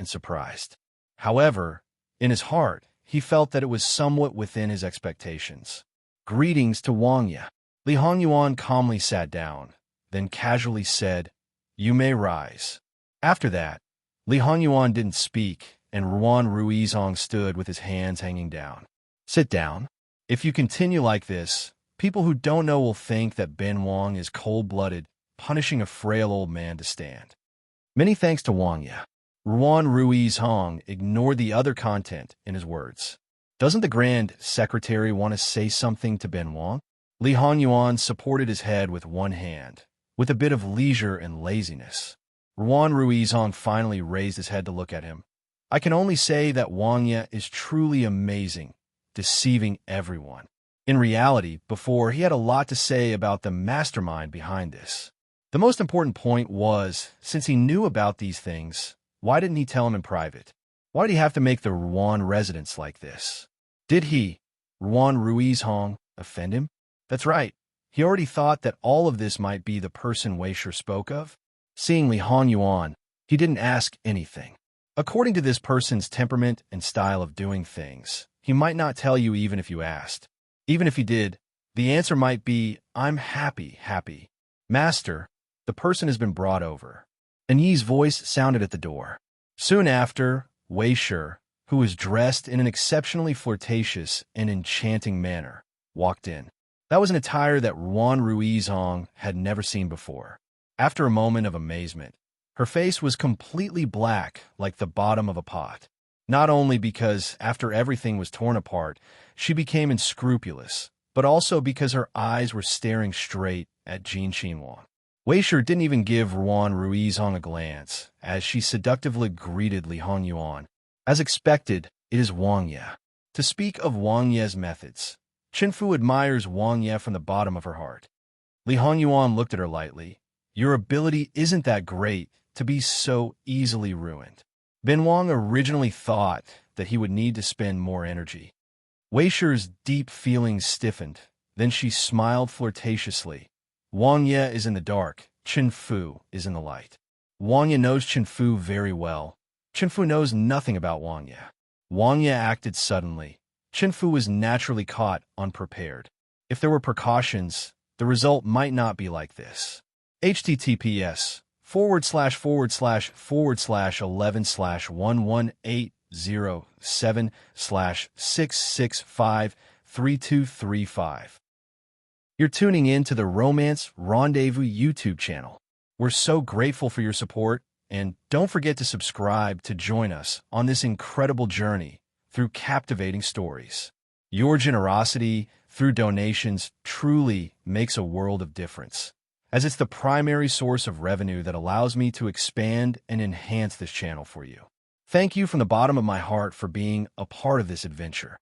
However, in his heart, he felt that it was somewhat within his expectations. Greetings to Wang Ye. Li Hongyuan calmly sat down, then casually said, You may rise. After that, Li Hongyuan didn't speak, and Ruan Ruizhong stood with his hands hanging down. Sit down. If you continue like this, people who don't know will think that Ben Wang is cold-blooded, punishing a frail old man to stand. Many thanks to Wang Ye. Ruan Ruizhong ignored the other content in his words. Doesn't the Grand Secretary want to say something to Ben Wang? Li Hongyuan supported his head with one hand, with a bit of leisure and laziness. Ruan Ruizhong finally raised his head to look at him. I can only say that Wang Ye is truly amazing, deceiving everyone. In reality, before, he had a lot to say about the mastermind behind this. The most important point was, since he knew about these things, why didn't he tell him in private? Why did he have to make the Rouen residence like this? Did he, Ruan Ruizhong, offend him? That's right. He already thought that all of this might be the person Wei Shi spoke of. Seeing Li Hongyuan, he didn't ask anything. According to this person's temperament and style of doing things, he might not tell you even if you asked. Even if he did, the answer might be, I'm happy. Master, The person has been brought over. An Yi's voice sounded at the door. Soon after, Wei Shi, who was dressed in an exceptionally flirtatious and enchanting manner, walked in. That was an attire that Ruan Ruizhong had never seen before. After a moment of amazement, her face was completely black like the bottom of a pot. Not only because, after everything was torn apart, she became unscrupulous, but also because her eyes were staring straight at Jin Qinhuan. Wei Shi didn't even give Ruan Ruizhong a glance, as she seductively greeted Li Hongyuan. As expected, it is Wang Ye. To speak of Wang Ye's methods, Qinfu admires Wang Ye from the bottom of her heart. Li Hongyuan looked at her lightly. Your ability isn't that great to be so easily ruined. Ben Wang originally thought that he would need to spend more energy. Wei Shi's deep feelings stiffened. Then she smiled flirtatiously. Wang Ye is in the dark. Qinfu is in the light. Wang Ye knows Qinfu very well. Qinfu knows nothing about Wang Ye. Wang Ye acted suddenly. Qinfu was naturally caught unprepared. If there were precautions, the result might not be like this. https://11/11/11807/6653235. You're tuning in to the Romance Rendezvous YouTube channel. We're so grateful for your support, and don't forget to subscribe to join us on this incredible journey through captivating stories. Your generosity through donations truly makes a world of difference, as it's the primary source of revenue that allows me to expand and enhance this channel for you. Thank you from the bottom of my heart for being a part of this adventure.